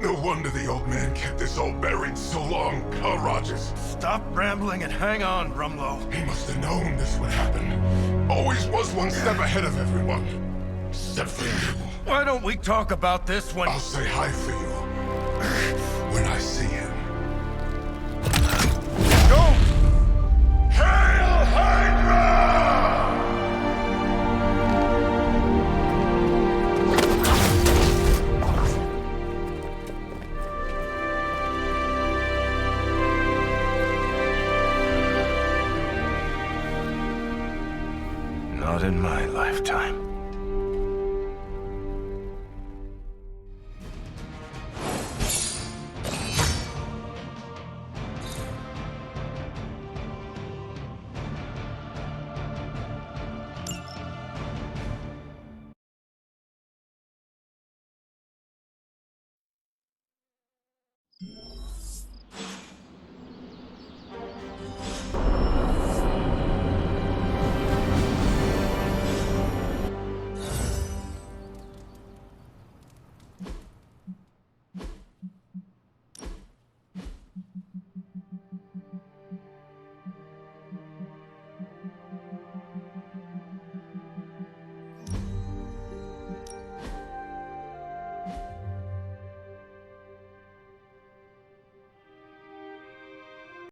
S19: No wonder the old man kept this all buried so long, huh, Rogers?
S20: Stop rambling and hang on, Rumlow.
S19: He must have known this would happen. Always was one step ahead of everyone. Except for you.
S20: Why don't we talk about this when...
S19: I'll say hi for you. When I see him.
S20: Don't!
S19: Hail Hydra!
S20: Not in my lifetime.